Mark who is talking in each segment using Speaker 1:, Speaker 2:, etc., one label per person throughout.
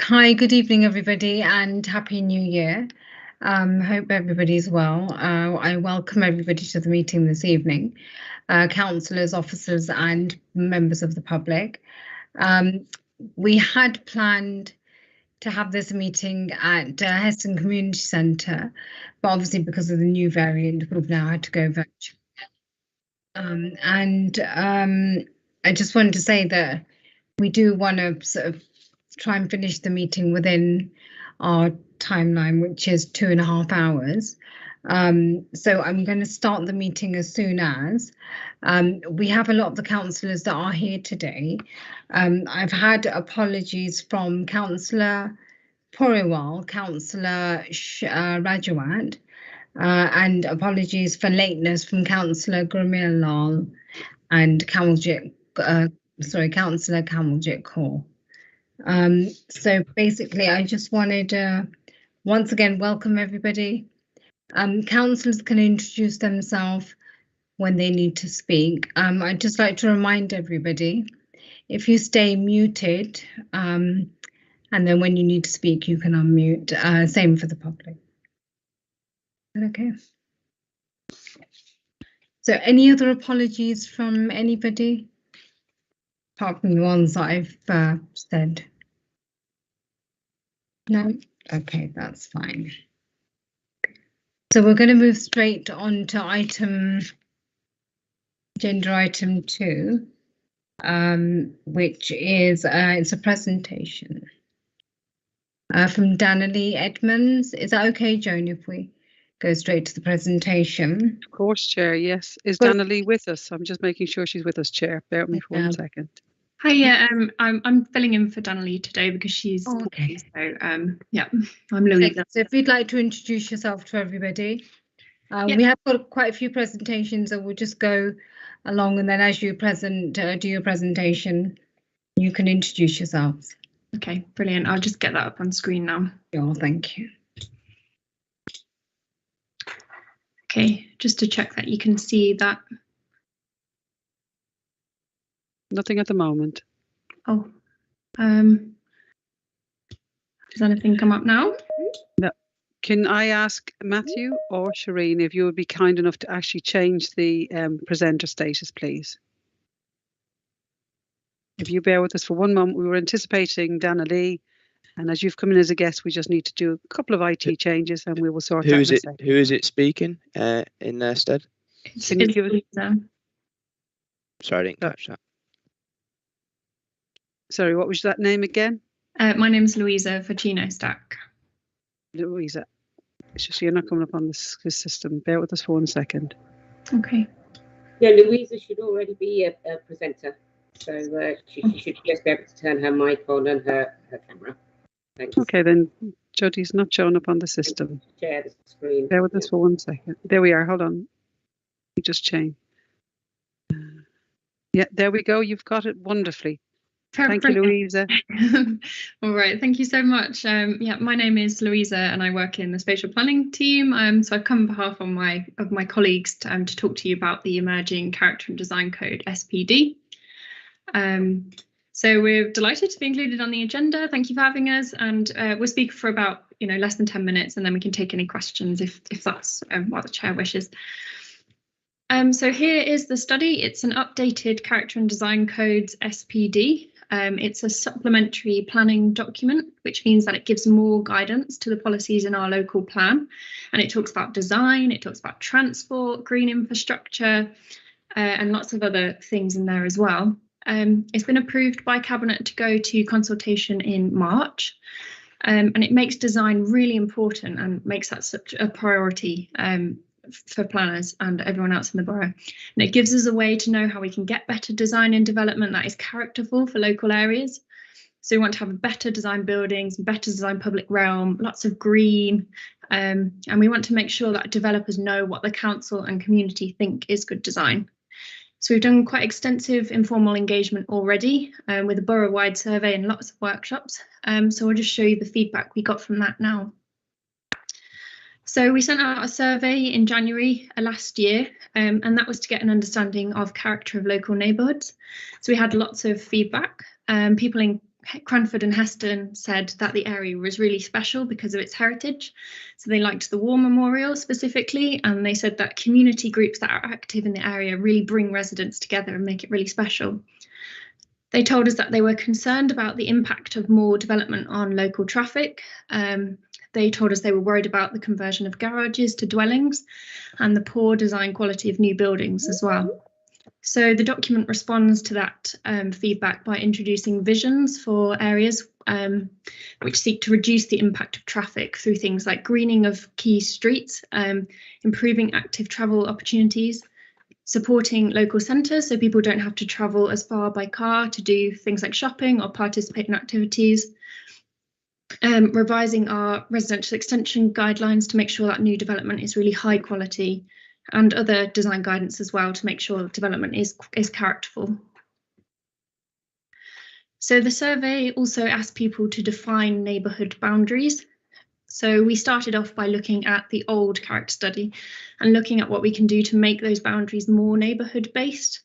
Speaker 1: Hi, good evening, everybody, and Happy New Year. Hope everybody's well. I welcome everybody to the meeting this evening, councillors, officers, and members of the public. We had planned to have this meeting at Heston Community Centre, but obviously because of the new variant, we've now had to go virtual. I just wanted to say that we do want to sort of try and finish the meeting within our timeline, which is 2.5 hours. So I'm going to start the meeting as soon as. We have a lot of the councillors that are here today. I've had apologies from Councillor Puriwal, Councillor Rajawat, and apologies for lateness from Councillor Gurmil Lal and Councillor Kamaljit Kaur. So basically, I just wanted to once again welcome everybody. Councillors can introduce themselves when they need to speak. I'd just like to remind everybody, if you stay muted, and then when you need to speak, you can unmute. Same for the public. Okay. So any other apologies from anybody? Apart from the ones that I've said. No? Okay, that's fine. So we're going to move straight on to agenda item 2, which is it's a presentation from Danielle Edmonds. Is that okay, Joan, if we go straight to the presentation?
Speaker 2: Of course, Chair, yes. Is Danielle with us? I'm just making sure she's with us, Chair. Bear with me for 1 second.
Speaker 3: Hi, yeah, I'm filling in for Danielle today because she's
Speaker 1: okay.
Speaker 3: So yeah, I'm Louisa.
Speaker 1: So if you'd like to introduce yourself to everybody, we have got quite a few presentations, so we'll just go along, and then as you do your presentation, you can introduce yourselves.
Speaker 3: Okay, brilliant. I'll just get that up on screen now.
Speaker 1: Oh, thank you.
Speaker 3: Okay, just to check that you can see that.
Speaker 2: Nothing at the moment.
Speaker 3: Oh, does anything come up now?
Speaker 2: No. Can I ask Matthew or Shireen if you would be kind enough to actually change the presenter status, please? If you bear with us for 1 moment, we were anticipating Danielle, and as you've come in as a guest, we just need to do a couple of IT changes, and we will sort out.
Speaker 4: Who is it speaking in their stead?
Speaker 2: Can you give it?
Speaker 4: Sorry, I didn't catch that.
Speaker 2: Sorry, what was that name again?
Speaker 3: My name is Louisa Ficino Stack.
Speaker 2: Louisa. It's just you're not coming up on this system. Bear with us for 1 second.
Speaker 3: Okay.
Speaker 5: Yeah, Louisa should already be a presenter, so she should just be able to turn her mic on and her camera. Thanks.
Speaker 2: Okay, then Jodie's not showing up on the system.
Speaker 5: Share the screen.
Speaker 2: Bear with us for 1 second. There we are. Hold on. You just change. Yeah, there we go. You've got it wonderfully. Thank you, Louisa.
Speaker 3: All right, thank you so much. Yeah, my name is Louisa and I work in the spatial planning team. So I've come on behalf of my colleagues to talk to you about the emerging character and design code SPD. So we're delighted to be included on the agenda. Thank you for having us, and we'll speak for about less than 10 minutes, and then we can take any questions if that's what the chair wishes. So here is the study. It's an updated character and design codes SPD. It's a supplementary planning document, which means that it gives more guidance to the policies in our local plan. And it talks about design, it talks about transport, green infrastructure, and lots of other things in there as well. It's been approved by Cabinet to go to consultation in March. And it makes design really important and makes that such a priority for planners and everyone else in the borough. And it gives us a way to know how we can get better design and development that is characterful for local areas. So we want to have better design buildings, better design public realm, lots of green, and we want to make sure that developers know what the council and community think is good design. So we've done quite extensive informal engagement already with a borough-wide survey and lots of workshops. So I'll just show you the feedback we got from that now. So we sent out a survey in January last year, and that was to get an understanding of character of local neighbourhoods. So we had lots of feedback. People Cranford and Heston said that the area was really special because of its heritage. So they liked the War Memorial specifically, and they said that community groups that are active in the area really bring residents together and make it really special. They told us that they were concerned about the impact of more development on local traffic. They told us they were worried about the conversion of garages to dwellings and the poor design quality of new buildings as well. So the document responds to that feedback by introducing visions for areas which seek to reduce the impact of traffic through things like greening of key streets, improving active travel opportunities, supporting local centres so people don't have to travel as far by car to do things like shopping or participate in activities, revising our residential extension guidelines to make sure that new development is really high quality, and other design guidance as well to make sure development is characterful. So the survey also asked people to define neighbourhood boundaries. So we started off by looking at the old character study and looking at what we can do to make those boundaries more neighbourhood based.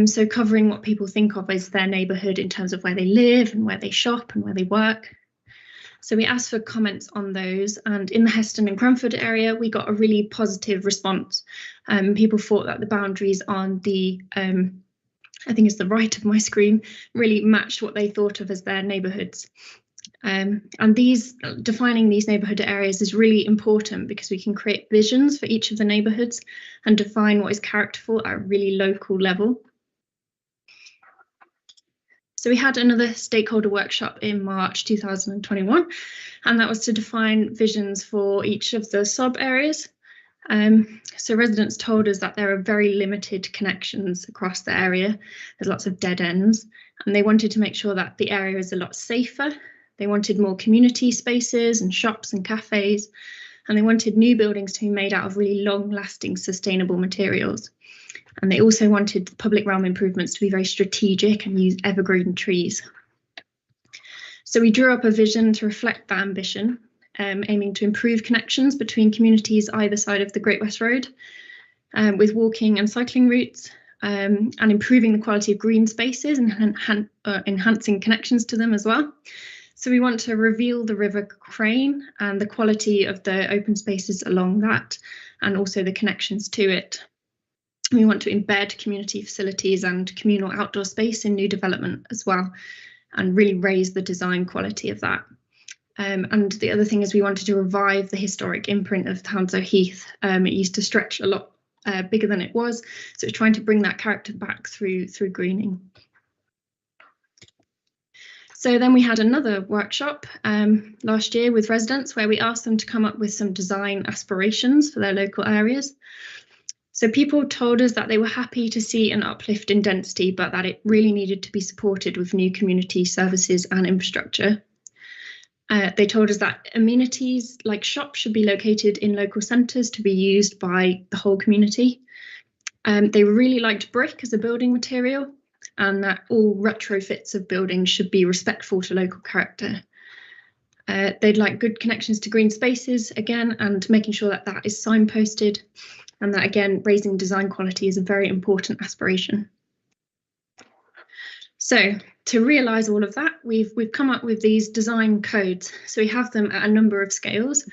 Speaker 3: So covering what people think of as their neighbourhood in terms of where they live and where they shop and where they work. So we asked for comments on those, and in the Heston and Cranford area, we got a really positive response. People thought that the boundaries on the, I think it's the right of my screen, really matched what they thought of as their neighbourhoods. And defining these neighbourhood areas is really important because we can create visions for each of the neighbourhoods and define what is characterful at a really local level. So we had another stakeholder workshop in March 2021, and that was to define visions for each of the sub areas. So residents told us that there are very limited connections across the area. There's lots of dead ends, and they wanted to make sure that the area is a lot safer. They wanted more community spaces and shops and cafes, and they wanted new buildings to be made out of really long-lasting sustainable materials. And they also wanted public realm improvements to be very strategic and use evergreen trees. So we drew up a vision to reflect that ambition, aiming to improve connections between communities either side of the Great West Road, with walking and cycling routes, and improving the quality of green spaces and enhancing connections to them as well. So we want to reveal the River Crane and the quality of the open spaces along that, and also the connections to it. We want to embed community facilities and communal outdoor space in new development as well, and really raise the design quality of that. And the other thing is we wanted to revive the historic imprint of Hounslow Heath. It used to stretch a lot bigger than it was, so it's trying to bring that character back through greening. So then we had another workshop last year with residents where we asked them to come up with some design aspirations for their local areas. So people told us that they were happy to see an uplift in density, but that it really needed to be supported with new community services and infrastructure. They told us that amenities like shops should be located in local centres to be used by the whole community. They really liked brick as a building material, and that all retrofits of buildings should be respectful to local character. They'd like good connections to green spaces again, and making sure that that is signposted. And that, again, raising design quality is a very important aspiration. So to realise all of that, we've come up with these design codes. So we have them at a number of scales.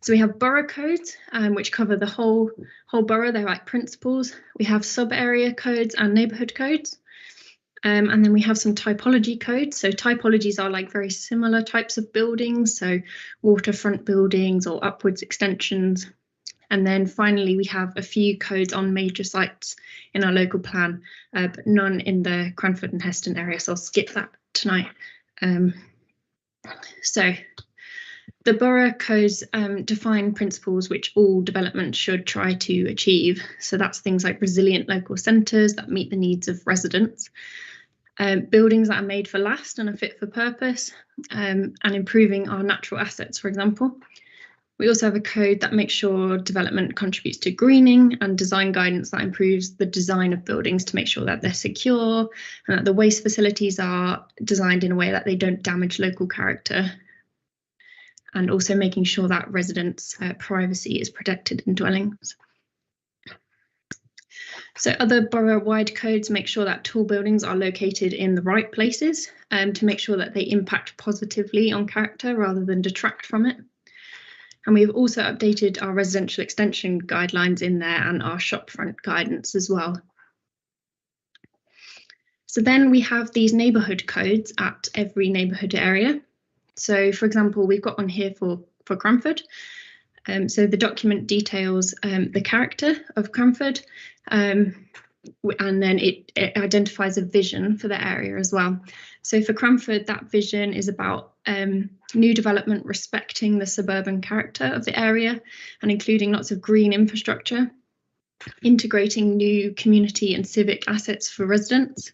Speaker 3: So we have borough codes, which cover the whole borough. They're like principles. We have sub-area codes and neighbourhood codes. And then we have some typology codes. So typologies are like very similar types of buildings, so waterfront buildings or upwards extensions. And then finally, we have a few codes on major sites in our local plan, but none in the Cranford and Heston area, so I'll skip that tonight. So the borough codes define principles which all development should try to achieve. So that's things like resilient local centres that meet the needs of residents, buildings that are made for last and are fit for purpose, and improving our natural assets, for example. We also have a code that makes sure development contributes to greening, and design guidance that improves the design of buildings to make sure that they're secure and that the waste facilities are designed in a way that they don't damage local character, and also making sure that residents' privacy is protected in dwellings. So other borough-wide codes make sure that tall buildings are located in the right places to make sure that they impact positively on character rather than detract from it. And we've also updated our residential extension guidelines in there and our shopfront guidance as well. So then we have these neighbourhood codes at every neighbourhood area. So for example, we've got one here for Cranford. So the document details the character of Cranford, and then it identifies a vision for the area as well. So for Cranford, that vision is about new development respecting the suburban character of the area and including lots of green infrastructure, integrating new community and civic assets for residents,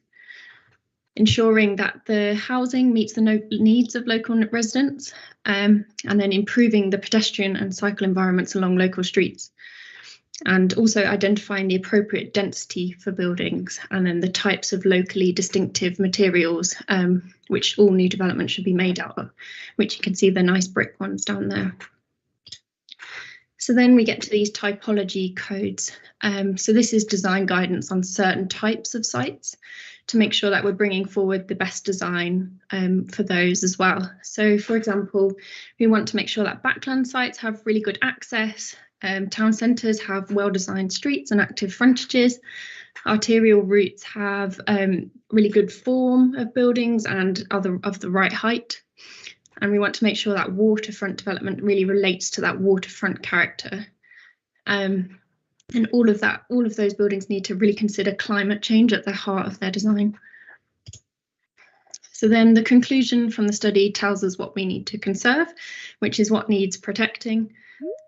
Speaker 3: ensuring that the housing meets the needs of local residents, and then improving the pedestrian and cycle environments along local streets, and also identifying the appropriate density for buildings and then the types of locally distinctive materials which all new development should be made out of, which you can see the nice brick ones down there. So then we get to these typology codes. So this is design guidance on certain types of sites to make sure that we're bringing forward the best design for those as well. So for example, we want to make sure that backland sites have really good access, town centres have well-designed streets and active frontages, arterial routes have really good form of buildings and are of the right height. And we want to make sure that waterfront development really relates to that waterfront character. And all of those buildings need to really consider climate change at the heart of their design. So then the conclusion from the study tells us what we need to conserve, which is what needs protecting,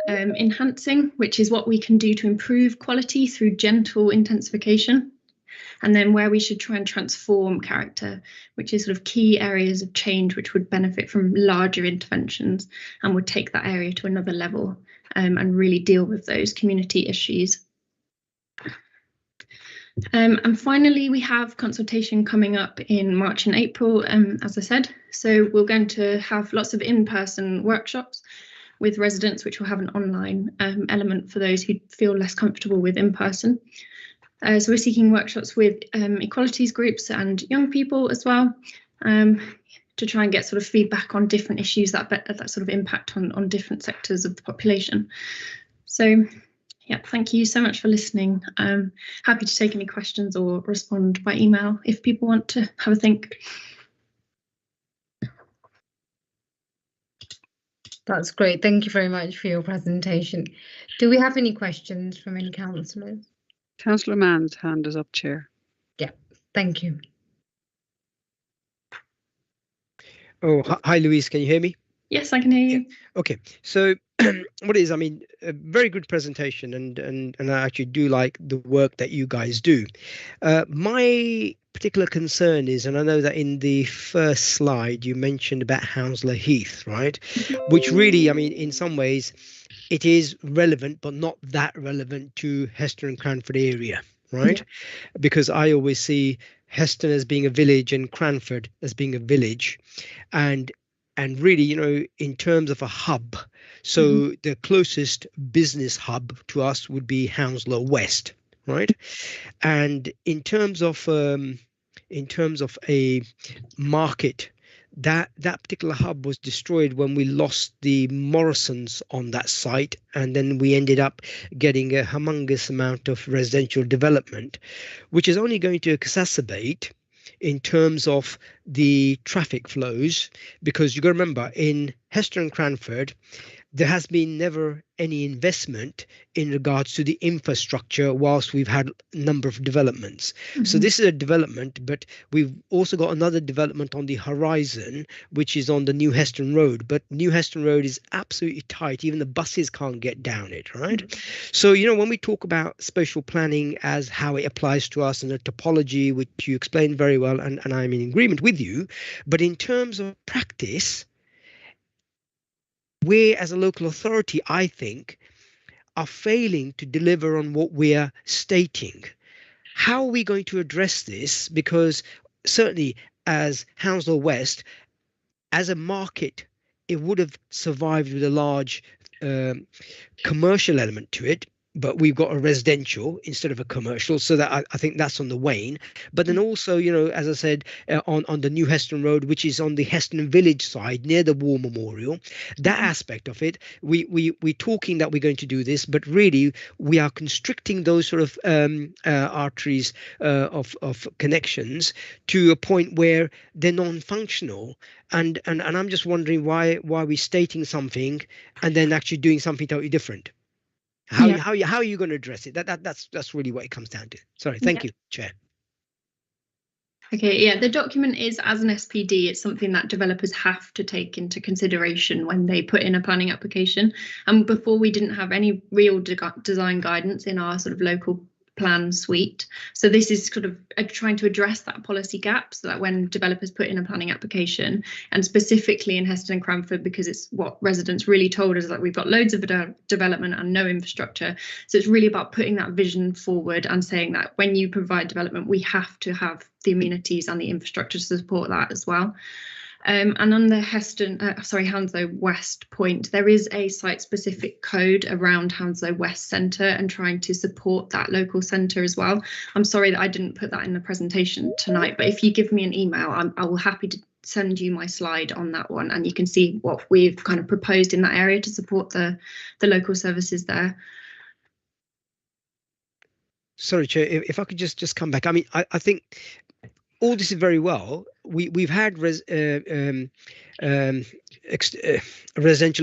Speaker 3: enhancing, which is what we can do to improve quality through gentle intensification, and then where we should try and transform character, which is sort of key areas of change which would benefit from larger interventions and would take that area to another level and really deal with those community issues. And finally, we have consultation coming up in March and April, as I said. So we're going to have lots of in-person workshops with residents, which will have an online element for those who feel less comfortable with in-person. So we're seeking workshops with equalities groups and young people as well, to try and get sort of feedback on different issues that sort of impact on different sectors of the population. So yeah, thank you so much for listening. I'm happy to take any questions or respond by email if people want to have a think.
Speaker 1: That's great. Thank you very much for your presentation. Do we have any questions from any councillors?
Speaker 2: Councillor Mann's hand is up, Chair.
Speaker 1: Yeah, thank you.
Speaker 6: Oh, hi, Louise. Can you hear me?
Speaker 3: Yes, I can hear you.
Speaker 6: Okay, so what is, I mean, a very good presentation, and I actually do like the work that you guys do. My particular concern is, and I know that in the first slide you mentioned about Hounslow Heath, right? Which really, I mean, in some ways, it is relevant, but not that relevant to Heston Cranford area, right? Yeah. Because I always see Heston as being a village and Cranford as being a village, and really, you know, in terms of a hub, so the closest business hub to us would be Hounslow West, right? And in terms of a market, that particular hub was destroyed when we lost the Morrisons on that site, and then we ended up getting a humongous amount of residential development, which is only going to exacerbate in terms of the traffic flows, because you got to remember, in Heston Cranford, there has been never any investment in regards to the infrastructure whilst we've had a number of developments. So this is a development, but we've also got another development on the horizon, which is on the New Heston Road. But New Heston Road is absolutely tight. Even the buses can't get down it, right? So, you know, when we talk about spatial planning as how it applies to us and the topology, which you explained very well, and I'm in agreement with you, but in terms of practice, we as a local authority, I think, are failing to deliver on what we are stating. How are we going to address this? Because certainly as Hounslow West, as a market, it would have survived with a large commercial element to it. but we've got a residential instead of a commercial, so that I think that's on the wane. But then also, as I said, on the New Heston Road, which is on the Heston Village side near the War Memorial, that aspect of it, we're talking that we're going to do this, but really we are constricting those sort of arteries of connections to a point where they're non-functional. And I'm just wondering why we're stating something and then actually doing something totally different. How are you going to address it? That's really what it comes down to. Sorry, thank you, Chair.
Speaker 3: Okay, yeah, the document is as an SPD. It's something that developers have to take into consideration when they put in a planning application. And before, we didn't have any real design guidance in our sort of local plan suite. So this is sort of trying to address that policy gap, so that when developers put in a planning application, and specifically in Heston and Cranford, because it's what residents really told us, that we've got loads of development and no infrastructure. So it's really about putting that vision forward and saying that when you provide development, we have to have the amenities and the infrastructure to support that as well. And on the Hounslow West point, there is a site-specific code around Hounslow West Centre and trying to support that local centre as well. I'm sorry that I didn't put that in the presentation tonight, but if you give me an email, I will happy to send you my slide on that one, and you can see what we've kind of proposed in that area to support the local services there.
Speaker 6: Sorry, Chair, if I could just come back. I mean, I think all this is very well. We've had residential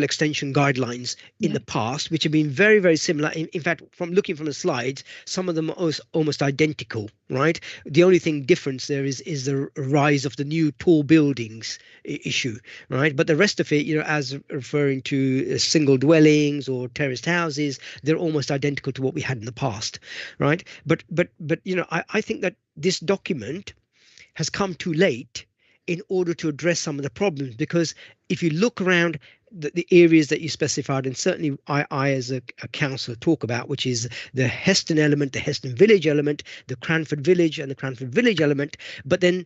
Speaker 6: extension guidelines in the past, which have been very, very similar. In fact, from looking from the slides, some of them are almost identical, right? The only thing difference there is the rise of the new tall buildings issue, right? But the rest of it, as referring to single dwellings or terraced houses, they're almost identical to what we had in the past, right? But I think that this document has come too late in order to address some of the problems, because if you look around the areas that you specified, and certainly I as a councillor talk about, which is the Heston element, the Heston Village element, the Cranford Village and the Cranford Village element, but then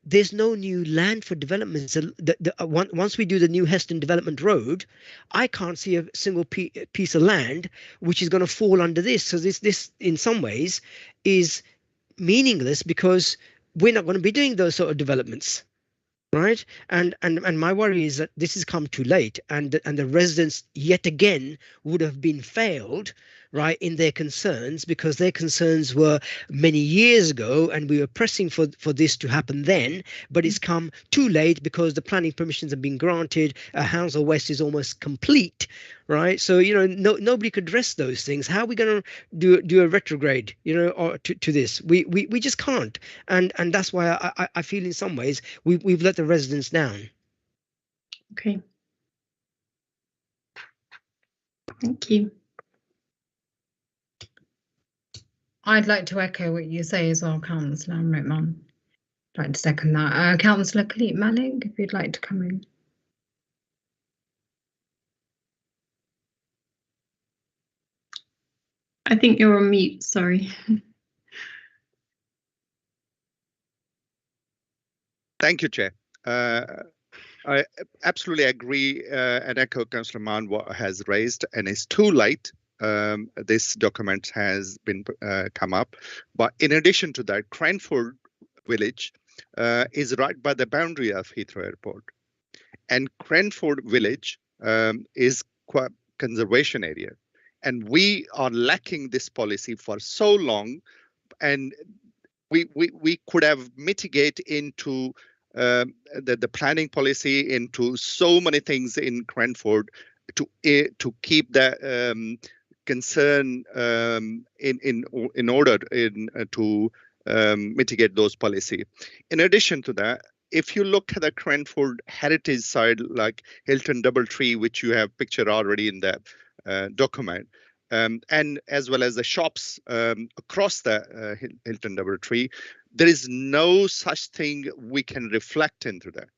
Speaker 6: there's no new land for development. So once we do the new Heston Development Road, I can't see a single piece of land which is going to fall under this. So this in some ways is meaningless, because we're not going to be doing those sort of developments, right? And my worry is that this has come too late, and the residents yet again would have been failed, right, in their concerns, because their concerns were many years ago, and we were pressing for this to happen then, but it's come too late because the planning permissions have been granted. Hounslow West is almost complete, right? So nobody could address those things. How are we going to do a retrograde, or to this? We just can't, and that's why I feel in some ways we've let the residents down.
Speaker 3: Okay. Thank you.
Speaker 1: I'd like to echo what you say as well, Councillor Rittman. I'd like to second that. Councillor Khalid Malik, if you'd like to come in.
Speaker 3: I think you're on mute, sorry.
Speaker 7: Thank you, Chair. I absolutely agree and echo Councillor Mann what has raised, and it's too late. This document has been come up, but in addition to that, Cranford Village is right by the boundary of Heathrow Airport, and Cranford Village is quite conservation area, and we are lacking this policy for so long, and we could have mitigated into the planning policy into so many things in Cranford to keep the concern in order to mitigate those policy. In addition to that, if you look at the Cranford heritage side, like Hilton Doubletree, which you have pictured already in the document, and as well as the shops across the Hilton Doubletree, there is no such thing we can reflect into that.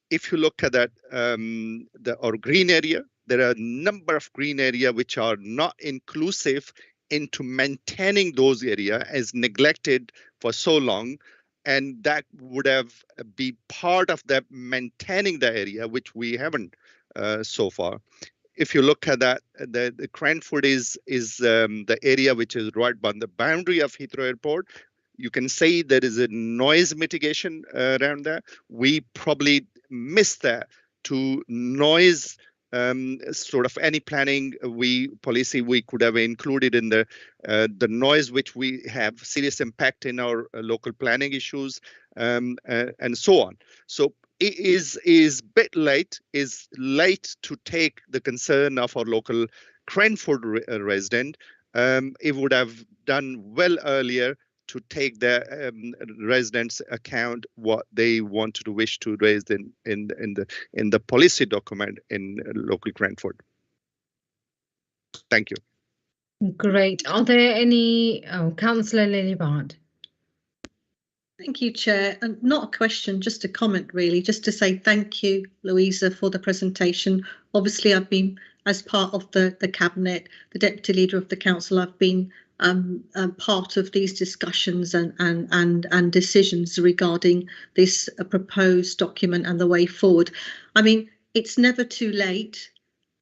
Speaker 7: If you look at that, our green area, there are a number of green area which are not inclusive into maintaining those area as neglected for so long, and that would have be part of that maintaining the area, which we haven't so far. if you look at that, the Cranford is the area which is right on the boundary of Heathrow Airport. You can say there is a noise mitigation around there. We probably missed that to noise. Sort of any planning policy we could have included in the noise, which we have serious impact in our local planning issues, and so on. So it is bit late. Is late to take the concern of our local Cranford resident. It would have done well earlier to take the residents' account what they wanted to wish to raise in the policy document in local Cranford. Thank you.
Speaker 1: Great. Are there any? Oh, Councillor Lilybard.
Speaker 8: Thank you, Chair. And not a question, just a comment, really, just to say thank you, Louisa, for the presentation. Obviously, I've been, as part of the Cabinet, the Deputy Leader of the Council, I've been part of these discussions and decisions regarding this proposed document and the way forward. I mean, it's never too late,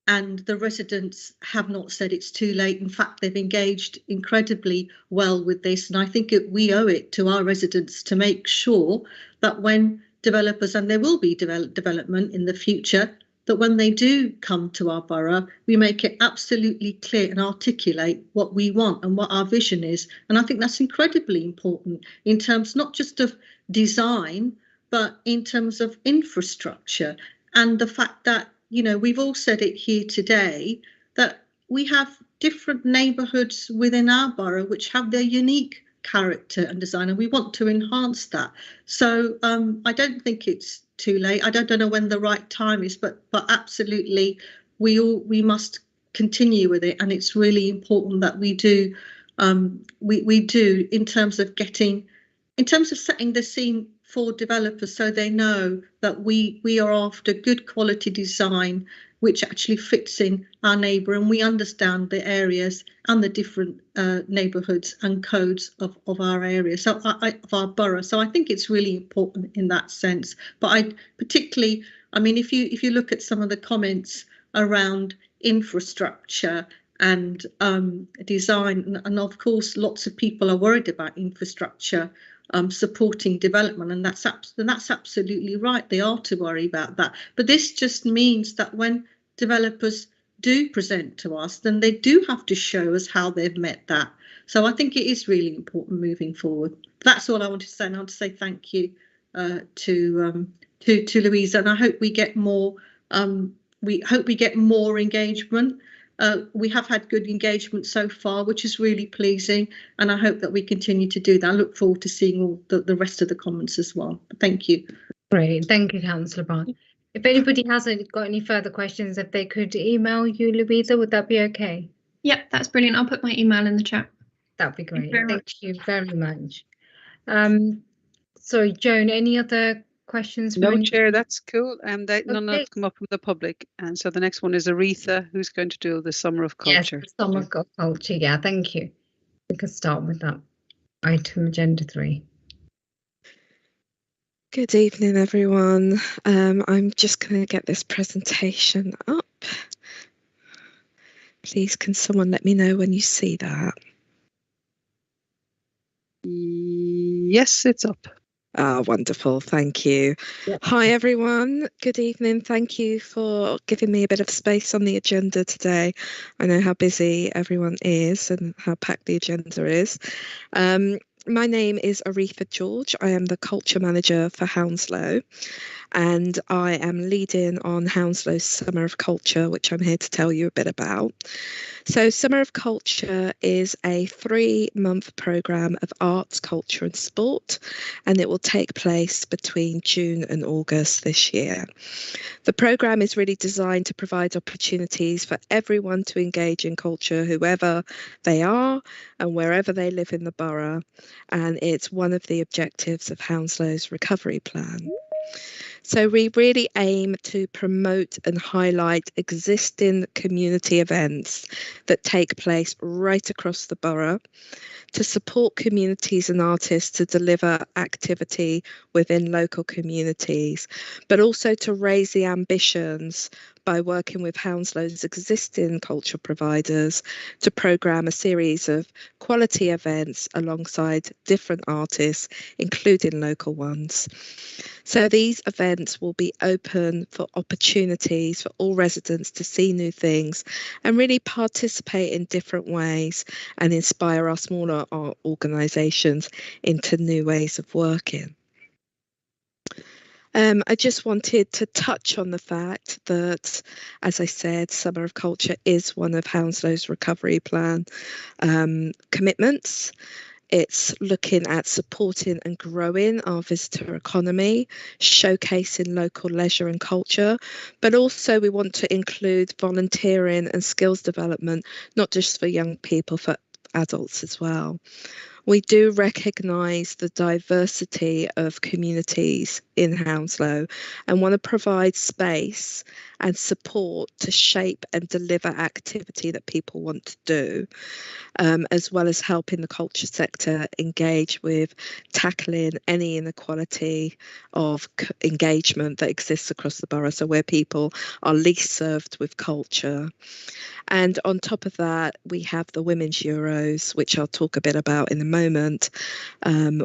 Speaker 8: and the residents have not said it's too late. In fact, they've engaged incredibly well with this, and I think we owe it to our residents to make sure that when developers, and there will be development in the future, that when they do come to our borough, we make it absolutely clear and articulate what we want and what our vision is. And I think that's incredibly important in terms not just of design, but in terms of infrastructure. And the fact that, you know, we've all said it here today, that we have different neighbourhoods within our borough which have their unique character and design, and we want to enhance that. So I don't think it's too late. I don't know when the right time is, but absolutely we must continue with it, and it's really important that we do we do in terms of setting the scene for developers, so they know that we are after good quality design which actually fits in our neighbour, and we understand the areas and the different neighbourhoods and codes of our area, so of our borough. So I think it's really important in that sense. But I particularly, I mean, if you look at some of the comments around infrastructure and design, and of course lots of people are worried about infrastructure supporting development, and that's absolutely right. They are to worry about that. But this just means that when developers do present to us, then they do have to show us how they've met that. So I think it is really important moving forward. That's all I wanted to say, and I want to say thank you to Louisa, and I hope we get more. We hope we get more engagement. We have had good engagement so far, which is really pleasing, and I hope that we continue to do that. I look forward to seeing all the rest of the comments as well. Thank you.
Speaker 1: Great, thank you, Councillor Bart. If anybody hasn't got any further questions, if they could email you, Louisa, would that be okay?
Speaker 3: Yep, that's brilliant. I'll put my email in the chat.
Speaker 1: That'd be great. Thank you very much. Sorry, Joan, any other questions?
Speaker 2: No, Chair, that's cool. None
Speaker 1: Okay.
Speaker 2: have come up from the public. And so the next one is Aretha, who's going to do the Summer of Culture.
Speaker 1: Yes, the Summer of Culture. Yeah, thank you. We can start with that item, Agenda 3.
Speaker 9: Good evening, everyone. I'm just going to get this presentation up. Please, can someone let me know when you see that?
Speaker 2: Yes, it's up.
Speaker 9: Ah, wonderful. Thank you.
Speaker 1: Yep.
Speaker 9: Hi, everyone. Good evening. Thank you for giving me a bit of space on the agenda today. I know how busy everyone is and how packed the agenda is. My name is Aretha George. I am the Culture Manager for Hounslow, and I am leading on Hounslow's Summer of Culture, which I'm here to tell you a bit about. So Summer of Culture is a 3-month programme of arts, culture and sport, and it will take place between June and August this year. The programme is really designed to provide opportunities for everyone to engage in culture, whoever they are and wherever they live in the borough, and it's one of the objectives of Hounslow's recovery plan. So we really aim to promote and highlight existing community events that take place right across the borough, to support communities and artists to deliver activity within local communities, but also to raise the ambitions by working with Hounslow's existing culture providers to programme a series of quality events alongside different artists, including local ones. So these events will be open for opportunities for all residents to see new things and really participate in different ways and inspire our smaller art organisations into new ways of working. I just wanted to touch on the fact that, as I said, Summer of Culture is one of Hounslow's recovery plan commitments. It's looking at supporting and growing our visitor economy, showcasing local leisure and culture, but also we want to include volunteering and skills development, not just for young people, for adults as well. We do recognise the diversity of communities in Hounslow and want to provide space and support to shape and deliver activity that people want to do, as well as helping the culture sector engage with tackling any inequality of engagement that exists across the borough, so where people are least served with culture. And on top of that, we have the Women's Euros, which I'll talk a bit about in a moment,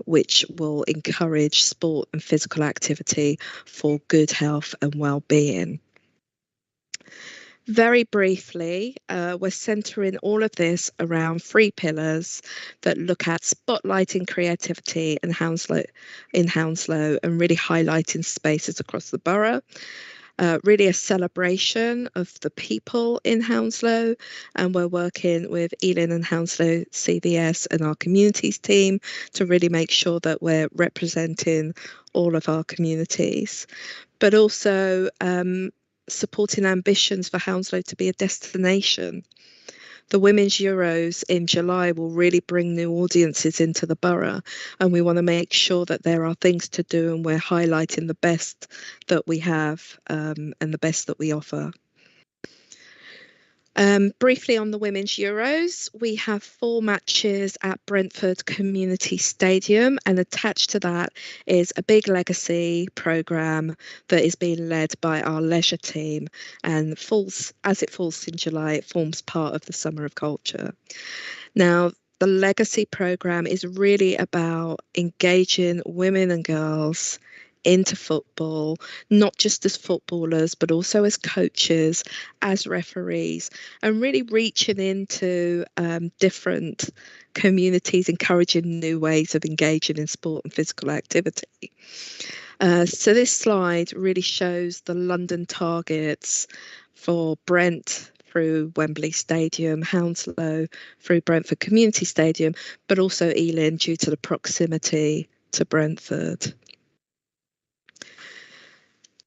Speaker 9: which will encourage sport and physical activity for good health and well-being. Very briefly, we're centering all of this around 3 pillars that look at spotlighting creativity in Hounslow and really highlighting spaces across the borough. Really a celebration of the people in Hounslow, and we're working with Ealing and Hounslow CVS and our communities team to really make sure that we're representing all of our communities, but also supporting ambitions for Hounslow to be a destination. The Women's Euros in July will really bring new audiences into the borough, and we want to make sure that there are things to do and we're highlighting the best that we have and the best that we offer. Briefly on the Women's Euros, we have 4 matches at Brentford Community Stadium, and attached to that is a big legacy programme that is being led by our leisure team, and as it falls in July, it forms part of the Summer of Culture. Now, the legacy programme is really about engaging women and girls into football, not just as footballers, but also as coaches, as referees, and really reaching into different communities, encouraging new ways of engaging in sport and physical activity. So this slide really shows the London targets for Brent through Wembley Stadium, Hounslow through Brentford Community Stadium, but also Ealing due to the proximity to Brentford.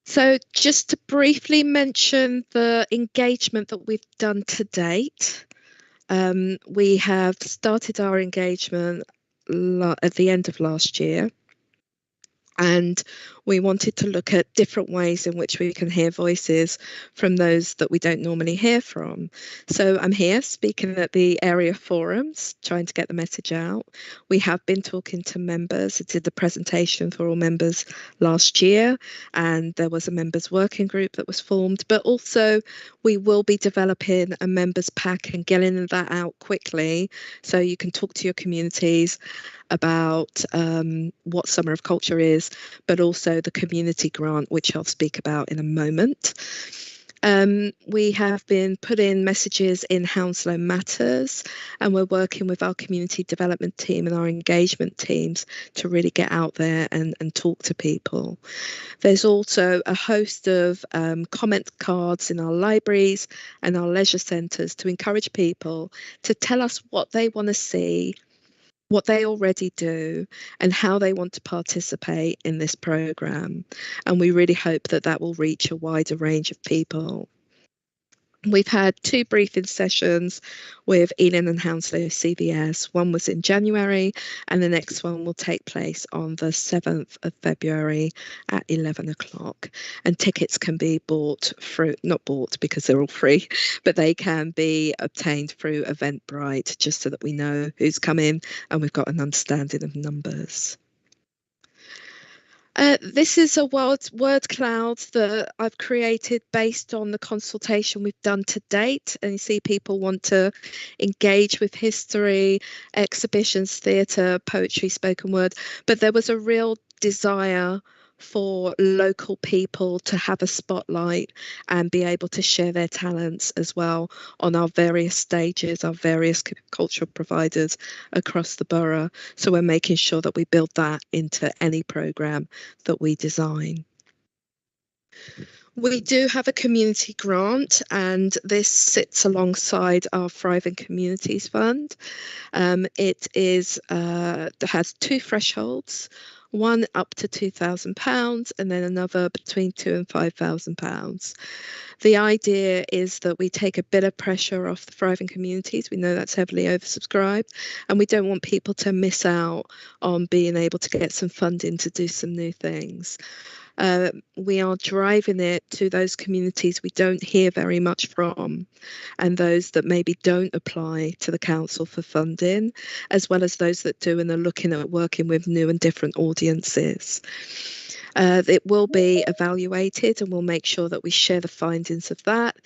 Speaker 9: So just to briefly mention the engagement that we've done to date, we have started our engagement at the end of last year, and we wanted to look at different ways in which we can hear voices from those that we don't normally hear from. So I'm here speaking at the area forums, trying to get the message out. We have been talking to members. I did the presentation for all members last year, and there was a members working group that was formed, but also we will be developing a members pack and getting that out quickly so you can talk to your communities about what Summer of Culture is, but also the community grant, which I'll speak about in a moment. We have been putting messages in Hounslow Matters, and we're working with our community development team and our engagement teams to really get out there and talk to people. There's also a host of comment cards in our libraries and our leisure centres to encourage people to tell us what they want to see, what they already do, and how they want to participate in this programme. And we really hope that that will reach a wider range of people. We've had 2 briefing sessions with Ealing and Hounslow CVS. One was in January, and the next one will take place on the 7th of February at 11 o'clock. And tickets can be bought through, not bought because they're all free, but they can be obtained through Eventbrite, just so that we know who's coming and we've got an understanding of numbers. This is a word cloud that I've created based on the consultation we've done to date. And you see people want to engage with history, exhibitions, theatre, poetry, spoken word. But there was a real desire for local people to have a spotlight and be able to share their talents as well on our various stages, our various cultural providers across the borough. So we're making sure that we build that into any programme that we design. We do have a community grant, and this sits alongside our Thriving Communities Fund. It has two thresholds, one up to £2,000 and then another between £2,000 and £5,000. The idea is that we take a bit of pressure off the Thriving Communities. We know that's heavily oversubscribed, and we don't want people to miss out on being able to get some funding to do some new things. We are driving it to those communities we don't hear very much from, and those that maybe don't apply to the council for funding, as well as those that do and are looking at working with new and different audiences. It will be evaluated, and we'll make sure that we share the findings of that.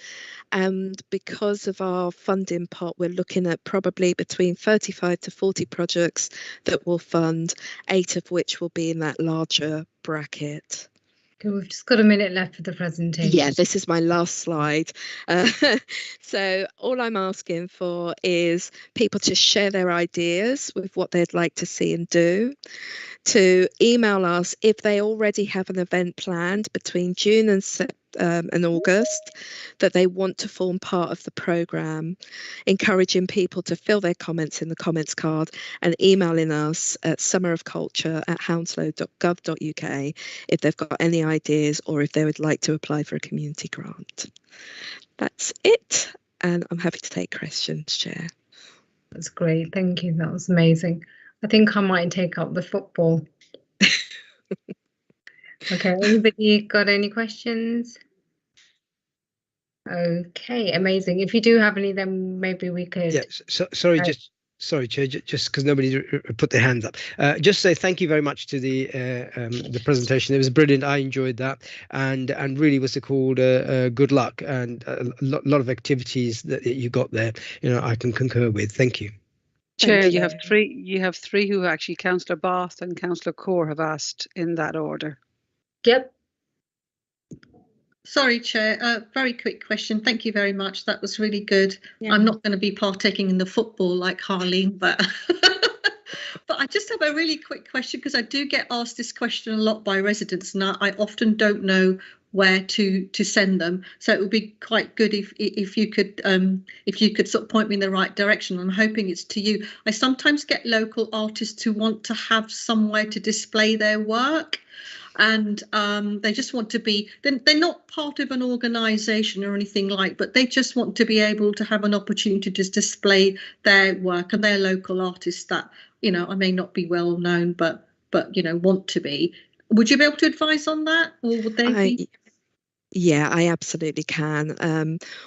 Speaker 9: And because of our funding pot, we're looking at probably between 35 to 40 projects that we'll fund, 8 of which will be in that larger bracket.
Speaker 1: Okay, we've just got a minute left for the presentation.
Speaker 9: Yeah, this is my last slide. So all I'm asking for is people to share their ideas with what they'd like to see and do, to email us if they already have an event planned between June and August that they want to form part of the programme, encouraging people to fill their comments in the comments card and emailing us at summerofculture@hounslow.gov.uk if they've got any ideas or if they would like to apply for a community grant. That's it, and I'm happy to take questions, Chair.
Speaker 1: That's great, thank you, that was amazing. I think I might take up the football. Okay, anybody got any questions? Okay, amazing. If you do have any, then maybe we could.
Speaker 6: Yeah, sorry, Chair, just because nobody put their hands up. Just say thank you very much to the presentation. It was brilliant. I enjoyed that, and really, what's it called? Good luck, and a lot of activities that you got there. You know, I can concur with. Thank you.
Speaker 2: Chair, you have three. You have three who actually Councillor Bath and Councillor Core have asked in that order.
Speaker 1: Yep.
Speaker 8: Sorry, Chair. Very quick question. Thank you very much. That was really good.
Speaker 1: Yeah.
Speaker 8: I'm not going to be partaking in the football like Harleen, but but I just have a really quick question because I do get asked this question a lot by residents, and I often don't know where to send them. So it would be quite good if you could sort of point me in the right direction. I'm hoping it's to you. I sometimes get local artists who want to have somewhere to display their work. And they just want to be, they're not part of an organisation or anything like, but they just want to be able to have an opportunity to display their work, and they're local artists that, you know, I may not be well known, but you know, want to be. Would you be able to advise on that, or would they be?
Speaker 9: Yeah, I absolutely can.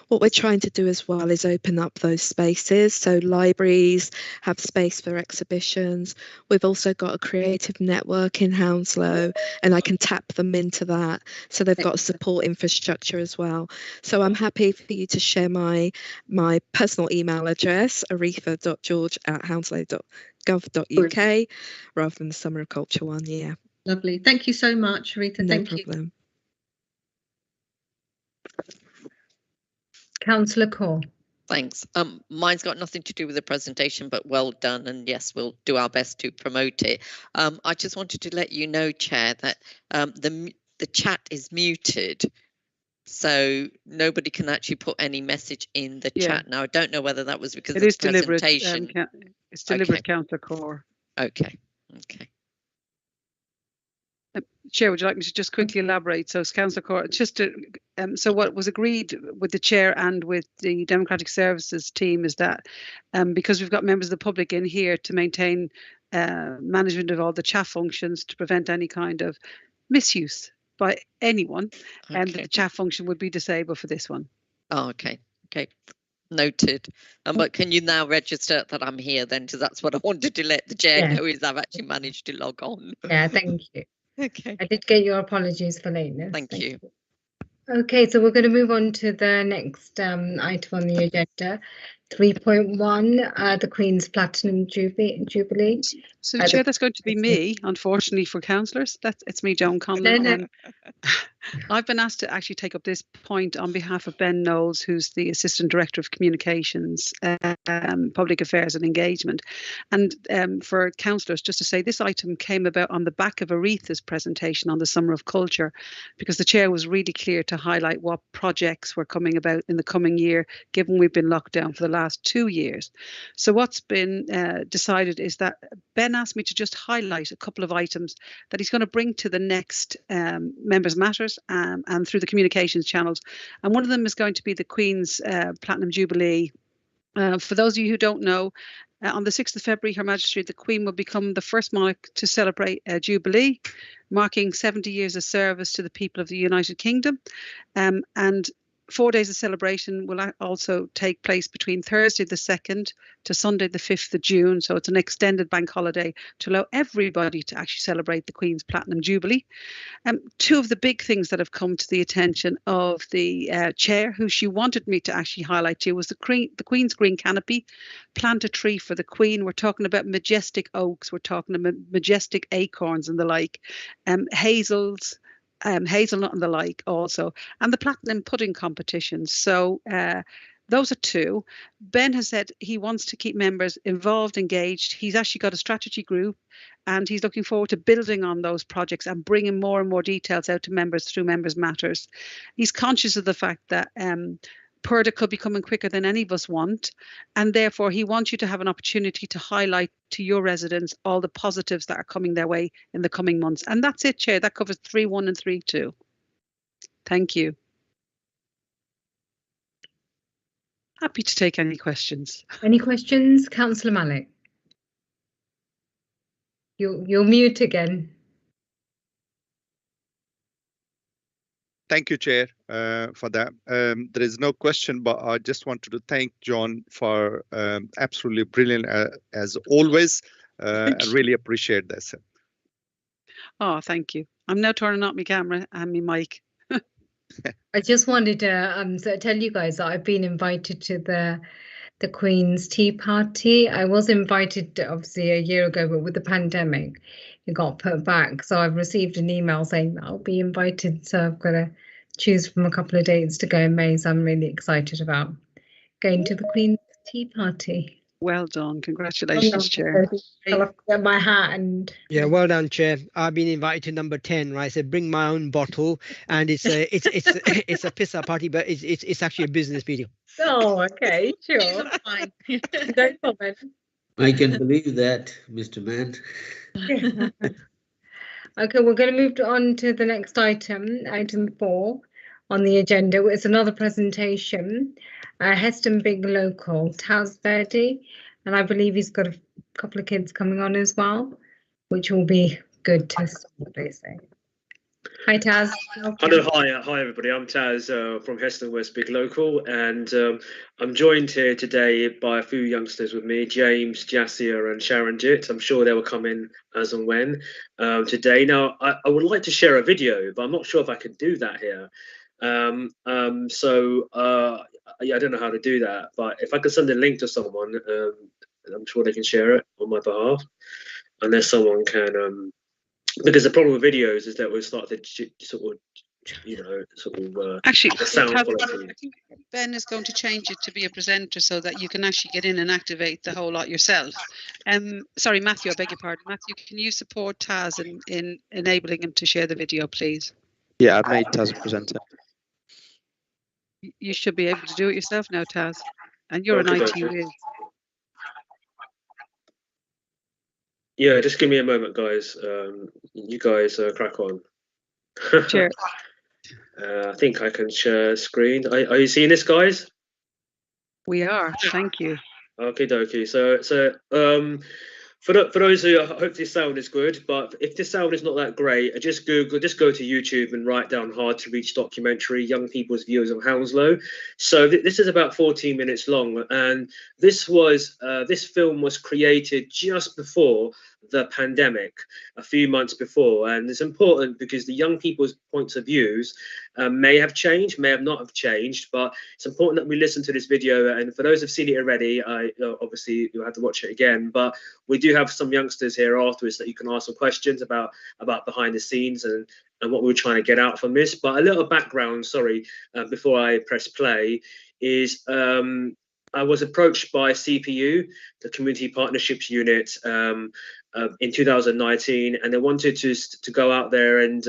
Speaker 9: What we're trying to do as well is open up those spaces. So libraries have space for exhibitions. We've also got a creative network in Hounslow, and I can tap them into that. So they've got a support infrastructure as well. So I'm happy for you to share my personal email address, aretha.george@hounslow.gov.uk, rather than the Summer of Culture one. Yeah.
Speaker 8: Lovely. Thank you so much, Aretha.
Speaker 9: No
Speaker 8: Thank
Speaker 9: problem.
Speaker 8: you.
Speaker 1: Councillor Core.
Speaker 10: Thanks. Mine's got nothing to do with the presentation, but well done. And yes, we'll do our best to promote it. I just wanted to let you know, Chair, that the chat is muted. So nobody can actually put any message in the chat. Now, I don't know whether that was because of the presentation.
Speaker 2: It's deliberate, Councillor Core.
Speaker 10: Okay.
Speaker 2: Chair, would you like me to just quickly elaborate? So, Councillor Core, just to, so what was agreed with the Chair and with the Democratic Services team is that because we've got members of the public in here to maintain management of all the chat functions to prevent any kind of misuse by anyone, and the chat function would be disabled for this one.
Speaker 10: Oh, okay. Noted. But can you now register that I'm here then? Because that's what I wanted to let the Chair know, is I've actually managed to log on.
Speaker 1: Yeah, thank you.
Speaker 9: Okay.
Speaker 1: I did get your apologies for lateness.
Speaker 10: Thank you.
Speaker 1: Okay, so we're going to move on to the next item on the agenda, 3.1, the Queen's Platinum Jubilee.
Speaker 2: So, Chair, that's going to be me, unfortunately, for councillors. It's me, Joan Conlon.
Speaker 1: No.
Speaker 2: I've been asked to actually take up this point on behalf of Ben Knowles, who's the Assistant Director of Communications, Public Affairs and Engagement. And for councillors, just to say, this item came about on the back of Aretha's presentation on the Summer of Culture, because the Chair was really clear to highlight what projects were coming about in the coming year, given we've been locked down for the last 2 years. So what's been decided is that Ben asked me to just highlight a couple of items that he's going to bring to the next Members Matters and through the communications channels. And one of them is going to be the Queen's Platinum Jubilee. For those of you who don't know, on the 6th of February, Her Majesty the Queen will become the first monarch to celebrate a Jubilee, marking 70 years of service to the people of the United Kingdom. And 4 days of celebration will also take place between Thursday the 2nd to Sunday the 5th of June. So it's an extended bank holiday to allow everybody to actually celebrate the Queen's Platinum Jubilee. Two of the big things that have come to the attention of the Chair, who she wanted me to actually highlight to you, was the Queen's Green Canopy. Plant a tree for the Queen. We're talking about majestic oaks. We're talking about majestic acorns and the like. Hazels, hazelnut and the like also, and the platinum pudding competitions. So those are two. Ben has said he wants to keep members involved, engaged. He's actually got a strategy group and he's looking forward to building on those projects and bringing more and more details out to members through Members Matters. He's conscious of the fact that Purda could be coming quicker than any of us want, and therefore he wants you to have an opportunity to highlight to your residents all the positives that are coming their way in the coming months. And that's it, Chair. That covers 3.1 and 3.2. Thank you. Happy to take any questions.
Speaker 1: Any questions, Councillor Malik? You're mute again.
Speaker 7: Thank you, Chair, for that. There is no question, but I just wanted to thank John for absolutely brilliant as always. I really appreciate this.
Speaker 2: Oh, thank you. I'm now turning on my camera and my mic.
Speaker 1: I just wanted to tell you guys that I've been invited to the Queen's Tea Party. I was invited obviously a year ago, but with the pandemic, it got put back. So I've received an email saying that I'll be invited. So I've got to choose from a couple of dates to go in May. So I'm really excited about going to the Queen's Tea Party.
Speaker 2: Well done. Congratulations, Chair.
Speaker 1: I'll get my hat and
Speaker 6: yeah, well done, Chair. I've been invited to number 10, right? So bring my own bottle, and it's a a pizza party, but it's actually a business meeting.
Speaker 1: Oh, okay, sure.
Speaker 8: Fine.
Speaker 1: No comment.
Speaker 11: I can believe that, Mr. Mann.
Speaker 1: Okay, we're going to move on to the next item 4 on the agenda. It's another presentation. Heston Big Local, Taz Verdi, and I believe he's got a couple of kids coming on as well, which will be good to see what they say. Hi, Taz.
Speaker 12: Hello, hi everybody. I'm Taz from Heston West Big Local, and I'm joined here today by a few youngsters with me, James, Jassia and Sharon Jitt. I'm sure they will come in as and when today. Now, I would like to share a video, but I'm not sure if I can do that here. Yeah, I don't know how to do that, but if I could send a link to someone, I'm sure they can share it on my behalf, unless someone can, because the problem with videos is that we'll start to
Speaker 2: actually,
Speaker 12: the sound quality.
Speaker 2: I think Ben is going to change it to be a presenter so that you can actually get in and activate the whole lot yourself. Sorry, Matthew, I beg your pardon. Matthew, can you support Taz in enabling him to share the video, please?
Speaker 4: Yeah, I've made Taz a presenter.
Speaker 2: You should be able to do it yourself now, Taz. And you're an IT whiz.
Speaker 12: Yeah, just give me a moment, guys. You guys crack on.
Speaker 2: Sure.
Speaker 12: I think I can share screen. Are you seeing this, guys?
Speaker 2: We are. Thank you.
Speaker 12: Okay, dokie. So for those who hopefully sound is good, but if the sound is not that great, just go to YouTube and write down Hard to Reach documentary, Young People's Views of Hounslow. So this is about 14 minutes long, and this film was created just before the pandemic a few months before. And it's important because the young people's points of views may have changed, may have not have changed, but it's important that we listen to this video. And for those who've seen it already, obviously you'll have to watch it again, but we do have some youngsters here afterwards that you can ask some questions about behind the scenes and what we were trying to get out from this. But a little background, sorry, before I press play, is I was approached by CPU, the Community Partnerships Unit, in 2019, and they wanted to go out there and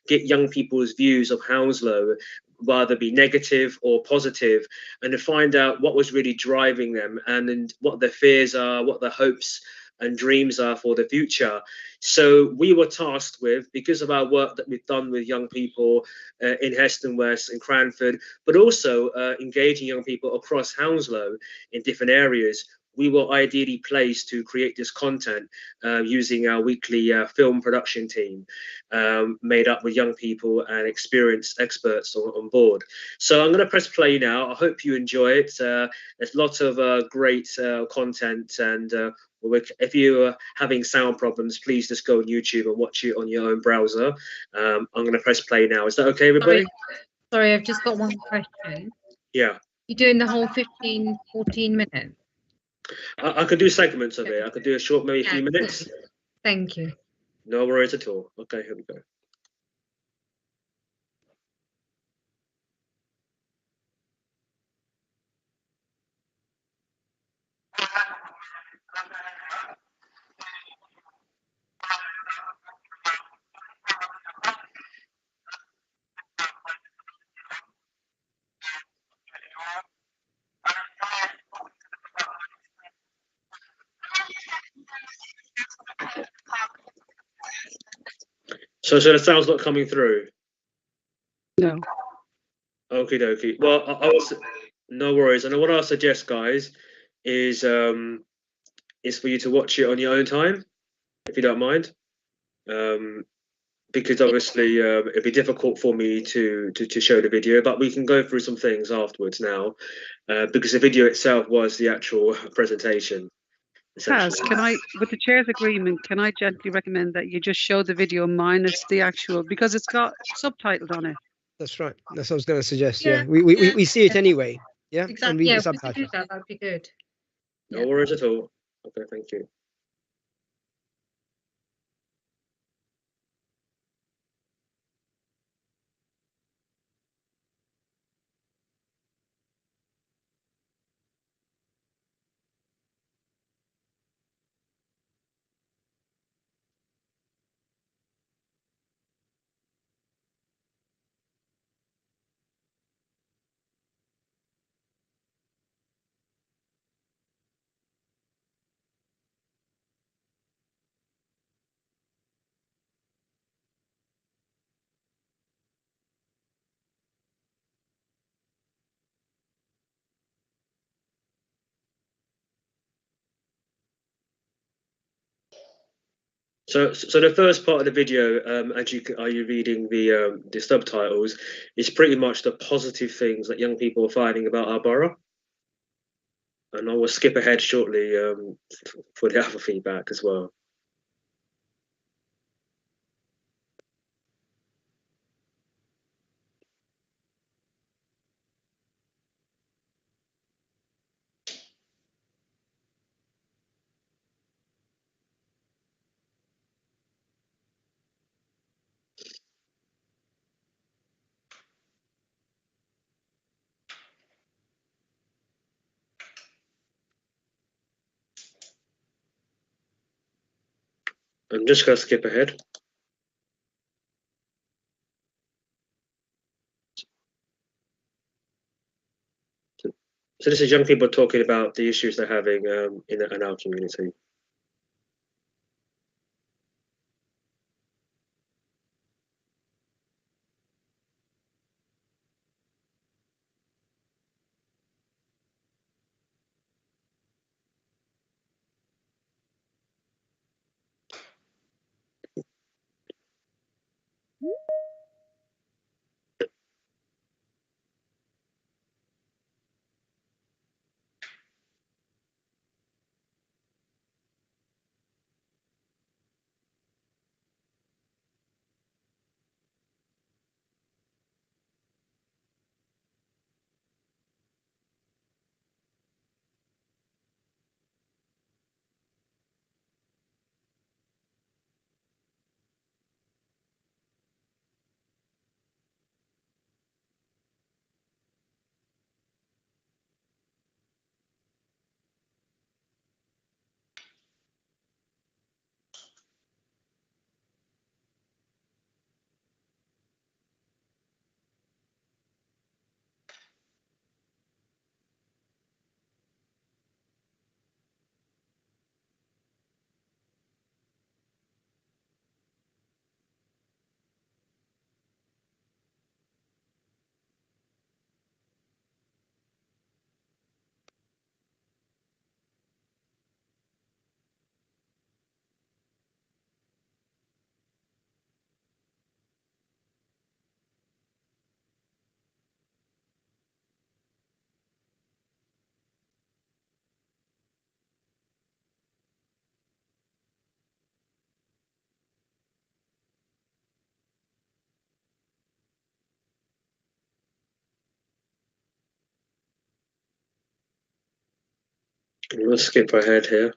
Speaker 12: get young people's views of Hounslow, whether be negative or positive, and to find out what was really driving them and what their fears are, what their hopes and dreams are for the future. So we were tasked with, because of our work that we've done with young people in Heston West and Cranford, but also engaging young people across Hounslow in different areas, we were ideally placed to create this content using our weekly film production team made up with young people and experienced experts on board. So I'm going to press play now. I hope you enjoy it. There's lots of great content, and if you're having sound problems, please just go on YouTube and watch it on your own browser. I'm going to press play now. Is that okay, everybody?
Speaker 1: Sorry, I've just got one question.
Speaker 12: Yeah.
Speaker 1: You're doing the whole 15, 14 minutes?
Speaker 12: I could do segments of it. I could do a short, maybe a few minutes.
Speaker 1: Thank you.
Speaker 12: No worries at all. Okay, here we go. So the sound's not coming through?
Speaker 2: No.
Speaker 12: Okie dokie. Well, no worries. And what I'll suggest, guys, is for you to watch it on your own time, if you don't mind. Because obviously it'd be difficult for me to show the video, but we can go through some things afterwards now, because the video itself was the actual presentation.
Speaker 2: Taz, can I, with the chair's agreement, can I gently recommend that you just show the video minus the actual, because it's got subtitled on it.
Speaker 6: That's right. That's what I was going to suggest. Yeah, we see it anyway. Yeah,
Speaker 1: exactly.
Speaker 6: And read
Speaker 1: yeah,
Speaker 6: the subtitles.
Speaker 1: do that. That'd be good.
Speaker 12: No worries at all. Okay, thank you. So the first part of the video, as are you reading the subtitles, is pretty much the positive things that young people are finding about our borough. And I will skip ahead shortly for the other feedback as well. I'm just going to skip ahead. So this is young people talking about the issues they're having in our community. Let's skip ahead here.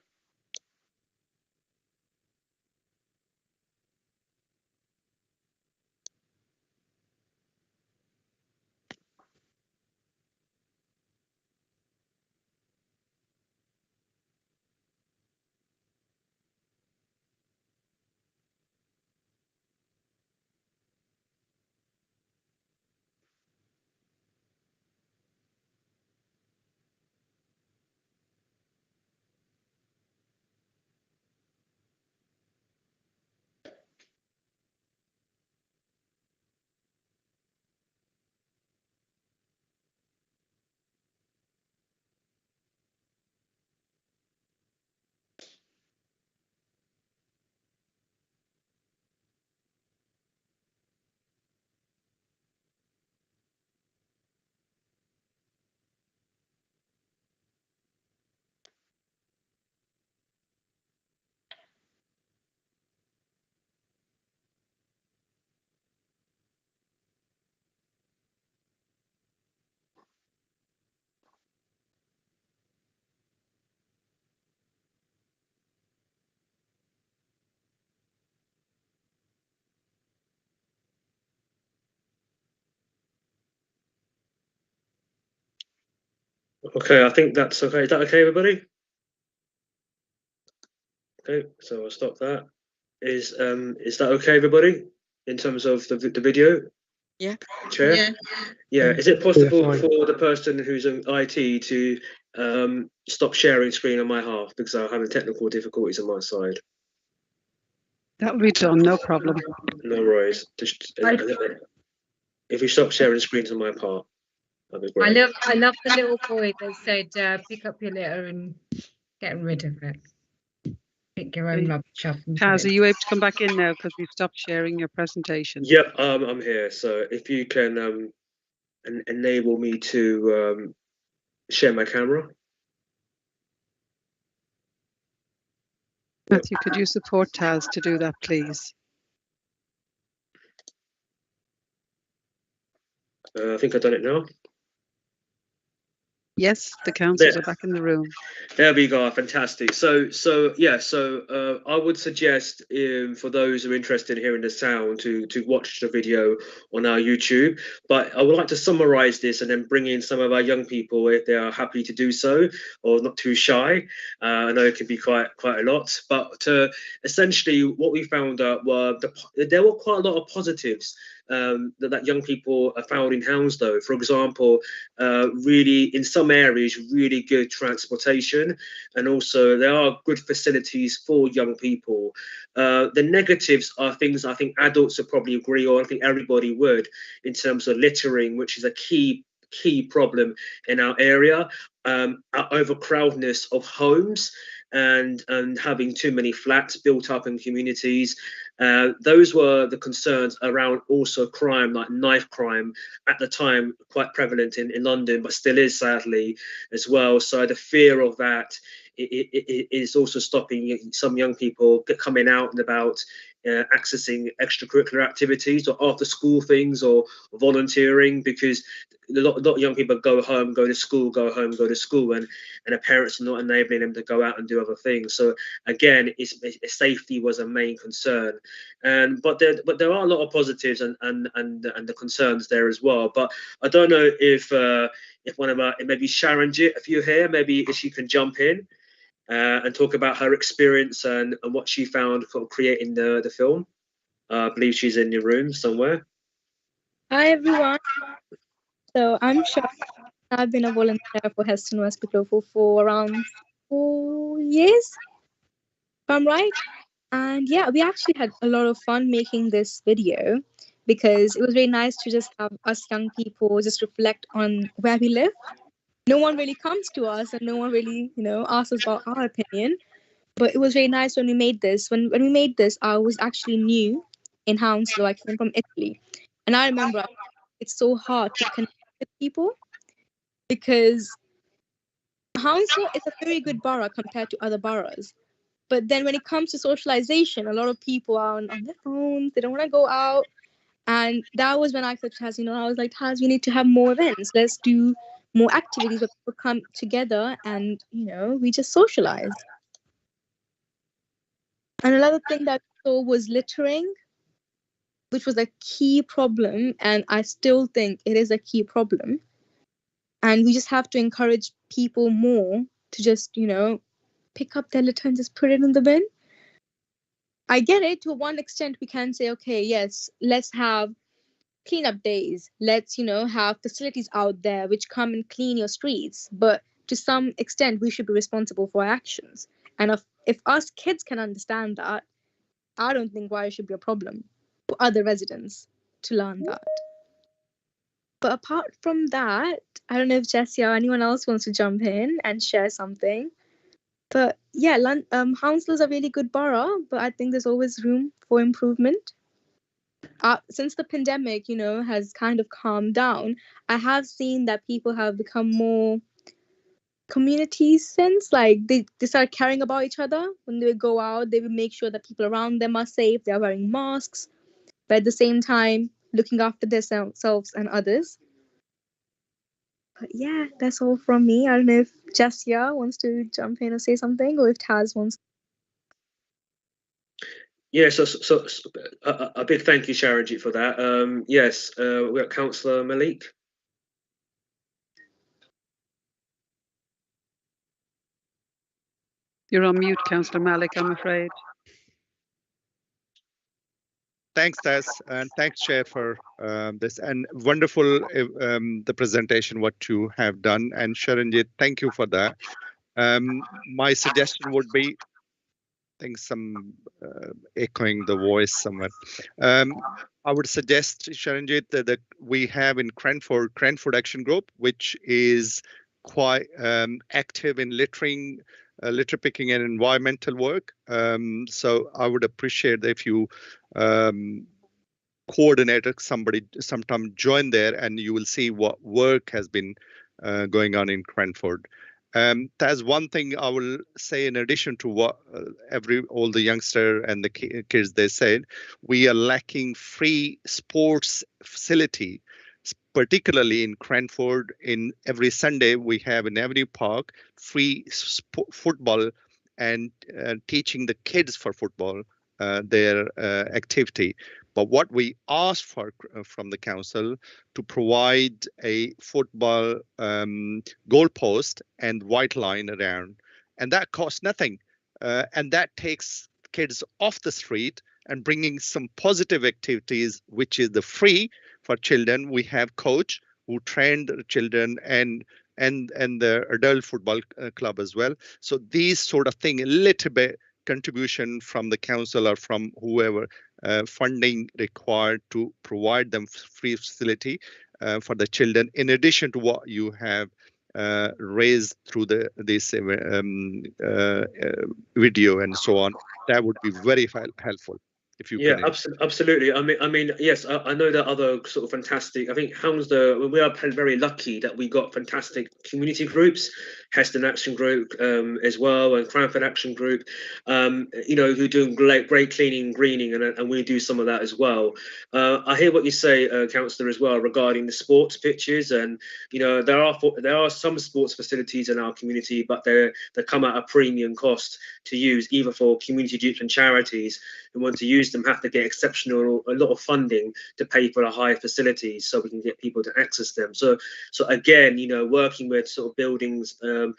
Speaker 12: Okay, I think that's okay. Is that okay, everybody? Okay, so I'll stop that. Is that okay, everybody? In terms of the video?
Speaker 10: Yeah.
Speaker 12: Chair?
Speaker 8: Yeah.
Speaker 12: Yeah. Is it possible
Speaker 6: fine.
Speaker 12: for the person who's in IT to stop sharing screen on my half because I'm having technical difficulties on my side?
Speaker 2: That will be done, no problem.
Speaker 12: No worries. Just, if you stop sharing screens on my part, that'd be great.
Speaker 1: I love the little boy that said, pick up your litter and get rid of it. Pick your own rubbish up. and put
Speaker 2: Taz,
Speaker 1: it-
Speaker 2: are you able to come back in now because we've stopped sharing your presentation?
Speaker 12: Yep, I'm here. So if you can enable me to share my camera.
Speaker 2: Matthew, could you support Taz to do that, please?
Speaker 12: I think I've done it now.
Speaker 2: Yes, the councillors are back in the room.
Speaker 12: There we go. Fantastic. So I would suggest for those who are interested in hearing the sound to watch the video on our YouTube. But I would like to summarize this and then bring in some of our young people if they are happy to do so or not too shy. I know it can be quite a lot, but essentially what we found out were there were quite a lot of positives that young people found in Hounslow. For example, really in some areas, really good transportation, and also there are good facilities for young people. The negatives are things I think adults would probably agree on. I think everybody would, in terms of littering, which is a key problem in our area. Our overcrowdedness of homes and having too many flats built up in communities. Those were the concerns around also crime, like knife crime, at the time quite prevalent in London, but still is sadly as well. So the fear of that it is also stopping some young people coming out and about, accessing extracurricular activities or after school things or volunteering, because a lot of young people go home, go to school, go home, go to school, and their parents are not enabling them to go out and do other things. So again, safety was a main concern, but there are a lot of positives and the concerns there as well. But I don't know if one of our, maybe Sharon Jitt, if you're here, maybe if she can jump in and talk about her experience and what she found from creating the film. I believe she's in your room somewhere.
Speaker 13: Hi everyone. So I'm Sharon. I've been a volunteer for Heston West Local for around 4 years, if I'm right. And yeah, we actually had a lot of fun making this video because it was very nice to just have us young people just reflect on where we live. No one really comes to us and no one really, asks us about our opinion. But it was very nice when we made this. When we made this, I was actually new in Hounslow. I came from Italy. And I remember it's so hard to connect with people because Hounslow is a very good borough compared to other boroughs. But then when it comes to socialization, a lot of people are on their phones. They don't want to go out. And that was when I said to Taz, I was like, Taz, we need to have more events. Let's do more activities where people come together and, you know, we just socialize. And another thing that I saw was littering, which was a key problem, and I still think it is a key problem. And we just have to encourage people more to just, you know, pick up their litter and just put it in the bin. I get it, to one extent we can say, okay, yes, let's have cleanup days. Let's, you know, have facilities out there which come and clean your streets. But to some extent, we should be responsible for our actions. And if us kids can understand that, I don't think why it should be a problem for other residents to learn that. But apart from that, I don't know if Jessie or anyone else wants to jump in and share something. But yeah, Hounslow is a really good borough, but I think there's always room for improvement. Since the pandemic, you know, has kind of calmed down, I have seen that people have become more community sense. Like they start caring about each other. When they go out, they will make sure that people around them are safe. They are wearing masks, but at the same time, looking after themselves and others. But yeah, that's all from me. I don't know if Jassia wants to jump in or say something, or if Taz wants.
Speaker 12: Yeah, so a big thank you, Sharanjit, for that. Yes, we got Councillor Malik.
Speaker 2: You're on mute, Councillor Malik, I'm afraid.
Speaker 7: Thanks, Taz, and thanks, Chair, for this and wonderful the presentation what you have done. And Sharanjit, thank you for that. My suggestion would be, I think some echoing the voice somewhat. I would suggest, Sharanjit, that we have in Cranford Action Group, which is quite active in litter picking and environmental work. So I would appreciate if you coordinate somebody sometime join there, and you will see what work has been going on in Cranford. That's one thing I will say in addition to what all the youngster and the kids they said. We are lacking free sports facility, particularly in Cranford. In every Sunday we have in every park free football and teaching the kids for football their activity. But what we asked for from the council to provide a football goalpost and white line around, and that costs nothing, and that takes kids off the street and bringing some positive activities, which is the free for children. We have coach who train the children and the adult football club as well. So these sort of thing, a little bit contribution from the council or from whoever, funding required to provide them free facility for the children, in addition to what you have raised through this video and so on. That would be very helpful. If you
Speaker 12: yeah, absolutely. I mean, yes, I know that other sort of fantastic. I think Hounslow, we are very lucky that we got fantastic community groups, Heston Action Group as well, and Cranford Action Group, you know, who are doing great cleaning, greening, and we do some of that as well. I hear what you say, Councillor, as well regarding the sports pitches, and you know, there are some sports facilities in our community, but they come at a premium cost to use, either for community groups and charities who want to use them have to get a lot of funding to pay for the higher facilities so we can get people to access them. So again, you know, working with sort of buildings who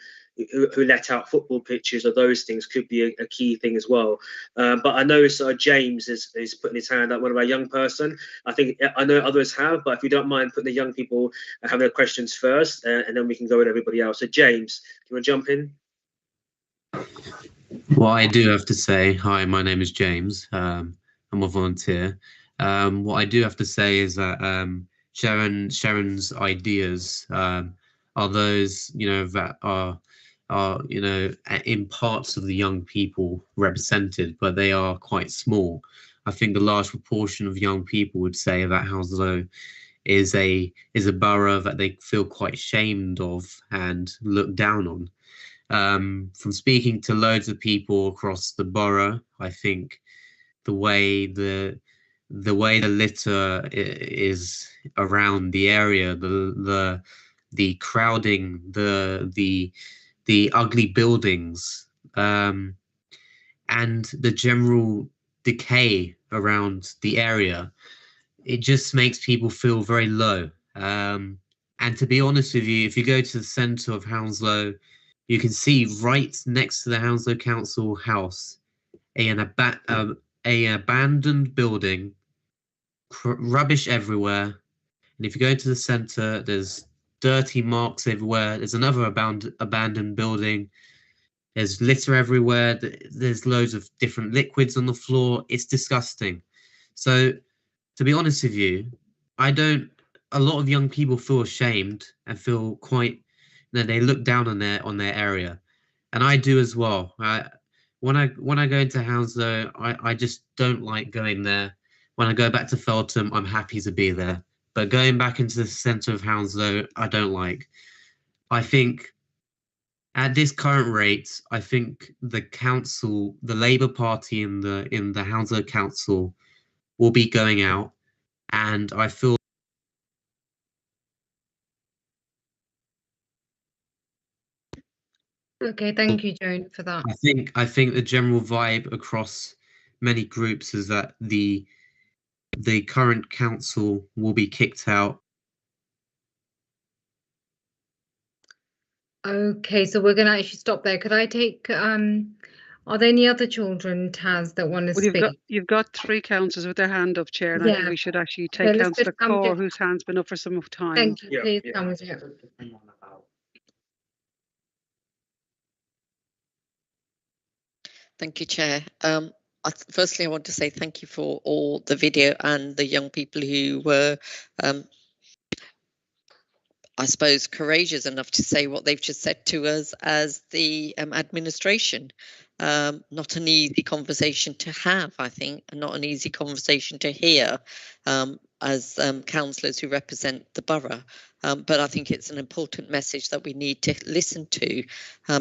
Speaker 12: let out football pitches or those things could be a key thing as well. But I know James is putting his hand up, one of our young person. I know others have, but if you don't mind putting the young people having their questions first, and then we can go with everybody else. So James, do you want to jump in?
Speaker 11: Well, I do have to say, hi, my name is James. I'm a volunteer. What I do have to say is that Sharon's ideas are those, you know, that are you know, in parts of the young people represented, but they are quite small. I think the large proportion of young people would say that Hounslow is a borough that they feel quite ashamed of and look down on. From speaking to loads of people across the borough, I think the way the litter is around the area, the the crowding, the ugly buildings, and the general decay around the area. It just makes people feel very low. And to be honest with you, if you go to the centre of Hounslow, you can see right next to the Hounslow Council house an abandoned building, rubbish everywhere. And if you go to the centre, there's dirty marks everywhere. There's another abandoned building. There's litter everywhere. There's loads of different liquids on the floor. It's disgusting. So, to be honest with you, a lot of young people feel ashamed and feel quite, they look down on their area. And I do as well. When I go into Hounslow, I just don't like going there. When I go back to Feltham, I'm happy to be there. But going back into the centre of Hounslow, I don't like. I think at this current rate, I think the council, the Labour Party in the Hounslow Council will be going out, and I feel.
Speaker 1: Okay, thank you, Joan, for that.
Speaker 11: I think the general vibe across many groups is that the current council will be kicked out.
Speaker 1: Okay, so we're going to actually stop there. Could I take, are there any other children, Taz, that want to speak?
Speaker 2: You've got 3 councillors with their hand up, Chair, and I think we should actually take
Speaker 1: Okay,
Speaker 2: Councillor Kaur, whose hand's been up for some time.
Speaker 1: Thank you, please come with you.
Speaker 10: Thank you, Chair. Firstly, I want to say thank you for all the video and the young people who were, I suppose, courageous enough to say what they've just said to us as the administration. Not an easy conversation to have, I think, and not an easy conversation to hear as councillors who represent the borough. But I think it's an important message that we need to listen to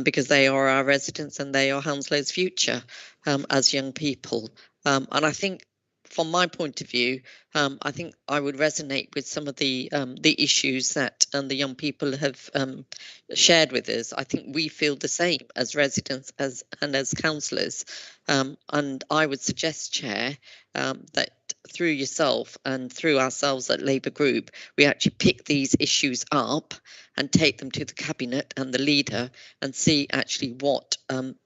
Speaker 10: because they are our residents and they are Hounslow's future as young people. And I think from my point of view, I think I would resonate with some of the issues that the young people have shared with us. I think we feel the same as residents and as councillors. And I would suggest, Chair, that through yourself and through ourselves at Labour Group, we actually pick these issues up and take them to the Cabinet and the leader and see actually what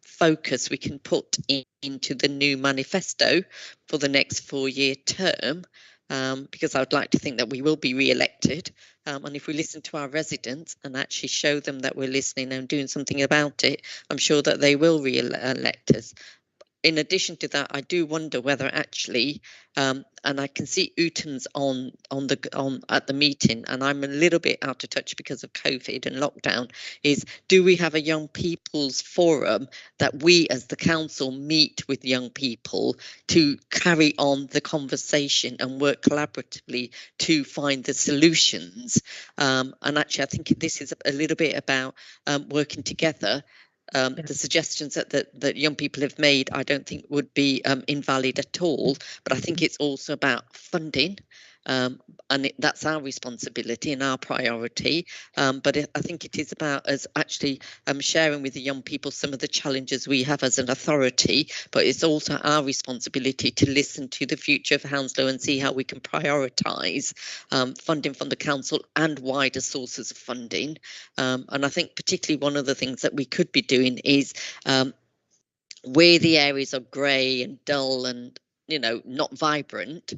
Speaker 10: focus we can put into the new manifesto for the next 4-year term, because I would like to think that we will be re-elected. And if we listen to our residents and actually show them that we're listening and doing something about it, I'm sure that they will re-elect us. In addition to that, I do wonder whether actually, and I can see Uten's on at the meeting, and I'm a little bit out of touch because of COVID and lockdown, is do we have a young people's forum that we as the council meet with young people to carry on the conversation and work collaboratively to find the solutions? And actually, I think this is a little bit about working together. The suggestions that young people have made, I don't think would be invalid at all, but I think it's also about funding, and that's our responsibility and our priority. But I think it is about us actually sharing with the young people some of the challenges we have as an authority, but it's also our responsibility to listen to the future of Hounslow and see how we can prioritise funding from the council and wider sources of funding. And I think particularly one of the things that we could be doing is where the areas are grey and dull and not vibrant.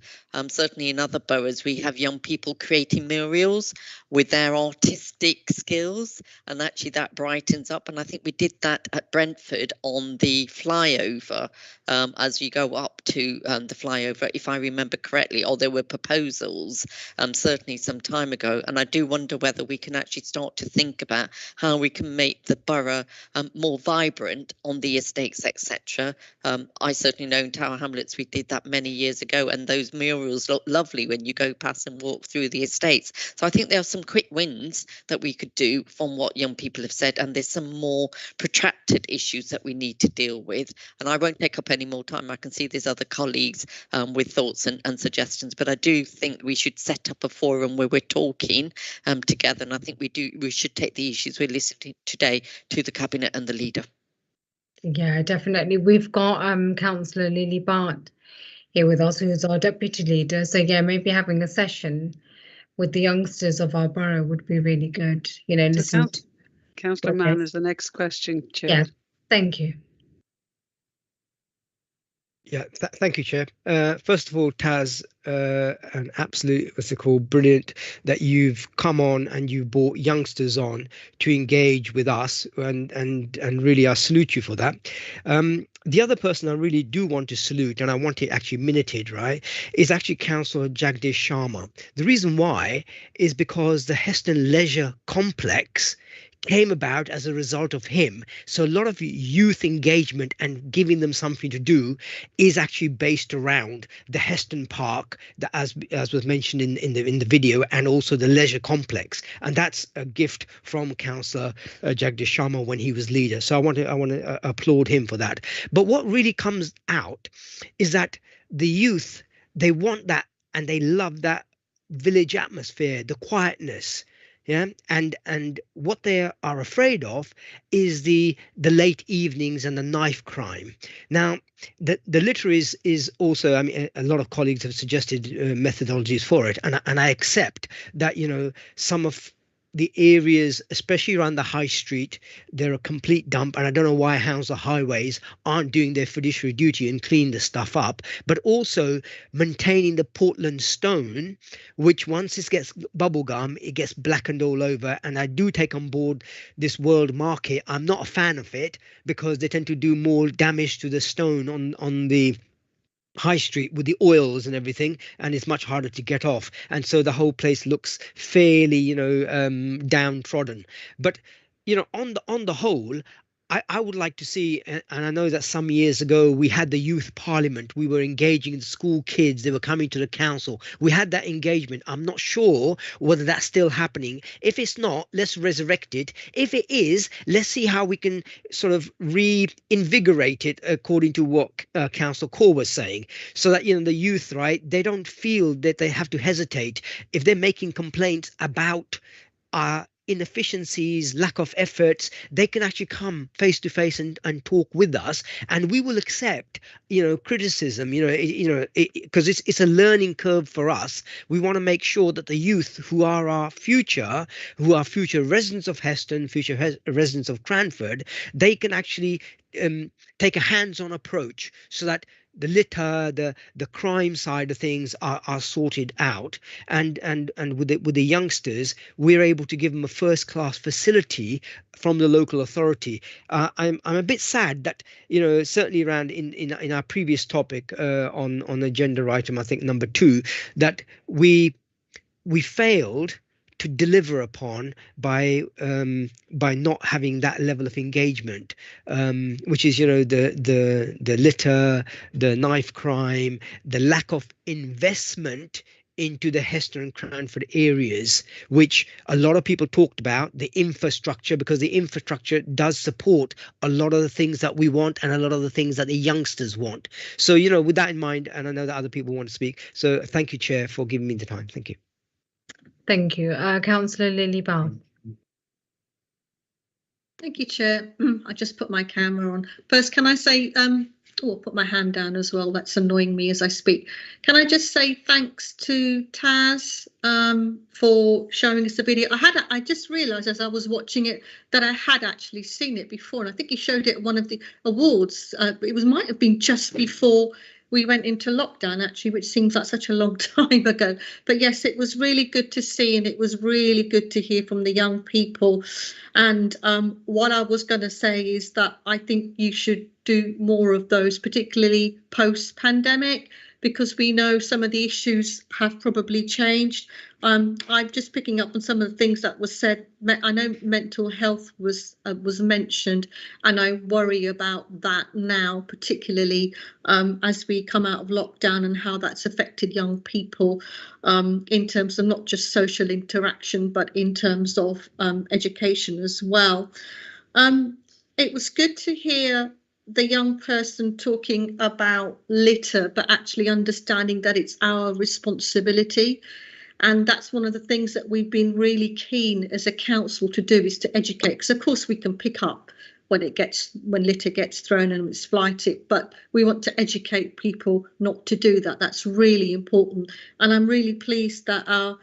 Speaker 10: Certainly in other boroughs, we have young people creating murals with their artistic skills, and actually that brightens up. And I think we did that at Brentford on the flyover as you go up to the flyover, if I remember correctly, or there were proposals certainly some time ago. And I do wonder whether we can actually start to think about how we can make the borough more vibrant on the estates, etc. I certainly know in Tower Hamlets we did did that many years ago, and those murals look lovely when you go past and walk through the estates. So I think there are some quick wins that we could do from what young people have said, and there's some more protracted issues that we need to deal with. And I won't take up any more time. I can see there's other colleagues with thoughts and suggestions, but I do think we should set up a forum where we're talking together, and I think we should take the issues we're listening today to the Cabinet and the leader.
Speaker 1: Yeah, definitely. We've got Councillor Lily Bart here with us, who's our deputy leader. So yeah, maybe having a session with the youngsters of our borough would be really good. You know, listen.
Speaker 2: Councillor Mann is the next question, Chair.
Speaker 1: Yeah, thank you.
Speaker 6: Yeah, thank you, Chair. First of all, Taz, an absolute, what's it called, brilliant that you've come on and you brought youngsters on to engage with us, and really I salute you for that. The other person I really do want to salute, and I want it actually minuted, right, is actually Councillor Jagdish Sharma. The reason why is because the Heston Leisure Complex came about as a result of him. So a lot of youth engagement and giving them something to do is actually based around the Heston Park, that as was mentioned in the video, and also the leisure complex. And that's a gift from Councillor Jagdish Sharma when he was leader. So I want to applaud him for that. But what really comes out is that the youth, they want that and they love that village atmosphere, the quietness. Yeah, and what they are afraid of is the late evenings and the knife crime. Now, the litter is also, I mean, a lot of colleagues have suggested methodologies for it, and I accept that, you know, some of the areas, especially around the high street, they're a complete dump, and I don't know why Hounslow highways aren't doing their fiduciary duty and clean the stuff up, but also maintaining the Portland stone, which once it gets bubblegum, it gets blackened all over. And I do take on board this world market. I'm not a fan of it because they tend to do more damage to the stone on the high street with the oils and everything, and it's much harder to get off, and so the whole place looks fairly, you know, downtrodden. But, you know, on the whole, I would like to see, and I know that some years ago we had the youth parliament, we were engaging the school kids, they were coming to the council, we had that engagement. I'm not sure whether that's still happening. If it's not, let's resurrect it. If it is, let's see how we can sort of reinvigorate it according to what Councillor Core was saying, so that, you know, the youth, right, they don't feel that they have to hesitate if they're making complaints about inefficiencies, lack of efforts. They can actually come face to face and talk with us, and we will accept, you know, criticism, because it's a learning curve for us. We want to make sure that the youth who are our future, residents of Heston, future residents of Cranford, they can actually take a hands-on approach, so that the litter, the crime side of things are sorted out, and with the youngsters, we're able to give them a first-class facility from the local authority. I'm a bit sad that, you know, certainly around in our previous topic on agenda item, I think number 2, that we failed to deliver upon by not having that level of engagement, which is, you know, the litter, the knife crime, the lack of investment into the Heston and Cranford areas, which a lot of people talked about, the infrastructure, because the infrastructure does support a lot of the things that we want and a lot of the things that the youngsters want. So, you know, with that in mind, and I know that other people want to speak, so thank you, Chair, for giving me the time. Thank you.
Speaker 1: Thank you. Councillor Lily Bart.
Speaker 8: Thank you, Chair. I just put my camera on. First, can I say, I'll put my hand down as well. That's annoying me as I speak. Can I just say thanks to Taz for showing us the video. I just realised as I was watching it that I had actually seen it before, and I think he showed it at one of the awards. It might have been just before we went into lockdown, actually, which seems like such a long time ago. But yes, it was really good to see, and it was really good to hear from the young people. And what I was going to say is that I think you should do more of those, particularly post-pandemic, because we know some of the issues have probably changed. I'm just picking up on some of the things that was said. I know mental health was mentioned, and I worry about that now, particularly as we come out of lockdown and how that's affected young people in terms of not just social interaction, but in terms of education as well. It was good to hear the young person talking about litter, but actually understanding that it's our responsibility. And that's one of the things that we've been really keen as a council to do, is to educate, because of course we can pick up when litter gets thrown and it's flighted, but we want to educate people not to do that. That's really important. And I'm really pleased that our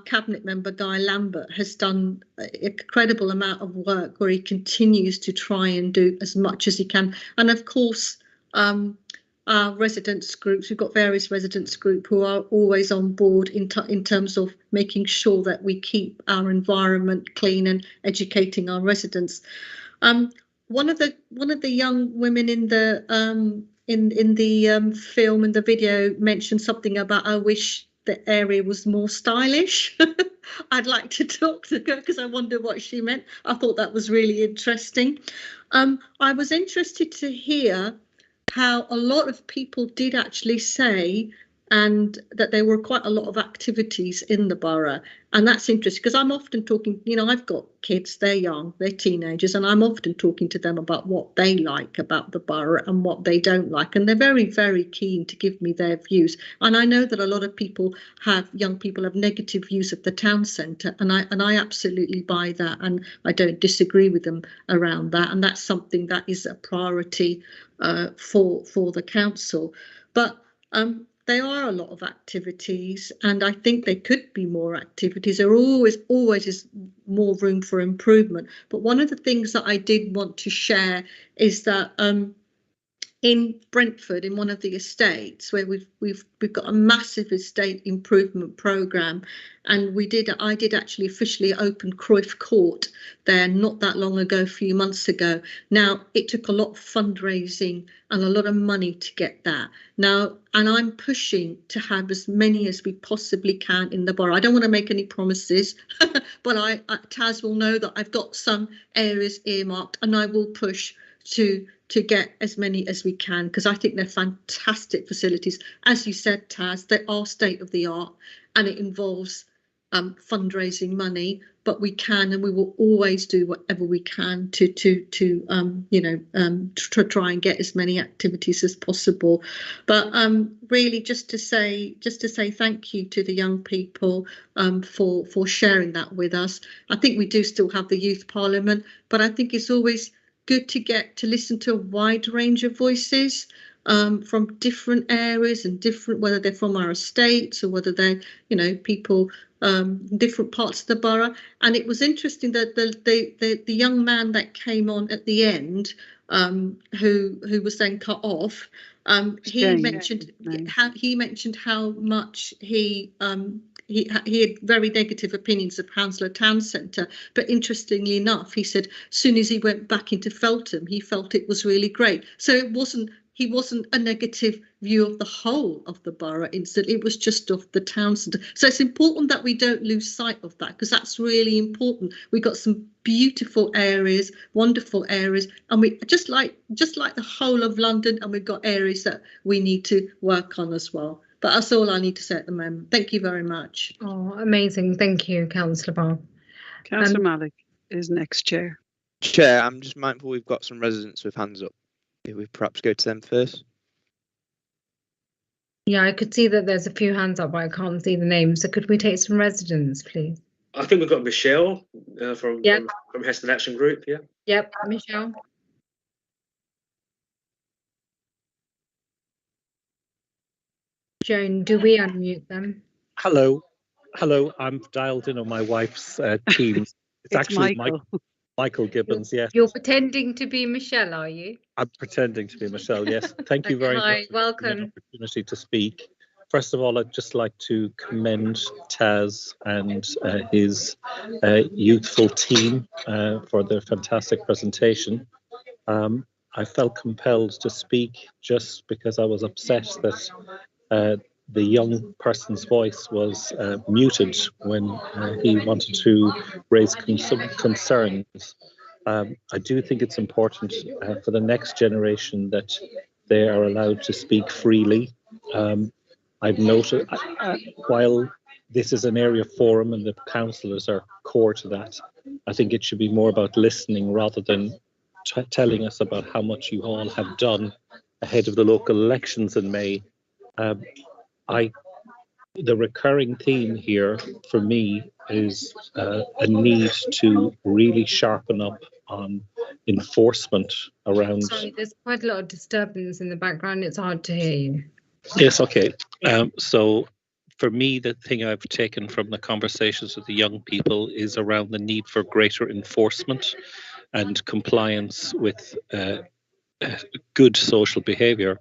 Speaker 8: cabinet member Guy Lambert has done an incredible amount of work where he continues to try and do as much as he can. And of course, our residents groups, we've got various residents group who are always on board in terms of making sure that we keep our environment clean and educating our residents. One of the young women in the film, in the video, mentioned something about, I wish the area was more stylish. I'd like to talk to her because I wonder what she meant. I thought that was really interesting. I was interested to hear how a lot of people did actually say, and that there were quite a lot of activities in the borough. And that's interesting because I'm often talking, I've got kids, they're young, they're teenagers, and I'm often talking to them about what they like about the borough and what they don't like. And they're very, very keen to give me their views. And I know that a lot of young people have negative views of the town centre, and I absolutely buy that, and I don't disagree with them around that. And that's something that is a priority for the council. But there are a lot of activities, and I think there could be more activities. There always is more room for improvement. But one of the things that I did want to share is that in Brentford, in one of the estates where we've got a massive estate improvement programme, and I did actually officially open Cruyff Court there not that long ago, a few months ago. Now, it took a lot of fundraising and a lot of money to get that. Now, and I'm pushing to have as many as we possibly can in the borough. I don't want to make any promises, but Taz will know that I've got some areas earmarked, and I will push to get as many as we can, because I think they're fantastic facilities. As you said, Taz, they are state of the art, and it involves fundraising money, but we can and we will always do whatever we can to try and get as many activities as possible. But really just to say thank you to the young people for sharing that with us. I think we do still have the youth parliament, but I think it's always good to get to listen to a wide range of voices from different areas and whether they're from our estates or whether they're people different parts of the borough. And it was interesting that the young man that came on at the end, who was then cut off, he mentioned how much he had very negative opinions of Hounslow Town Centre, but interestingly enough, he said as soon as he went back into Feltham, he felt it was really great. So he wasn't a negative view of the whole of the borough instead, it was just of the town centre. So it's important that we don't lose sight of that, because that's really important. We've got some beautiful areas, wonderful areas, and we just like the whole of London, and we've got areas that we need to work on as well. But that's all I need to say at the moment. Thank you very much.
Speaker 1: Oh, amazing. Thank you, Councillor Barr.
Speaker 2: Councillor Malik is next, Chair.
Speaker 4: Chair, I'm just mindful we've got some residents with hands up. If we perhaps go to them first.
Speaker 1: Yeah, I could see that there's a few hands up, but I can't see the names. So could we take some residents, please?
Speaker 12: I think we've got Michelle from Heston Action Group. Yeah.
Speaker 1: Yep, Michelle. Joan, do we unmute them?
Speaker 14: Hello, I'm dialed in on my wife's Teams. It's actually Michael Gibbons, yes.
Speaker 1: You're pretending to be Michelle, are you?
Speaker 14: I'm pretending to be Michelle, yes. Thank you very much.
Speaker 1: Hi, welcome.
Speaker 14: For the opportunity to speak. First of all, I'd just like to commend Taz and his youthful team for their fantastic presentation. I felt compelled to speak just because I was upset that the young person's voice was muted when he wanted to raise some concerns. I do think it's important for the next generation that they are allowed to speak freely. I've noted, while this is an area forum and the councillors are core to that, I think it should be more about listening rather than telling us about how much you all have done ahead of the local elections in May. The recurring theme here for me is a need to really sharpen up on enforcement around.
Speaker 1: Sorry, there's quite a lot of disturbance in the background. It's hard to hear you.
Speaker 14: Yes, okay. So for me, the thing I've taken from the conversations with the young people is around the need for greater enforcement and compliance with good social behaviour.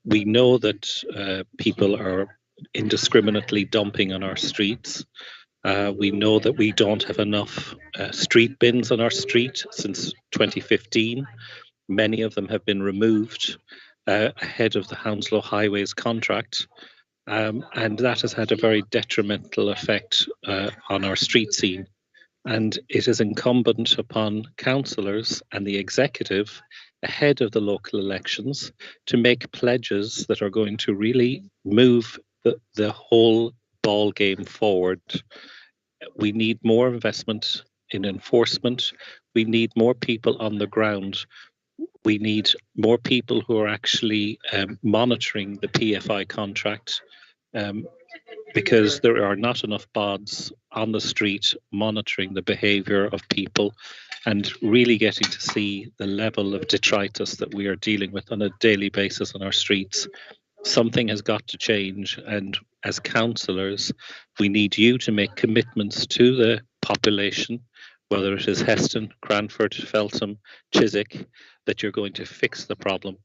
Speaker 14: We know that people are indiscriminately dumping on our streets. We know that we don't have enough street bins on our street since 2015. Many of them have been removed ahead of the Hounslow Highways contract. And that has had a very detrimental effect on our street scene. And it is incumbent upon councillors and the executive ahead of the local elections to make pledges that are going to really move the whole ball game forward. We need more investment in enforcement. We need more people on the ground. We need more people who are actually monitoring the PFI contract, because there are not enough bods on the street monitoring the behaviour of people and really getting to see the level of detritus that we are dealing with on a daily basis on our streets. Something has got to change, and as councillors, we need you to make commitments to the population, whether it is Heston, Cranford, Feltham, Chiswick, that you're going to fix the problem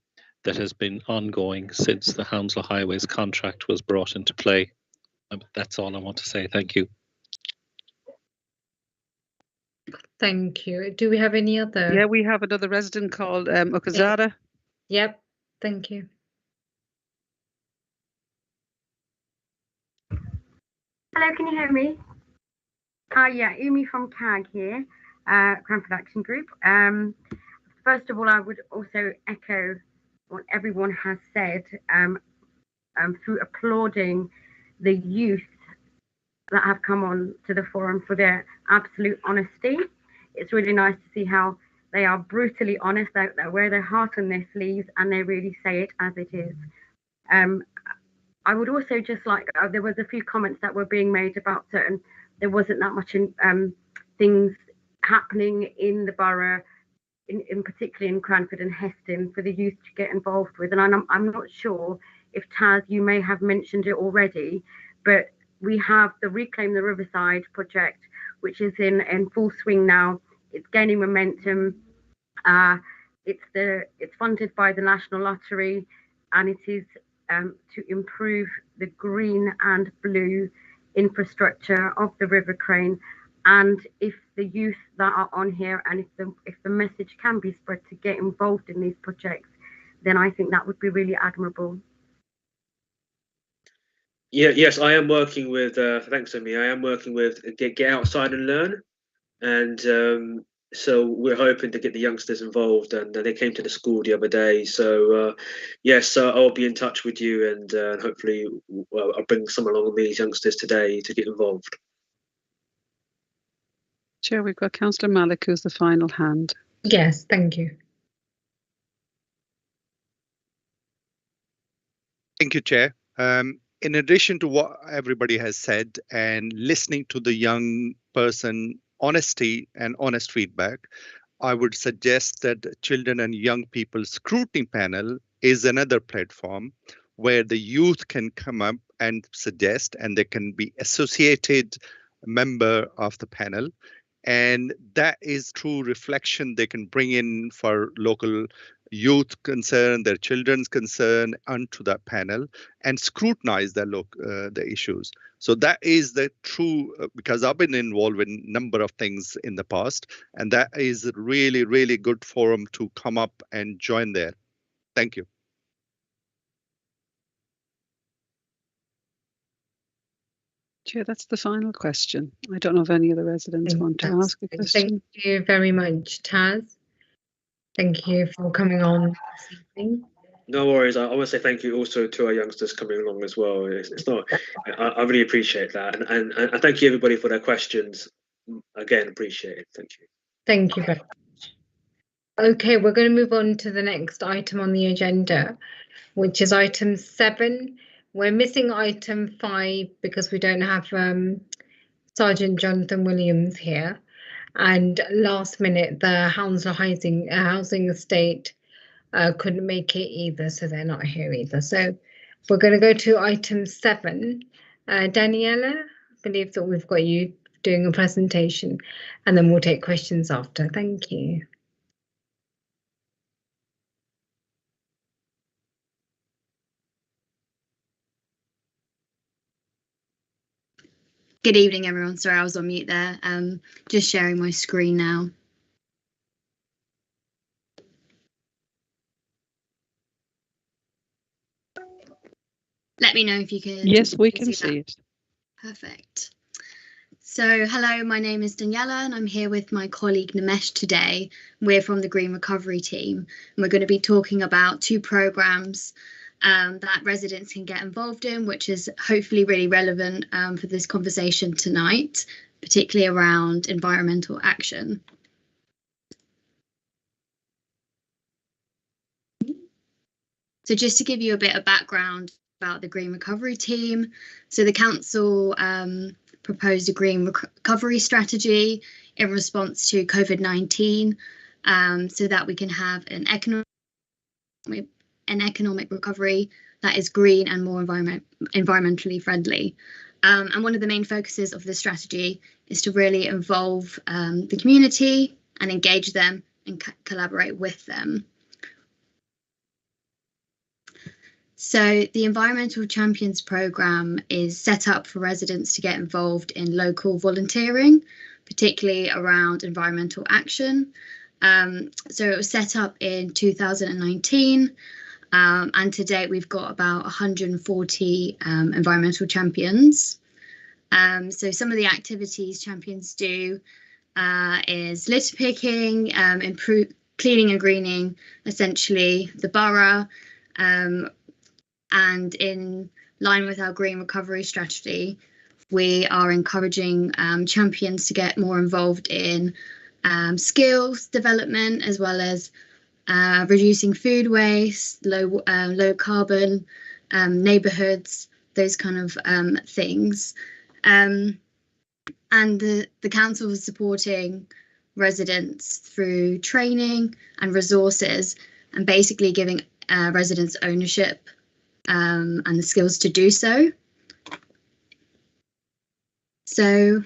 Speaker 14: that has been ongoing since the Hounslow Highways contract was brought into play. That's all I want to say. Thank you.
Speaker 1: Thank you. Do we have any other?
Speaker 2: Yeah, we have another resident called Okazada.
Speaker 1: Yep. Thank you.
Speaker 15: Hello, can you hear me? Yeah, Umi from CAG here, Cranford Action Group. First of all, I would also echo what everyone has said through applauding the youth that have come on to the forum for their absolute honesty. It's really nice to see how they are brutally honest, they wear their heart on their sleeves and they really say it as it is. I would also just like, there was a few comments that were being made about there wasn't that much things happening in the borough, in particularly in Cranford and Heston, for the youth to get involved with. And I'm not sure if Taz, you may have mentioned it already, but we have the Reclaim the Riverside project, which is in full swing now. It's gaining momentum. It's funded by the National Lottery, and it is to improve the green and blue infrastructure of the River Crane. And if the youth that are on here, and if the message can be spread to get involved in these projects, then I think that would be really admirable.
Speaker 12: Yeah, yes, I am working with. Thanks, Amy. I am working with Get Outside and Learn, and so we're hoping to get the youngsters involved. And they came to the school the other day. So yes, I'll be in touch with you, and hopefully I'll bring some along with these youngsters today to get involved.
Speaker 2: Chair, we've got Councillor Malik, who's the final hand.
Speaker 1: Yes, thank you.
Speaker 7: Thank you, Chair. In addition to what everybody has said and listening to the young person honesty and honest feedback, I would suggest that Children and Young People Scrutiny Panel is another platform where the youth can come up and suggest, and they can be associated member of the panel. And that is true reflection they can bring in for local youth concern, their children's concern onto that panel and scrutinize the issues. So that is the true, because I've been involved in a number of things in the past, and that is a really, really good forum to come up and join there. Thank you.
Speaker 2: Chair, that's the final question. I don't know if any other residents want to ask a question.
Speaker 1: Thank you very much, Taz. Thank you for coming on this evening.
Speaker 12: No worries. I want to say thank you also to our youngsters coming along as well. It's not. I really appreciate that, and thank you everybody for their questions. Again, appreciate it. Thank you.
Speaker 1: Thank you very much. Okay, we're going to move on to the next item on the agenda, which is item 7. We're missing item 5 because we don't have Sergeant Jonathan Williams here, and last minute the Hounslow housing estate couldn't make it either, so they're not here either. So we're going to go to item 7. Daniela, I believe that we've got you doing a presentation, and then we'll take questions after. Thank you.
Speaker 16: Good evening, everyone. Sorry, I was on mute there. Just sharing my screen now. Let me know if you can.
Speaker 2: Yes, we can see it.
Speaker 16: Perfect. So, hello, my name is Daniela, and I'm here with my colleague Nimesh today. We're from the Green Recovery team, and we're going to be talking about 2 programs that residents can get involved in, which is hopefully really relevant for this conversation tonight, particularly around environmental action. So just to give you a bit of background about the Green Recovery team, so the council proposed a green recovery strategy in response to COVID-19 so that we can have an economic recovery that is green and more environmentally friendly. And one of the main focuses of this strategy is to really involve the community and engage them and collaborate with them. So the Environmental Champions programme is set up for residents to get involved in local volunteering, particularly around environmental action. So it was set up in 2019, and to date we've got about 140 environmental champions. So some of the activities champions do is litter picking, improve cleaning and greening, essentially the borough. And in line with our green recovery strategy, we are encouraging champions to get more involved in skills development, as well as reducing food waste, low carbon neighbourhoods, those kind of things. And the council is supporting residents through training and resources, and basically giving residents ownership and the skills to do so. So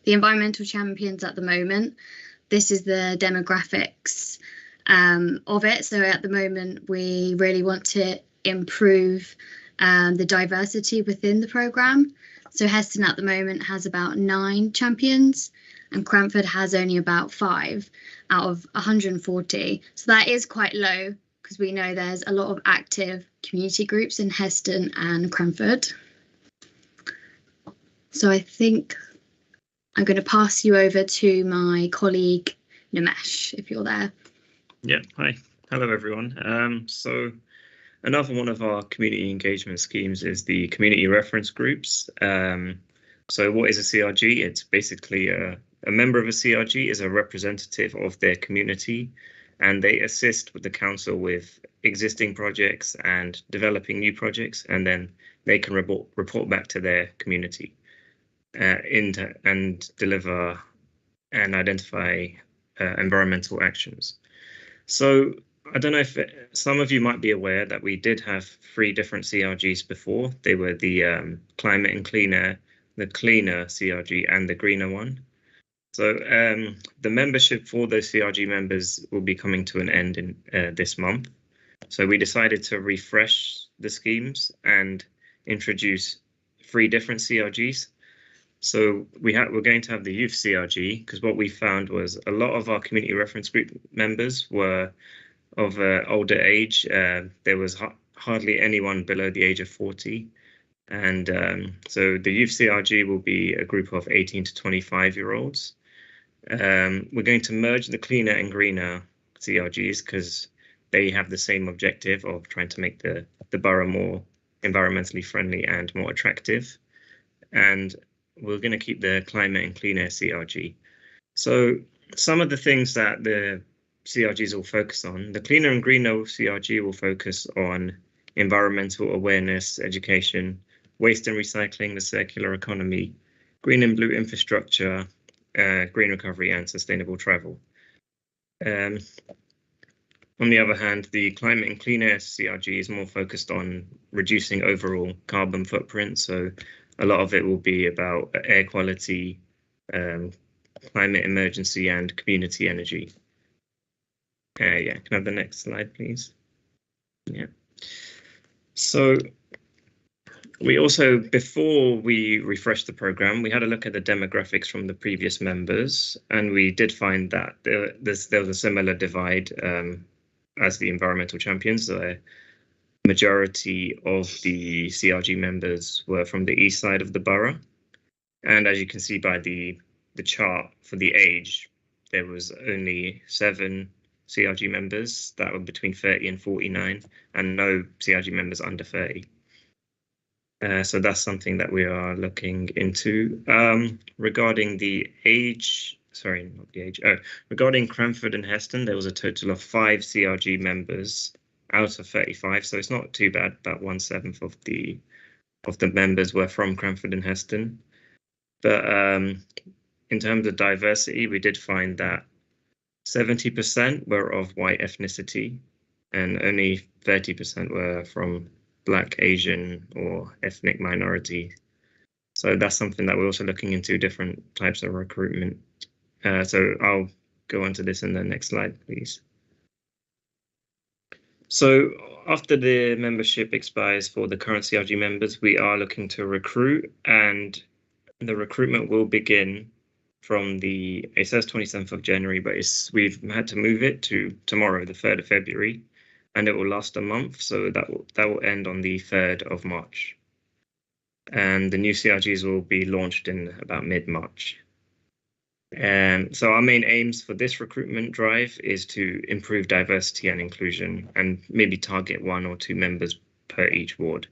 Speaker 16: the environmental champions at the moment, this is the demographics of it. So at the moment, we really want to improve the diversity within the programme. So Heston at the moment has about 9 champions, and Cranford has only about 5 out of 140. So that is quite low, because we know there's a lot of active community groups in Heston and Cranford. So I think I'm going to pass you over to my colleague Nimesh, if you're there.
Speaker 17: Yeah, hi. Hello, everyone. So another one of our community engagement schemes is the community reference groups. So what is a CRG? It's basically a member of a CRG is a representative of their community, and they assist with the council with existing projects and developing new projects, and then they can report back to their community and deliver and identify environmental actions. So I don't know if some of you might be aware that we did have 3 different CRGs before. They were the Climate and Clean Air, the Cleaner CRG, and the Greener one. So the membership for those CRG members will be coming to an end in this month. So we decided to refresh the schemes and introduce 3 different CRGs. So we're going to have the youth CRG, because what we found was a lot of our community reference group members were of older age. There was hardly anyone below the age of 40. And so the youth CRG will be a group of 18 to 25-year-olds. We're going to merge the cleaner and greener CRGs because they have the same objective of trying to make the borough more environmentally friendly and more attractive. And we're going to keep the climate and clean air CRG. So some of the things that the CRGs will focus on, the cleaner and greener CRG will focus on environmental awareness, education, waste and recycling, the circular economy, green and blue infrastructure, green recovery and sustainable travel. On the other hand, the climate and clean air CRG is more focused on reducing overall carbon footprint. So a lot of it will be about air quality, climate emergency and community energy. Yeah, can I have the next slide, please? Yeah. So we also, before we refreshed the program, we had a look at the demographics from the previous members, and we did find that there was a similar divide as the environmental champions. The majority of the CRG members were from the east side of the borough. And as you can see by the chart for the age, there was only 7 CRG members that were between 30 and 49, and no CRG members under 30. So that's something that we are looking into. Regarding the age, sorry, not the age. Regarding Cranford and Heston, there was a total of 5 CRG members out of 35, so it's not too bad. About 1/7 of the members were from Cranford and Heston. But in terms of diversity, we did find that 70% were of white ethnicity, and only 30% were from Black, Asian, or ethnic minority. So that's something that we're also looking into, different types of recruitment. So I'll go on to this in the next slide, please. So after the membership expires for the current CRG members, we are looking to recruit, and the recruitment will begin from it says 27th of January, but we've had to move it to tomorrow, the 3rd of February, and it will last a month. So that will end on the 3rd of March. And the new CRGs will be launched in about mid-March. So our main aims for this recruitment drive is to improve diversity and inclusion, and maybe target 1 or 2 members per each ward.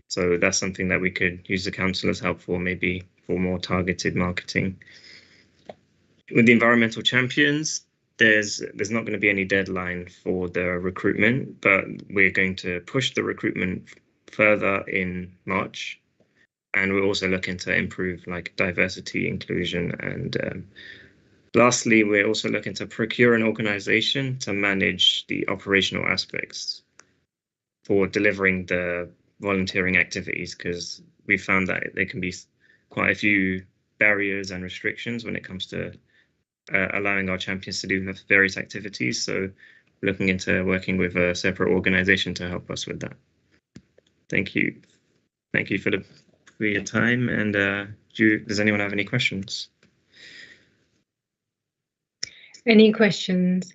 Speaker 17: So that's something that we could use the councillors' help for, maybe for more targeted marketing. With the environmental champions, there's not going to be any deadline for the recruitment, but we're going to push the recruitment further in March. And we're also looking to improve like diversity, inclusion, and lastly, we're also looking to procure an organisation to manage the operational aspects for delivering the volunteering activities, because we found that there can be quite a few barriers and restrictions when it comes to allowing our champions to do various activities. So looking into working with a separate organisation to help us with that. Thank you. Thank you for your time. And does anyone have any questions?
Speaker 1: Any questions?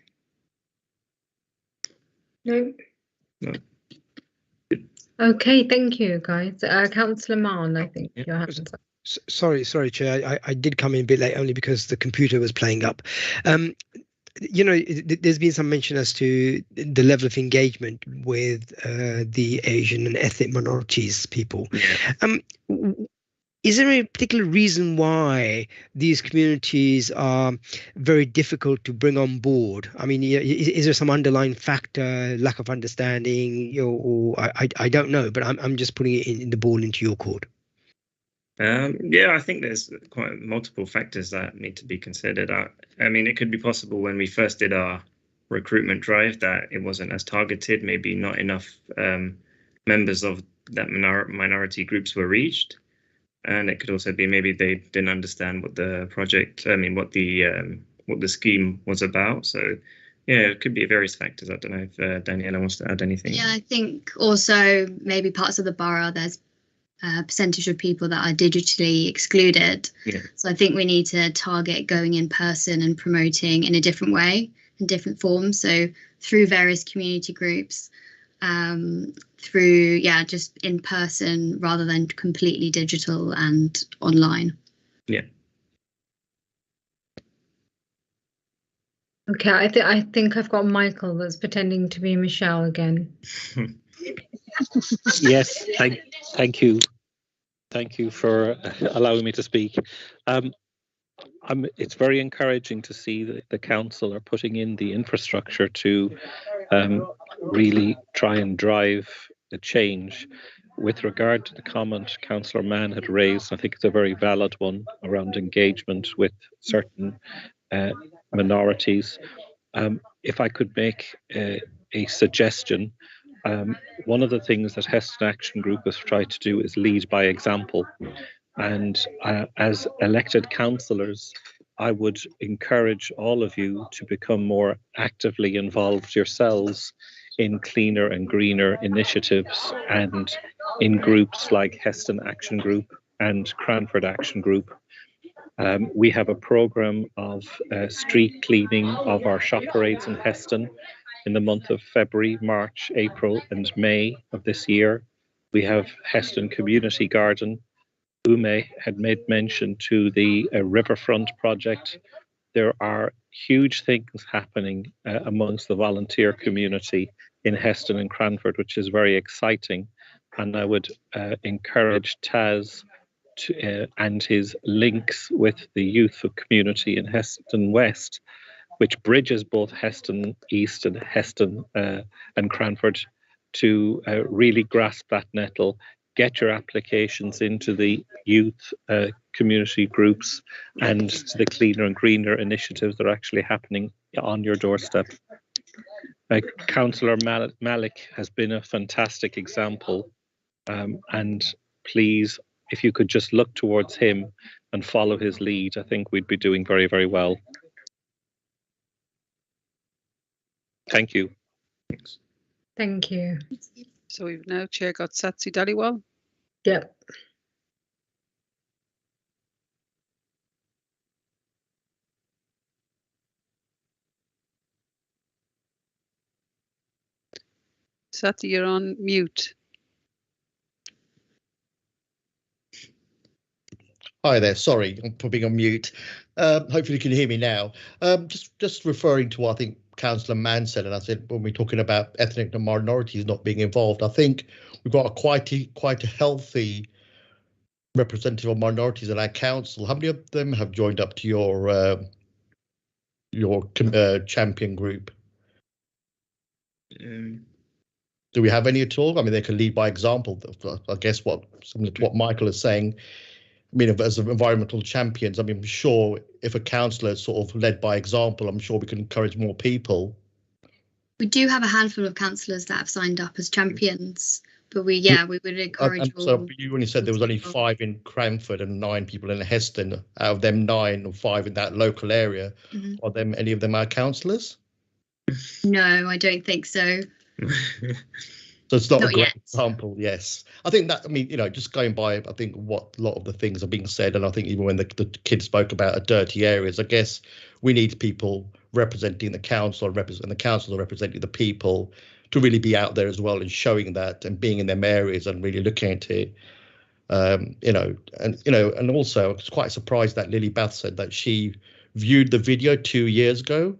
Speaker 1: No.
Speaker 17: No.
Speaker 1: Okay, thank you, guys. Councillor Mann, I think your hands up.
Speaker 6: Sorry, Chair. I did come in a bit late only because the computer was playing up. You know, there's been some mention as to the level of engagement with the Asian and ethnic minorities people. Is there a particular reason why these communities are very difficult to bring on board? I mean, is there some underlying factor, lack of understanding, or I don't know, but I'm just putting it in the ball into your court.
Speaker 17: Yeah, I think there's quite multiple factors that need to be considered. I mean, it could be possible when we first did our recruitment drive that it wasn't as targeted, maybe not enough members of that minority groups were reached. And it could also be maybe they didn't understand what the project, what the scheme was about. So yeah, it could be various factors. I don't know if Daniela wants to add anything.
Speaker 16: Yeah, I think also maybe parts of the borough, there's a percentage of people that are digitally excluded.
Speaker 17: Yeah.
Speaker 16: So I think we need to target going in person and promoting in a different way, in different forms. So through various community groups, through just in person rather than completely digital and online.
Speaker 17: Yeah.
Speaker 1: Okay, I think I've got Michael that's pretending to be Michelle again.
Speaker 14: Yes, thank you. Thank you for allowing me to speak. It's very encouraging to see that the council are putting in the infrastructure to really try and drive the change. With regard to the comment Councillor Mann had raised, I think it's a very valid one around engagement with certain minorities. If I could make a suggestion, one of the things that Heston Action Group has tried to do is lead by example. And as elected councillors, I would encourage all of you to become more actively involved yourselves in cleaner and greener initiatives and in groups like Heston Action Group and Cranford Action Group. We have a programme of street cleaning of our shop parades in Heston in the month of February, March, April and May of this year. We have Heston Community Garden. Ume had made mention to the Riverfront project. There are huge things happening amongst the volunteer community in Heston and Cranford, which is very exciting. And I would encourage Taz and his links with the youth community in Heston West, which bridges both Heston East and Heston and Cranford, to really grasp that nettle. Get your applications into the youth community groups and to the cleaner and greener initiatives that are actually happening on your doorstep. Councillor Malik has been a fantastic example, and please, if you could just look towards him and follow his lead, I think we'd be doing very, very well. Thank you.
Speaker 1: Thanks. Thank you.
Speaker 2: So we've now Chair got Satsi Dhaliwal.
Speaker 1: Yep.
Speaker 2: Satsi, you're on mute.
Speaker 18: Hi there. Sorry, I'm being on mute. Hopefully you can hear me now. Just referring to what I think Councillor Mann said, and I said when we're talking about ethnic minorities not being involved, I think we've got quite a healthy representative of minorities in our council. How many of them have joined up to your champion group? Do we have any at all? I mean, they can lead by example. I guess similar to what Michael is saying. I mean, as environmental champions, I mean, I'm sure if a councillor is sort of led by example, I'm sure we can encourage more people.
Speaker 16: We do have a handful of councillors that have signed up as champions, but we would encourage all.
Speaker 18: So you only said there was only 5 in Cranford and 9 people in Heston. Out of them 9 or 5 in that local area, are them any of them our councillors?
Speaker 16: No, I don't think so.
Speaker 18: So it's not a great example, yes. I think that, I mean, just going by, I think what a lot of the things are being said, and I think even when the kids spoke about dirty areas, I guess we need people representing the council and the council representing the people to really be out there as well and showing that and being in them areas and really looking at it. And also I was quite surprised that Lily Bath said that she viewed the video 2 years ago,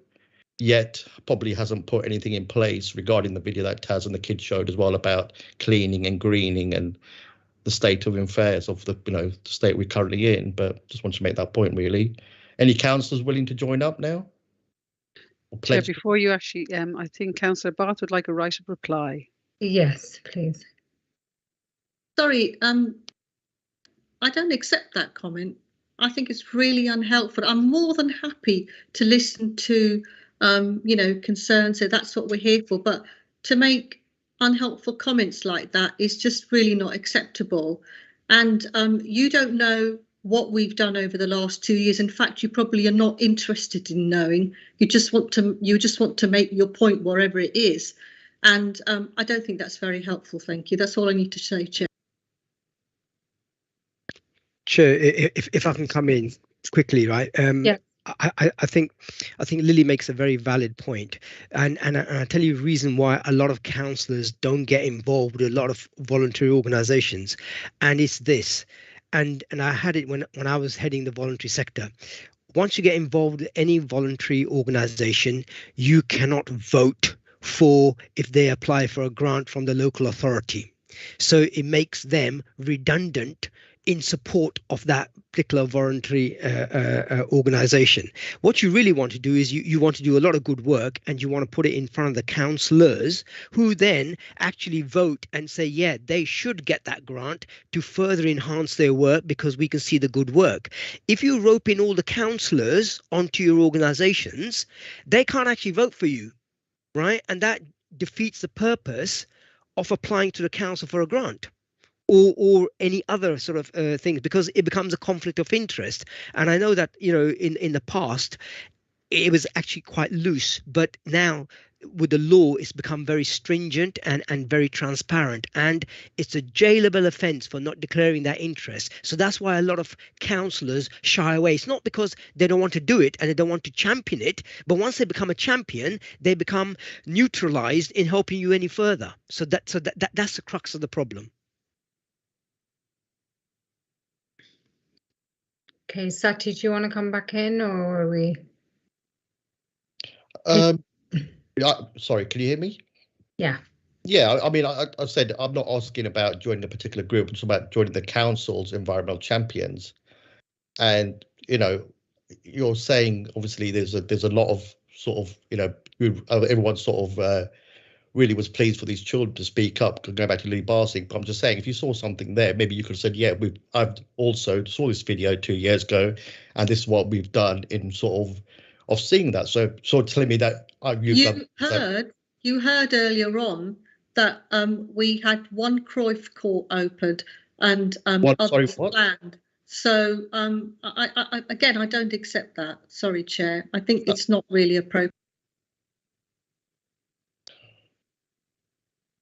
Speaker 18: yet probably hasn't put anything in place regarding the video that Taz and the kids showed as well about cleaning and greening and the state of affairs of the state we're currently in. But just want to make that point really. Any councillors willing to join up now?
Speaker 2: Chair, before you actually, I think Councillor Bath would like a right of reply.
Speaker 1: Yes, please.
Speaker 8: Sorry, I don't accept that comment. I think it's really unhelpful. I'm more than happy to listen to concerns, so that's what we're here for, but to make unhelpful comments like that is just really not acceptable. And you don't know what we've done over the last 2 years. In fact, you probably are not interested in knowing. You just want to make your point wherever it is. And I don't think that's very helpful. Thank you. That's all I need to say, Chair.
Speaker 6: Chair, if I can come in quickly, right?
Speaker 1: Yeah.
Speaker 6: I think Lily makes a very valid point, and I tell you the reason why a lot of counsellors don't get involved with a lot of voluntary organisations, and it's this, and I had it when I was heading the voluntary sector. Once you get involved with any voluntary organisation, you cannot vote for if they apply for a grant from the local authority. So it makes them redundant in support of that particular voluntary organisation. What you really want to do is you want to do a lot of good work, and you want to put it in front of the councillors, who then actually vote and say, yeah, they should get that grant to further enhance their work because we can see the good work. If you rope in all the councillors onto your organisations, they can't actually vote for you, right? And that defeats the purpose of applying to the council for a grant. Or any other sort of things, because it becomes a conflict of interest. And I know that, you know, in the past, it was actually quite loose, but now with the law, it's become very stringent and very transparent, and it's a jailable offence for not declaring that interest. So that's why a lot of councillors shy away. It's not because they don't want to do it and they don't want to champion it, but once they become a champion, they become neutralised in helping you any further. So that's the crux of the problem.
Speaker 1: Okay, Sati, do you want to come back in, or are we?
Speaker 18: Sorry, can you hear me?
Speaker 1: Yeah.
Speaker 18: Yeah, I mean, I said I'm not asking about joining a particular group. It's about joining the council's environmental champions. And, you know, you're saying, obviously, there's a lot of sort of, you know, everyone sort of really was pleased for these children to speak up, going back to Lee Barsing. But I'm just saying, if you saw something there, maybe you could have said, yeah, I've also saw this video 2 years ago, and this is what we've done in sort of seeing that. So sort of telling me that
Speaker 8: you heard earlier on that we had one Cruyff court opened and others planned. So again, I don't accept that. Sorry, Chair. I think it's not really appropriate.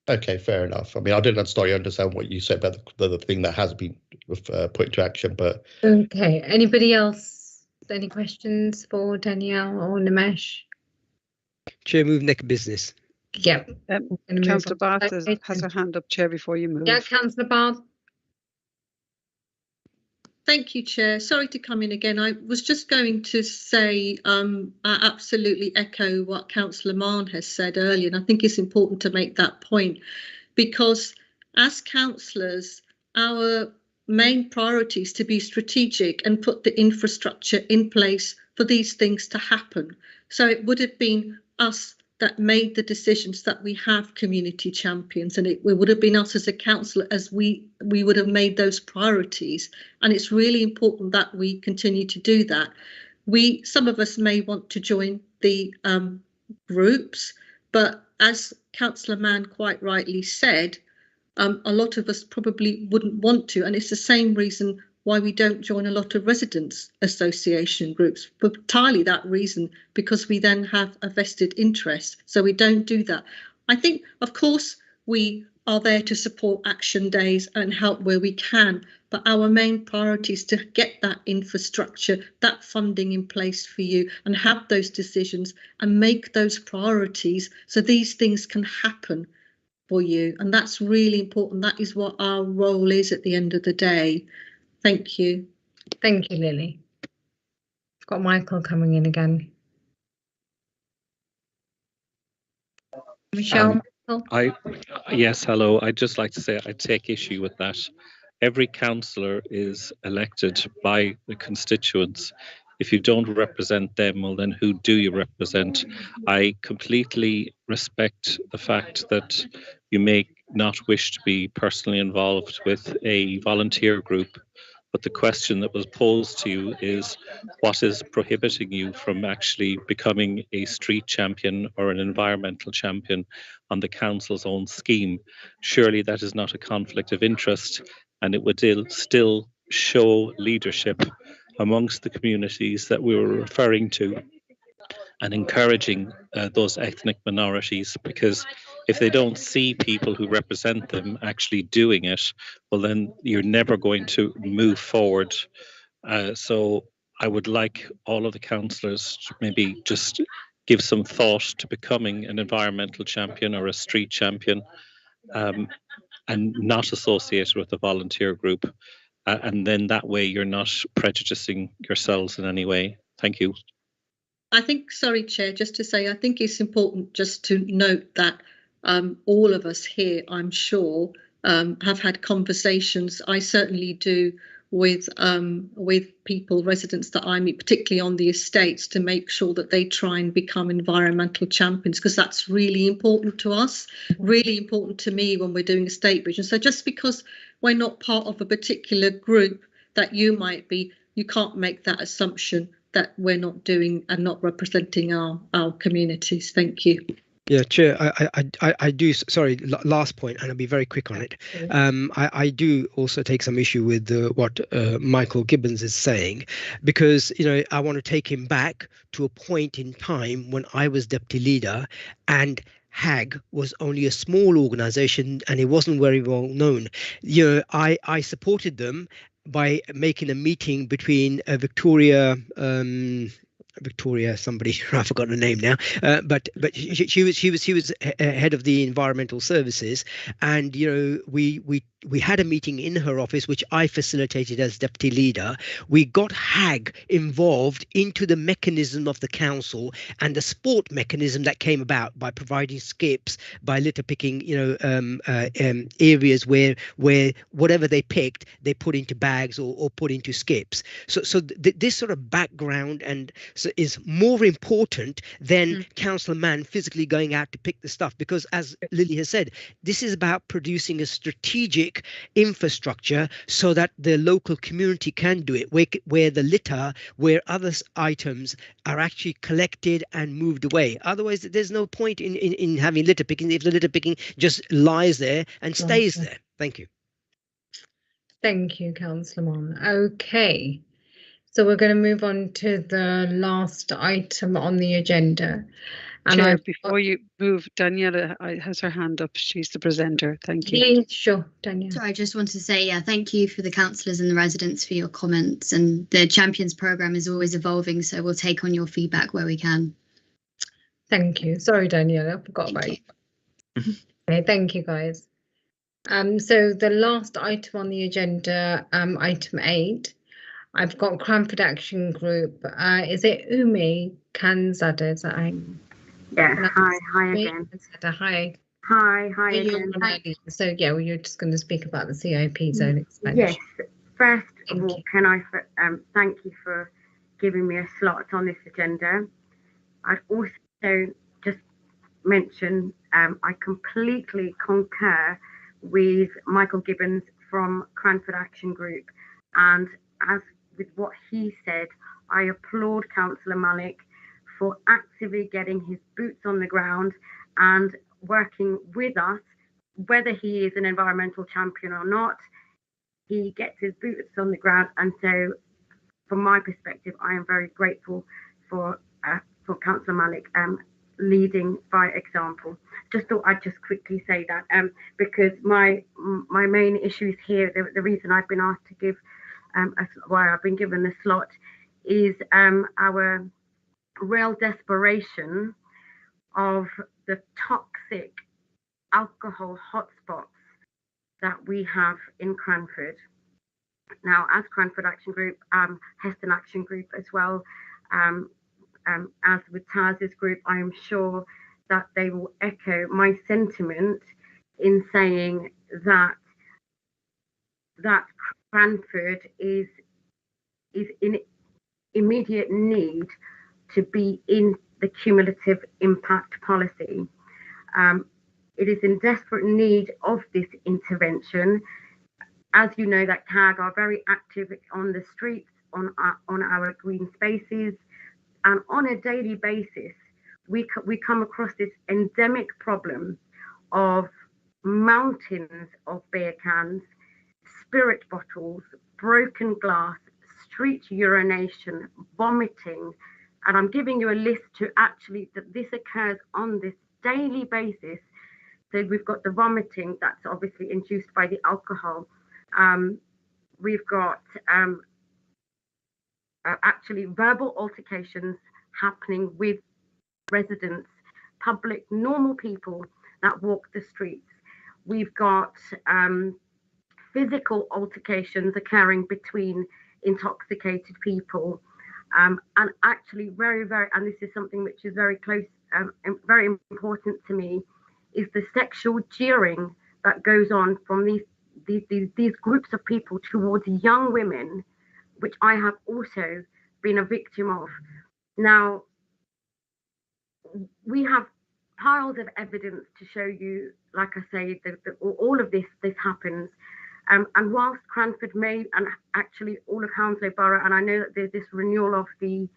Speaker 18: Okay, fair enough. I mean, I didn't understand what you said about the thing that has been put into action, but
Speaker 1: okay. Anybody else? Any questions for Danielle or Nimesh?
Speaker 6: Chair, move next business.
Speaker 1: Yep.
Speaker 2: Councillor Barth has her hand up, Chair, before you move.
Speaker 1: Yeah, Councillor Barth.
Speaker 8: Thank you, Chair. Sorry to come in again. I was just going to say I absolutely echo what Councillor Mann has said earlier, and I think it's important to make that point, because as councillors, our main priority is to be strategic and put the infrastructure in place for these things to happen. So it would have been us that made the decisions that we have community champions, and it would have been us as a council as we would have made those priorities, and it's really important that we continue to do that. Some of us may want to join the groups, but as Councillor Mann quite rightly said, a lot of us probably wouldn't want to, and it's the same reason why we don't join a lot of residents association groups, for entirely that reason, because we then have a vested interest. So we don't do that. I think, of course, we are there to support action days and help where we can, but our main priority is to get that infrastructure, that funding in place for you, and have those decisions and make those priorities so these things can happen for you. And that's really important. That is what our role is at the end of the day. Thank you.
Speaker 1: Thank you, Lily. I've got Michael coming in again. Michelle?
Speaker 14: Yes, hello. I'd just like to say I take issue with that. Every councillor is elected by the constituents. If you don't represent them, well, then who do you represent? I completely respect the fact that you may not wish to be personally involved with a volunteer group, but the question that was posed to you is, what is prohibiting you from actually becoming a street champion or an environmental champion on the council's own scheme? Surely that is not a conflict of interest, and it would still show leadership amongst the communities that we were referring to and encouraging those ethnic minorities, because if they don't see people who represent them actually doing it, well, then you're never going to move forward. So I would like all of the councillors to maybe just give some thought to becoming an environmental champion or a street champion, and not associated with a volunteer group. And then that way you're not prejudicing yourselves in any way. Thank you.
Speaker 8: I think, sorry, Chair, just to say, I think it's important just to note that all of us here, I'm sure, have had conversations. I certainly do with people, residents that I meet, particularly on the estates, to make sure that they try and become environmental champions, because that's really important to us, really important to me when we're doing estate vision. So just because we're not part of a particular group that you might be, you can't make that assumption that we're not doing and not representing our communities. Thank you.
Speaker 6: Yeah, Chair, I do, sorry, last point, and I'll be very quick on it. I do also take some issue with what Michael Gibbons is saying, because, you know, I want to take him back to a point in time when I was deputy leader and HAG was only a small organization and it wasn't very well known. You know, I supported them by making a meeting between Victoria, somebody, I forgot the name now, but she was head of the environmental services, and you know we had a meeting in her office which I facilitated as deputy leader. We got HAG involved into the mechanism of the council and the sport mechanism that came about by providing skips, by litter picking, you know, areas where whatever they picked they put into bags or put into skips. So this sort of background and so is more important than Councillor Mann physically going out to pick the stuff, because as Lily has said, this is about producing a strategic infrastructure so that the local community can do it, where the litter, where other items are actually collected and moved away. Otherwise there's no point in having litter picking if the litter picking just lies there and stays there. Thank you.
Speaker 1: Thank you, Councillor Mann. Okay. So we're going to move on to the last item on the agenda. And
Speaker 2: Chair, before you move, Daniela has her hand up. She's the presenter. Thank you.
Speaker 1: Yeah, sure, Daniela.
Speaker 16: So I just wanted to say, thank you for the councillors and the residents for your comments. And the Champions programme is always evolving, so we'll take on your feedback where we can.
Speaker 1: Thank you. Sorry, Daniela, I forgot about you. Okay, thank you, guys. So the last item on the agenda, item 8. I've got Cranford Action Group. Is it Umi Kanzada?
Speaker 15: Yeah, hi again.
Speaker 1: Hi.
Speaker 15: Hi again.
Speaker 1: So yeah, well, you're just going to speak about the CIP zone expansion.
Speaker 15: Yes. First of all, can I thank you for giving me a slot on this agenda. I'd also just mention I completely concur with Michael Gibbons from Cranford Action Group, and as with what he said, I applaud Councillor Malik for actively getting his boots on the ground and working with us, whether he is an environmental champion or not. He gets his boots on the ground, and so from my perspective, I am very grateful for Councillor Malik leading by example. Just thought I'd just quickly say that because my main issues here, the reason I've been asked to give why I've been given the slot is our real desperation of the toxic alcohol hotspots that we have in Cranford. Now, as Cranford Action Group, Heston Action Group as well, as with Taz's group, I am sure that they will echo my sentiment in saying that Cranford is in immediate need to be in the cumulative impact policy. It is in desperate need of this intervention. As you know, that CAG are very active on the streets, on our green spaces, and on a daily basis, we come across this endemic problem of mountains of beer cans, spirit bottles, broken glass, street urination, vomiting, and I'm giving you a list to actually that this occurs on this daily basis. So we've got the vomiting that's obviously induced by the alcohol. We've got actually verbal altercations happening with residents, public, normal people that walk the streets. We've got physical altercations occurring between intoxicated people. And actually and this is something which is very close and very important to me, is the sexual jeering that goes on from these groups of people towards young women, which I have also been a victim of. Now, we have piles of evidence to show you, like I say, that all of this happens. And whilst Cranford may, and actually all of Hounslow Borough, and I know that there's this renewal of the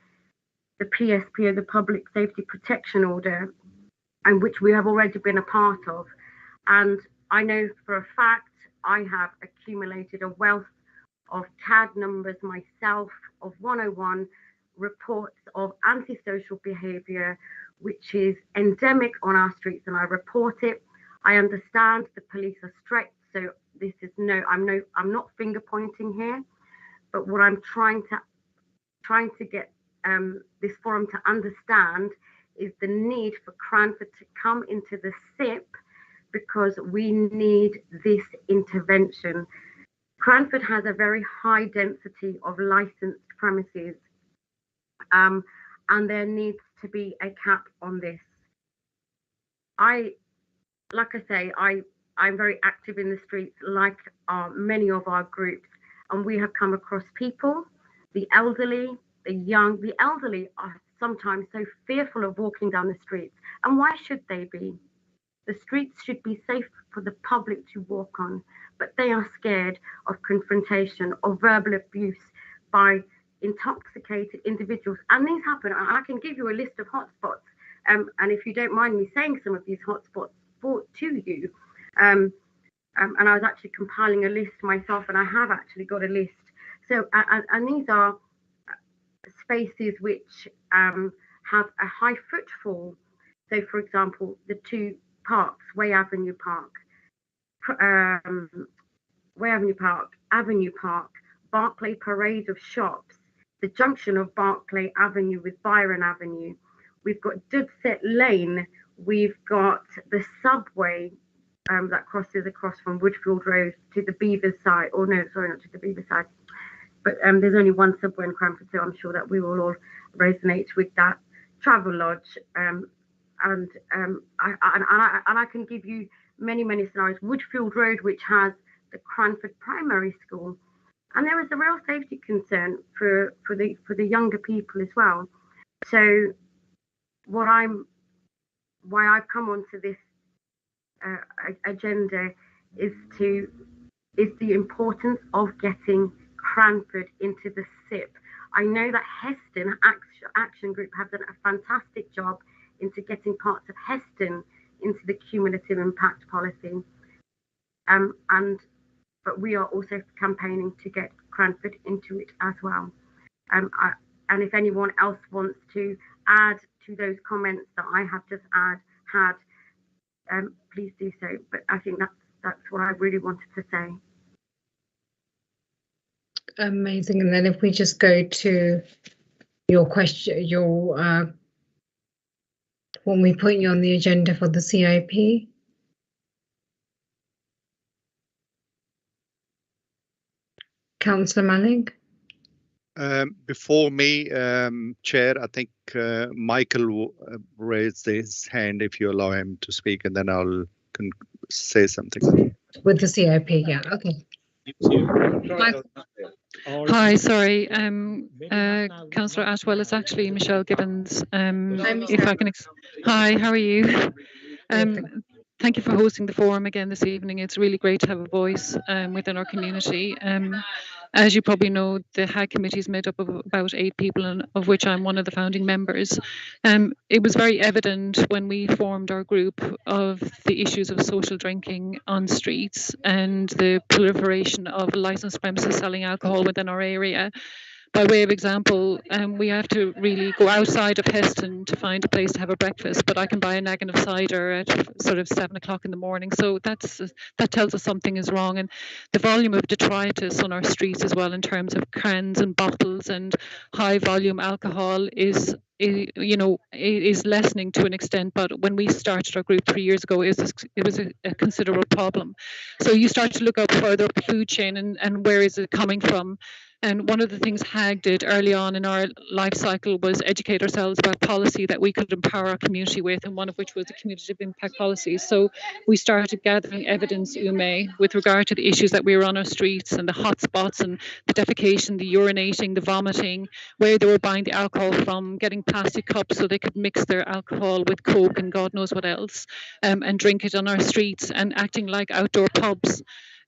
Speaker 15: PSP, or the Public Safety Protection Order, and which we have already been a part of. And I know for a fact I have accumulated a wealth of TAD numbers myself, of 101 reports of antisocial behaviour, which is endemic on our streets, and I report it. I understand the police are strict, so this is I'm not finger pointing here, but what I'm trying to get this forum to understand is the need for Cranford to come into the SIP, because we need this intervention. Cranford has a very high density of licensed premises, and there needs to be a cap on this. Like I say, I'm very active in the streets, like are many of our groups, and we have come across people, the elderly, the young. The elderly are sometimes so fearful of walking down the streets, and why should they be? The streets should be safe for the public to walk on, but they are scared of confrontation, of verbal abuse by intoxicated individuals. And these happen. I can give you a list of hotspots, and if you don't mind me saying some of these hotspots to you, and I was actually compiling a list myself, and I have actually got a list. So, and these are spaces which have a high footfall. So, for example, the two parks, Way Avenue Park, Avenue Park, Barclay Parade of shops, the junction of Barclay Avenue with Byron Avenue. We've got Dudset Lane. We've got the subway that crosses across from Woodfield Road to the Riverside. Or no, sorry, not to the Riverside. But there's only one subway in Cranford, so I'm sure that we will all resonate with that. Travel Lodge, and I can give you many scenarios. Woodfield Road, which has the Cranford Primary School, and there is a real safety concern for the younger people as well. So, why I've come onto this agenda is the importance of getting Cranford into the SIP. I know that Heston Action Group have done a fantastic job into getting parts of Heston into the cumulative impact policy, but we are also campaigning to get Cranford into it as well. And if anyone else wants to add to those comments that I have just had, please do so. But I think that's what I really wanted to say.
Speaker 1: Amazing. And then if we just go to your question, when we put you on the agenda for the CIP. Councillor Manning.
Speaker 7: Before me, Chair, I think Michael raised his hand, if you allow him to speak, and then I'll say something.
Speaker 1: With the CIP, yeah, okay.
Speaker 19: Hi, sorry, Councillor Ashwell, it's actually Michelle Gibbons. Hi, Michelle. If I can, hi, how are you? Thank you for hosting the forum again this evening. It's really great to have a voice within our community. As you probably know, the HAG committee is made up of about 8 people, and of which I'm one of the founding members. It was very evident when we formed our group of the issues of social drinking on streets and the proliferation of licensed premises selling alcohol within our area. by way of example, we have to really go outside of Heston to find a place to have a breakfast, but I can buy a naggin of cider at sort of 7 o'clock in the morning. So that tells us something is wrong. And the volume of detritus on our streets as well, in terms of cans and bottles and high volume alcohol, is lessening to an extent. But when we started our group 3 years ago, it was a considerable problem. So you start to look up further up the food chain and where is it coming from. And one of the things HAG did early on in our life cycle was educate ourselves about policy that we could empower our community with, and one of which was the cumulative impact policy. So we started gathering evidence, Ume, with regard to the issues that we were on our streets and the hot spots and the defecation, the urinating, the vomiting, where they were buying the alcohol from, getting plastic cups so they could mix their alcohol with Coke and God knows what else, and drink it on our streets, and acting like outdoor pubs.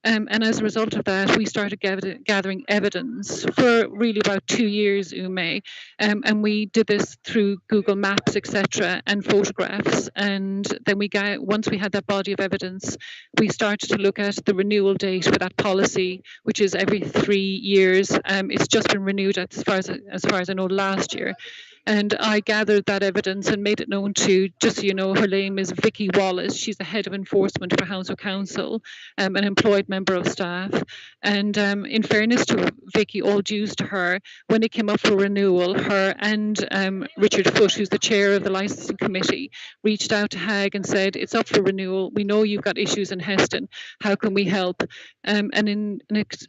Speaker 19: And as a result of that, we started gathering evidence for really about 2 years, Ume, and we did this through Google Maps, etc., and photographs. And then once we had that body of evidence, we started to look at the renewal date for that policy, which is every 3 years. It's just been renewed as far as I know last year. And I gathered that evidence and made it known to, just so you know, her name is Vicky Wallace. She's the head of enforcement for Hounslow Council, an employed member of staff. And in fairness to Vicky, all dues to her, when it came up for renewal, her and Richard Foote, who's the chair of the licensing committee, reached out to HAG and said, it's up for renewal. We know you've got issues in Heston. How can we help? And an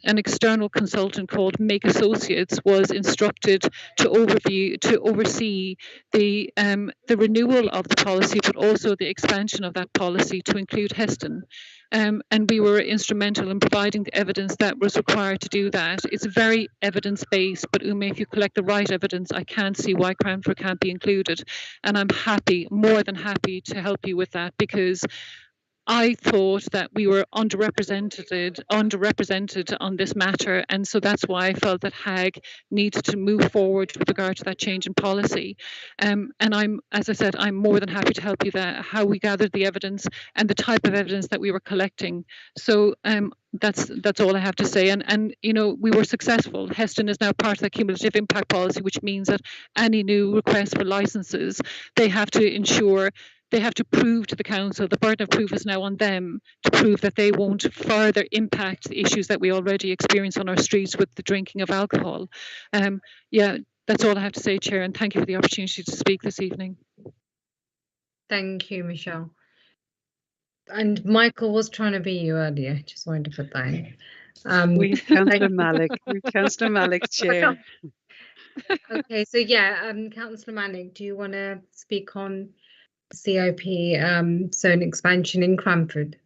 Speaker 19: external consultant called Make Associates was instructed to oversee the renewal of the policy, but also the expansion of that policy to include Heston. And we were instrumental in providing the evidence that was required to do that. It's very evidence-based, but Ume, if you collect the right evidence, I can't see why Cranford can't be included. And I'm happy, more than happy, to help you with that, because I thought that we were underrepresented on this matter, and so that's why I felt that HAG needed to move forward with regard to that change in policy. And as I said, I'm more than happy to help you there, how we gathered the evidence and the type of evidence that we were collecting. So that's all I have to say. And you know, we were successful. Heston is now part of the cumulative impact policy, which means that any new requests for licenses, they have to prove to the council, the burden of proof is now on them to prove that they won't further impact the issues that we already experience on our streets with the drinking of alcohol. Yeah, that's all I have to say, Chair, and thank you for the opportunity to speak this evening.
Speaker 1: Thank you, Michelle. And Michael was trying to be you earlier, just wanted to put that in.
Speaker 2: We Councillor Malik, Councillor Malik, Chair.
Speaker 1: Okay, so yeah, Councillor Malik, do you want to speak on COP zone expansion in Cranford?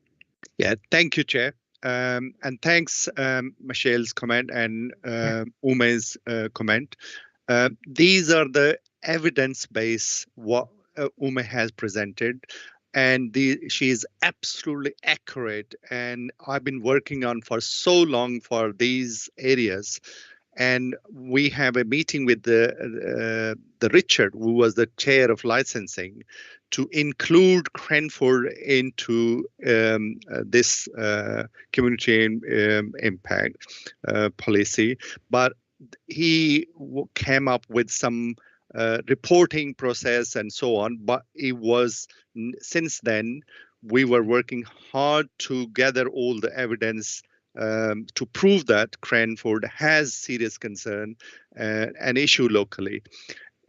Speaker 7: Yeah, thank you, Chair. And thanks, Michelle's comment and Ume's comment. These are the evidence base what Ume has presented, and she is absolutely accurate. And I've been working on for so long for these areas. And we have a meeting with the Richard, who was the chair of licensing, to include Cranford into this community impact policy. But he came up with some reporting process and so on. But it was since then we were working hard to gather all the evidence to prove that Cranford has serious concern, an issue locally.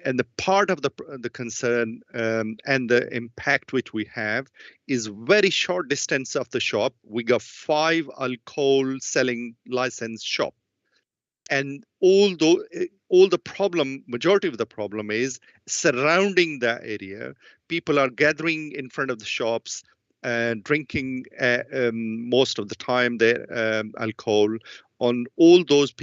Speaker 7: And the part of the concern and the impact which we have is very short distance of the shop. We got 5 alcohol selling license shop. And majority of the problem is surrounding that area. People are gathering in front of the shops, drinking most of the time their alcohol on all those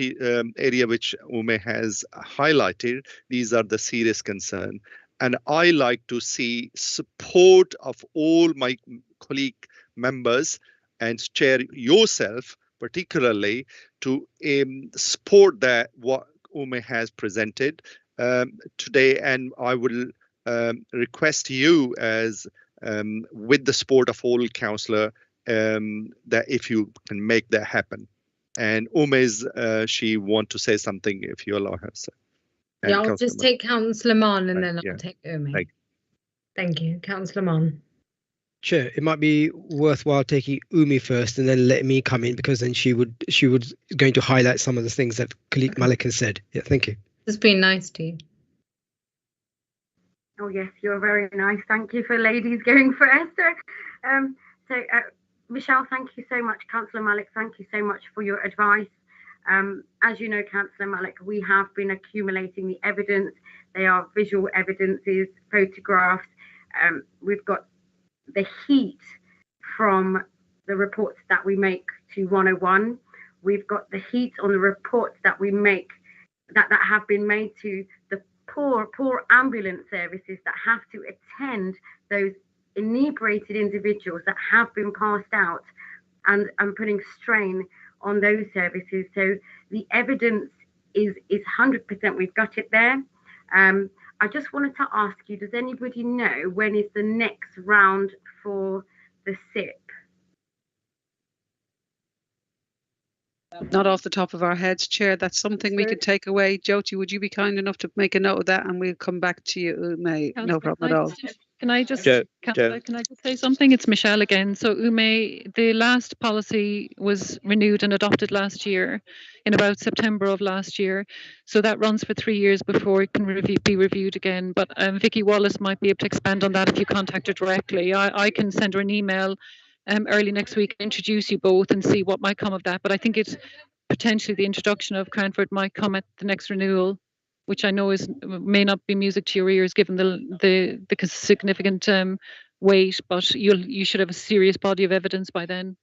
Speaker 7: area which Ume has highlighted. These are the serious concern, and I like to see support of all my colleague members and Chair yourself particularly to support that what Ume has presented today. And I will request you as with the support of all councillor that if you can make that happen. And Ume's she want to say something if you allow her. So.
Speaker 1: Yeah, I'll just take Councillor Mann and then I'll take Ume. Thank you, Councillor Mann.
Speaker 6: Sure, it might be worthwhile taking Umi first and then letting me come in, because then she would going to highlight some of the things that Khalik Malik has said. Yeah, thank you.
Speaker 1: It's been nice to you.
Speaker 15: Oh yes, you're very nice. Thank you for ladies going first. Michelle, thank you so much. Councillor Malik, thank you so much for your advice. As you know, Councillor Malik, we have been accumulating the evidence. They are visual evidences, photographs. We've got the heat from the reports that we make to 101. We've got the heat on the reports that we make that have been made to the poor ambulance services that have to attend those inebriated individuals that have been passed out, and putting strain on those services. So the evidence is 100%. We've got it there. I just wanted to ask you, does anybody know when is the next round for the SIP?
Speaker 2: Not off the top of our heads, Chair. That's something we could take away. Jyoti, would you be kind enough to make a note of that, and we'll come back to you, Ume? No problem at all.
Speaker 19: Can I just say something? It's Michelle again. So Ume, the last policy was renewed and adopted last year, in about September of last year. So that runs for 3 years before it can be reviewed again. But Vicky Wallace might be able to expand on that if you contact her directly. I can send her an email early next week, introduce you both and see what might come of that. But I think it's potentially the introduction of Cranford might come at the next renewal, which I know may not be music to your ears given the significant weight, but you should have a serious body of evidence by then.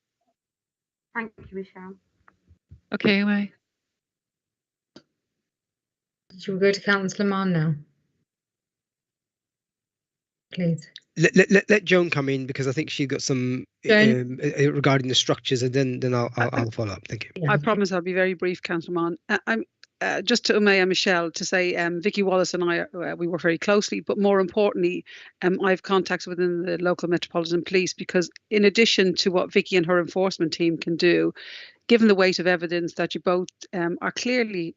Speaker 15: Thank you, Michelle.
Speaker 19: Okay, Ume.
Speaker 1: Should we go to Councillor Mann now? Please.
Speaker 6: Let Joan come in, because I think she got some regarding the structures, and then I'll follow up. Thank you.
Speaker 2: I promise I'll be very brief, Councillor Mann. Just to Ume and Michelle to say, Vicky Wallace and I, we work very closely, but more importantly, I've contacts within the local Metropolitan Police, because in addition to what Vicky and her enforcement team can do, given the weight of evidence that you both are clearly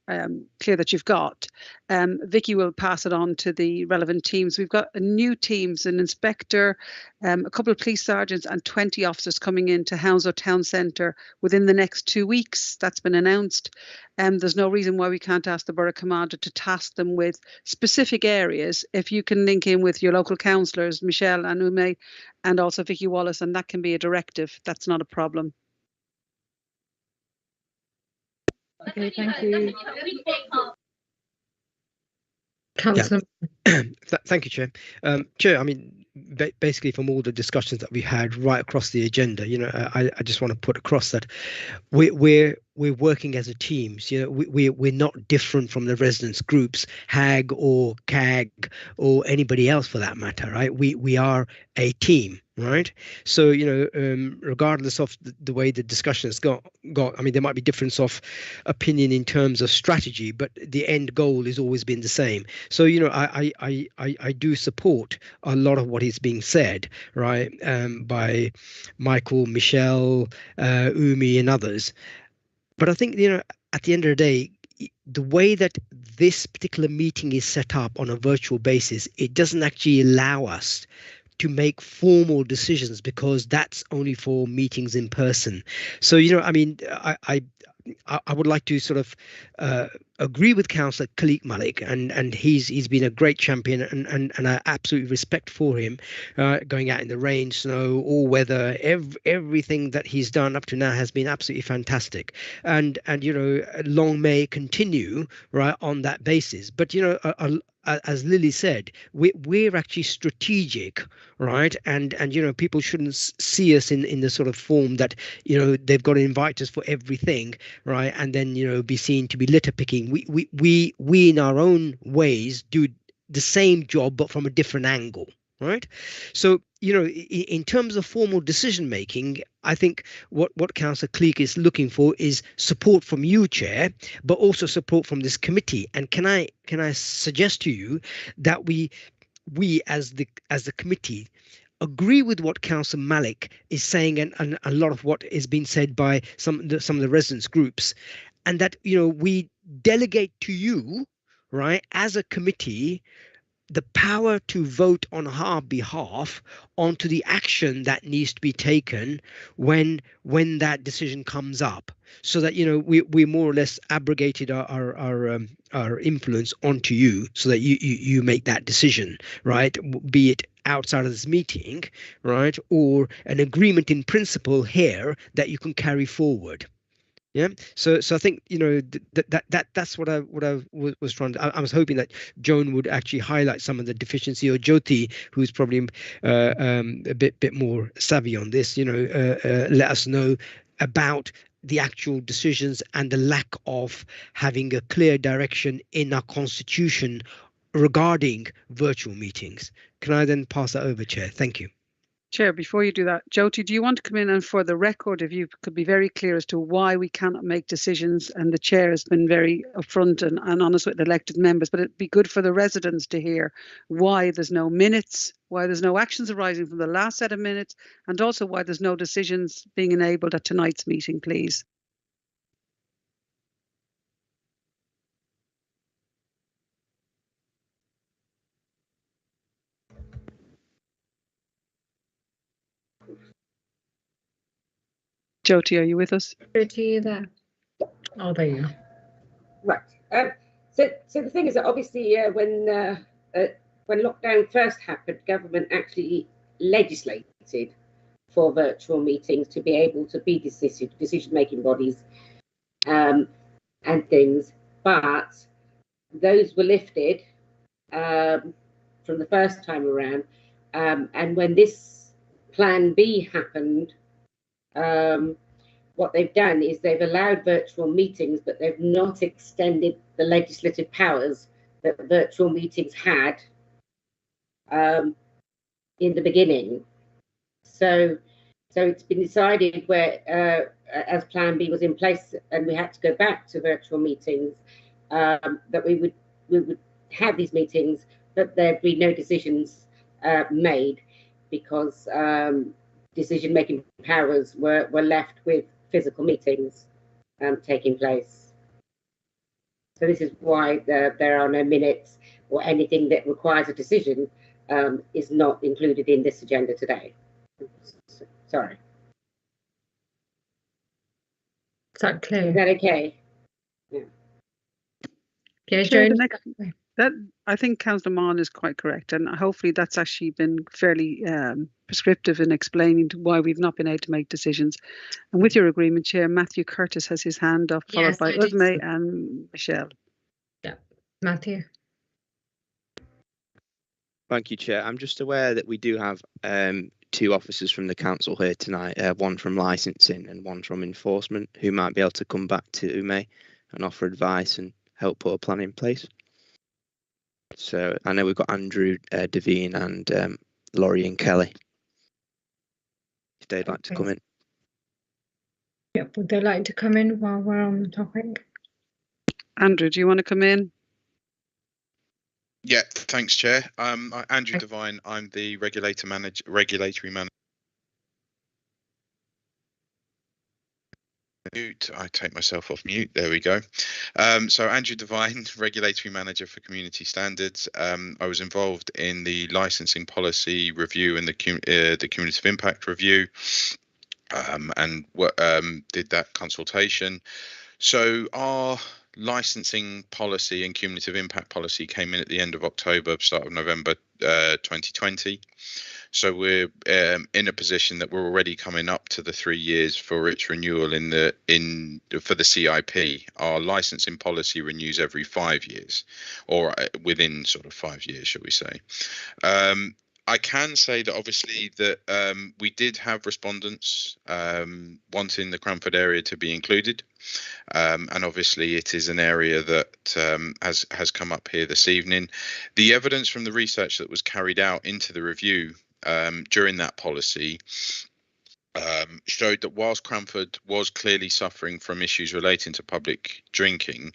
Speaker 2: clear that you've got, Vicky will pass it on to the relevant teams. We've got new teams, an inspector, a couple of police sergeants and 20 officers coming into Hounslow Town Centre within the next 2 weeks. That's been announced. There's no reason why we can't ask the Borough Commander to task them with specific areas. If you can link in with your local councillors, Michelle and Ume, and also Vicky Wallace, and that can be a directive. That's not a problem.
Speaker 19: Okay, thank you.
Speaker 1: Councillor.
Speaker 6: Yeah. Thank you, Chair. Chair, I mean, basically from all the discussions that we had right across the agenda, I just want to put across that we're working as a team. We're not different from the residents groups, HAG or CAG or anybody else for that matter, right? We are a team, right? So regardless of the way the discussion has got, I mean, there might be difference of opinion in terms of strategy, but the end goal has always been the same. So I do support a lot of what is being said, right, by Michael, Michelle, Umi, and others. But I think, at the end of the day, the way that this particular meeting is set up on a virtual basis, it doesn't actually allow us to make formal decisions, because that's only for meetings in person. So, I mean, I would like to sort of agree with Councillor Khalik Malik, and he's been a great champion, and I absolutely respect for him, going out in the rain, snow, all weather, everything that he's done up to now has been absolutely fantastic, and long may it continue right on that basis. But as Lily said, we're actually strategic, right? And people shouldn't see us in the sort of form that they've got to invite us for everything, right? And then be seen to be litter picking. We in our own ways do the same job but from a different angle, right? So in terms of formal decision making, I think what Councillor Khalik is looking for is support from you, Chair, but also support from this committee. And can I suggest to you that we as the committee agree with what Councillor Malik is saying, and a lot of what is being said by some of the residents groups, and that, you know, we delegate to you, right, as a committee, the power to vote on our behalf onto the action that needs to be taken when that decision comes up, so that, you know, we more or less abrogated our influence onto you, so that you make that decision, right, be it outside of this meeting, right, or an agreement in principle here that you can carry forward. Yeah, so I think, you know, that's what I was trying to. I was hoping that Joan would actually highlight some of the deficiency, or Jyoti, who's probably a bit more savvy on this. You know, let us know about the actual decisions and the lack of having a clear direction in our constitution regarding virtual meetings. Can I then pass that over, Chair? Thank you.
Speaker 2: Chair, before you do that, Jyoti, do you want to come in, and for the record, if you could be very clear as to why we cannot make decisions, and the Chair has been very upfront and honest with elected members, but it'd be good for the residents to hear why there's no minutes, why there's no actions arising from the last set of minutes, and also why there's no decisions being enabled at tonight's meeting, please. Jyoti, are you with us?
Speaker 1: Jyoti, are you there? Oh, there you are.
Speaker 5: Right. So the thing is that obviously when lockdown first happened, government actually legislated for virtual meetings to be able to be decision-making bodies and things, but those were lifted from the first time around, and when this Plan B happened, what they've done is they've allowed virtual meetings, but they've not extended the legislative powers that virtual meetings had in the beginning. So it's been decided where, as Plan B was in place and we had to go back to virtual meetings, that we would have these meetings, but there'd be no decisions made, because decision-making powers were left with physical meetings taking place. So this is why there are no minutes or anything that requires a decision is not included in this agenda today. Sorry.
Speaker 1: Is that clear?
Speaker 5: Is that okay? Yeah.
Speaker 1: Okay,
Speaker 2: Chair,
Speaker 1: Joan.
Speaker 2: that I think Councillor Mann is quite correct, and hopefully that's actually been fairly prescriptive in explaining why we've not been able to make decisions. And with your agreement, Chair, Matthew Curtis has his hand up, followed
Speaker 1: Yes,
Speaker 2: by
Speaker 1: I did.
Speaker 2: Udme and Michelle.
Speaker 1: Yeah, Matthew.
Speaker 4: Thank you, Chair. I'm just aware that we do have two officers from the council here tonight, one from licensing and one from enforcement, who might be able to come back to Ume and offer advice and help put a plan in place. So I know we've got Andrew Devine and Laurie and Kelly, if they'd like to come in.
Speaker 1: Yep, would they like to come in while we're on the topic?
Speaker 2: Andrew, do you want to come in?
Speaker 20: Yeah, thanks, Chair. Andrew Devine, I'm the regulatory manager. Mute. I take myself off mute. There we go. So Andrew Devine, regulatory manager for community standards. I was involved in the licensing policy review and the cumulative impact review, and did that consultation. So our licensing policy and cumulative impact policy came in at the end of October, start of November 2020. So we're in a position that we're already coming up to the 3 years for its renewal for the CIP. Our licensing policy renews every 5 years, or within sort of 5 years, shall we say. I can say that obviously that we did have respondents wanting the Cranford area to be included, and obviously it is an area that has come up here this evening. The evidence from the research that was carried out into the review during that policy showed that whilst Cranford was clearly suffering from issues relating to public drinking,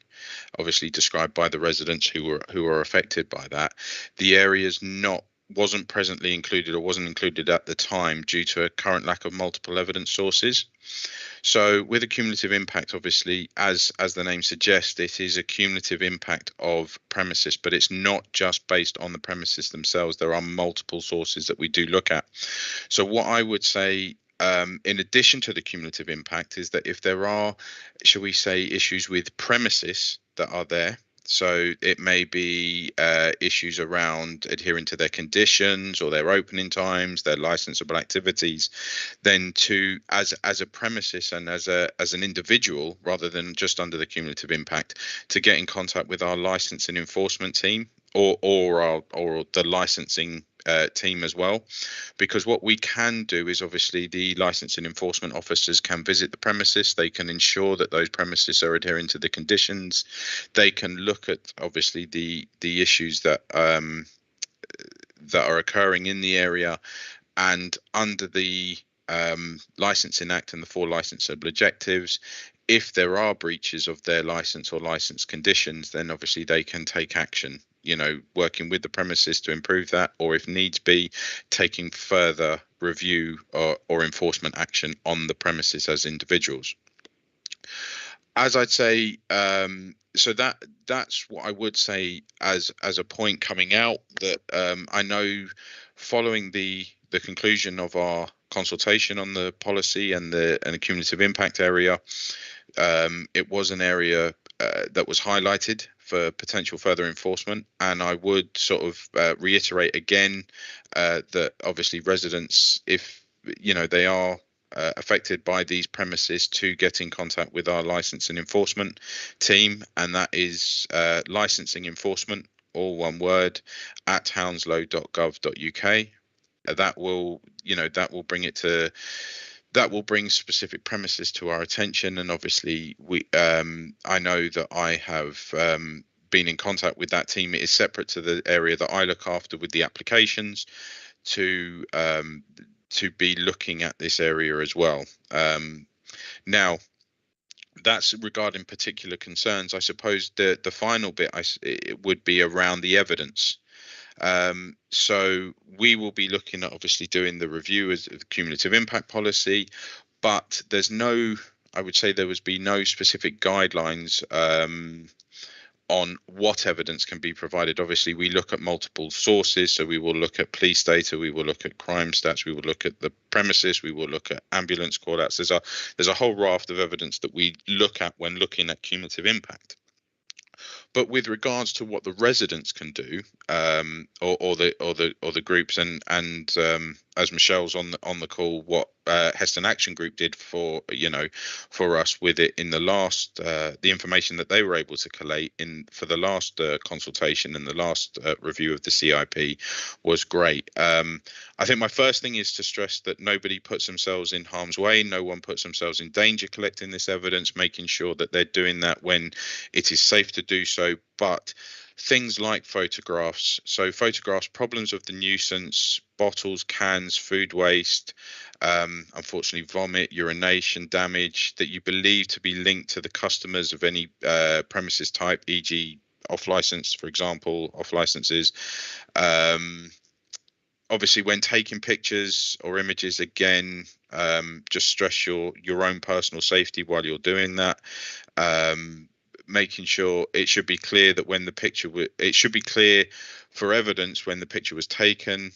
Speaker 20: obviously described by the residents who were affected by that, the area is not wasn't presently included or wasn't included at the time due to a current lack of multiple evidence sources. So with a cumulative impact, obviously, as the name suggests, it is a cumulative impact of premises, but it's not just based on the premises themselves. There are multiple sources that we do look at. So what I would say, in addition to the cumulative impact, is that if there are, shall we say, issues with premises that are there, so it may be issues around adhering to their conditions or their opening times, their licensable activities, then as a premises and as an individual, rather than just under the cumulative impact, to get in contact with our licensing enforcement team or the licensing team as well, because what we can do is obviously the licensing enforcement officers can visit the premises. They can ensure that those premises are adhering to the conditions. They can look at obviously the issues that are occurring in the area, and under the Licensing Act and the 4 licensable objectives, if there are breaches of their license or license conditions, then obviously they can take action, working with the premises to improve that, or if needs be, taking further review or enforcement action on the premises as individuals. As I'd say, so that's what I would say as a point coming out, that I know following the conclusion of our consultation on the policy and the cumulative impact area, it was an area that was highlighted for potential further enforcement, and I would sort of reiterate again that obviously residents, if they are affected by these premises, to get in contact with our licensing enforcement team, and that is licensing enforcement, all one word, at hounslow.gov.uk. That will bring it to. That will bring specific premises to our attention, and obviously I know that I have been in contact with that team. It is separate to the area that I look after with the applications, to be looking at this area as well. Now, that's regarding particular concerns. I suppose the final bit it would be around the evidence. So we will be looking at obviously doing the review as the cumulative impact policy, but I would say there would be no specific guidelines on what evidence can be provided. Obviously, we look at multiple sources, so we will look at police data, we will look at crime stats, we will look at the premises, we will look at ambulance call-outs. There's a whole raft of evidence that we look at when looking at cumulative impact. But with regards to what the residents can do, or the groups, and as Michelle's on the call, what Heston Action Group did for us with it in the last, the information that they were able to collate for the last consultation and the last review of the CIP was great. I think my first thing is to stress that nobody puts themselves in harm's way. No one puts themselves in danger collecting this evidence, making sure that they're doing that when it is safe to do so. But things like photographs, problems of the nuisance, bottles, cans, food waste, unfortunately vomit, urination, damage that you believe to be linked to the customers of any premises type, e.g. off license, for example, off licenses. Obviously, when taking pictures or images, again, just stress your own personal safety while you're doing that. Making sure it should be clear that when the picture, it should be clear for evidence when the picture was taken,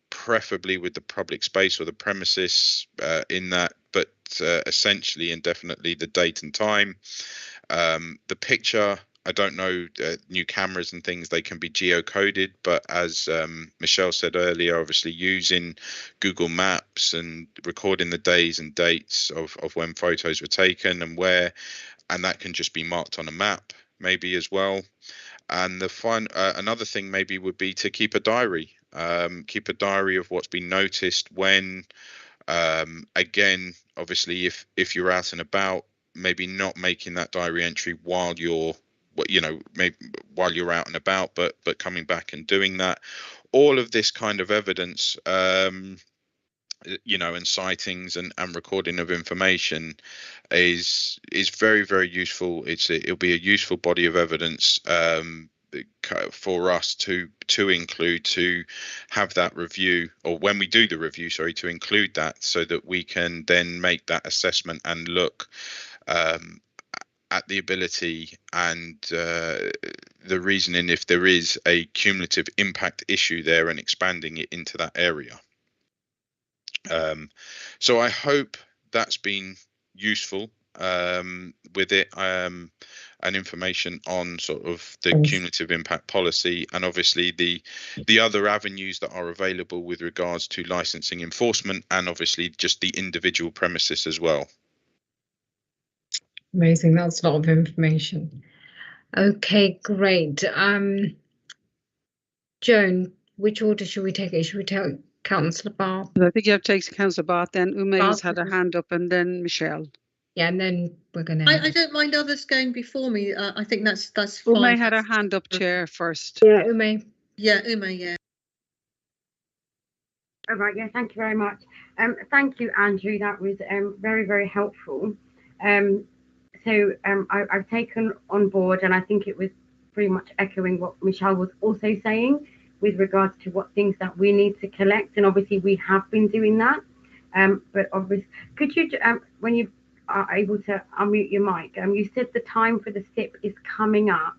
Speaker 20: preferably with the public space or the premises in that, but essentially and definitely the date and time. The picture, I don't know, new cameras and things, they can be geocoded, but as Michelle said earlier, obviously using Google Maps and recording the days and dates of when photos were taken and where, and that can just be marked on a map maybe as well. And another thing maybe would be to keep a diary, of what's been noticed when, again, obviously if you're out and about, maybe not making that diary entry while you're maybe while you're out and about, but coming back and doing that. All of this kind of evidence, and sightings and recording of information is very, very useful. It'll be a useful body of evidence for us to include, to have that review, or when we do the review, sorry, to include that so that we can then make that assessment and look at the ability and the reasoning if there is a cumulative impact issue there and expanding it into that area. So I hope that's been useful with it, and information on sort of the cumulative impact policy, and obviously the other avenues that are available with regards to licensing enforcement, and obviously just the individual premises as well.
Speaker 1: Amazing, that's a lot of information. Okay, great. Joan, which order should we take it? Should we take Councillor Barth?
Speaker 2: I think you have to take Councillor Barth, then Ume's had her hand up, and then Michelle.
Speaker 1: Yeah, and then we're going to...
Speaker 8: I don't mind others going before me. I think that's fine.
Speaker 2: Ume had her hand up, Chair, first.
Speaker 1: Yeah, Ume.
Speaker 8: Yeah, Ume, yeah.
Speaker 15: All right, yeah, thank you very much. Thank you, Andrew. That was very, very helpful. So I've taken on board, and I think it was pretty much echoing what Michelle was also saying with regards to what things that we need to collect, and obviously we have been doing that. But obviously, could you, when you are able to unmute your mic, you said the time for the SIP is coming up.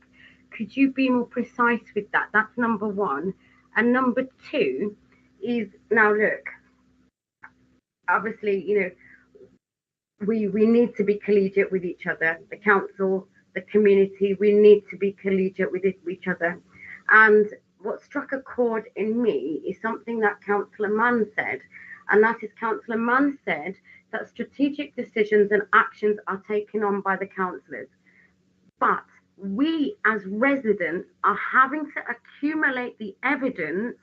Speaker 15: Could you be more precise with that? That's number one. And number two is, now look, obviously, you know, we need to be collegiate with each other. The council, the community, we need to be collegiate with each other. And what struck a chord in me is something that Councillor Mann said, and that is Councillor Mann said that strategic decisions and actions are taken on by the councillors. But we as residents are having to accumulate the evidence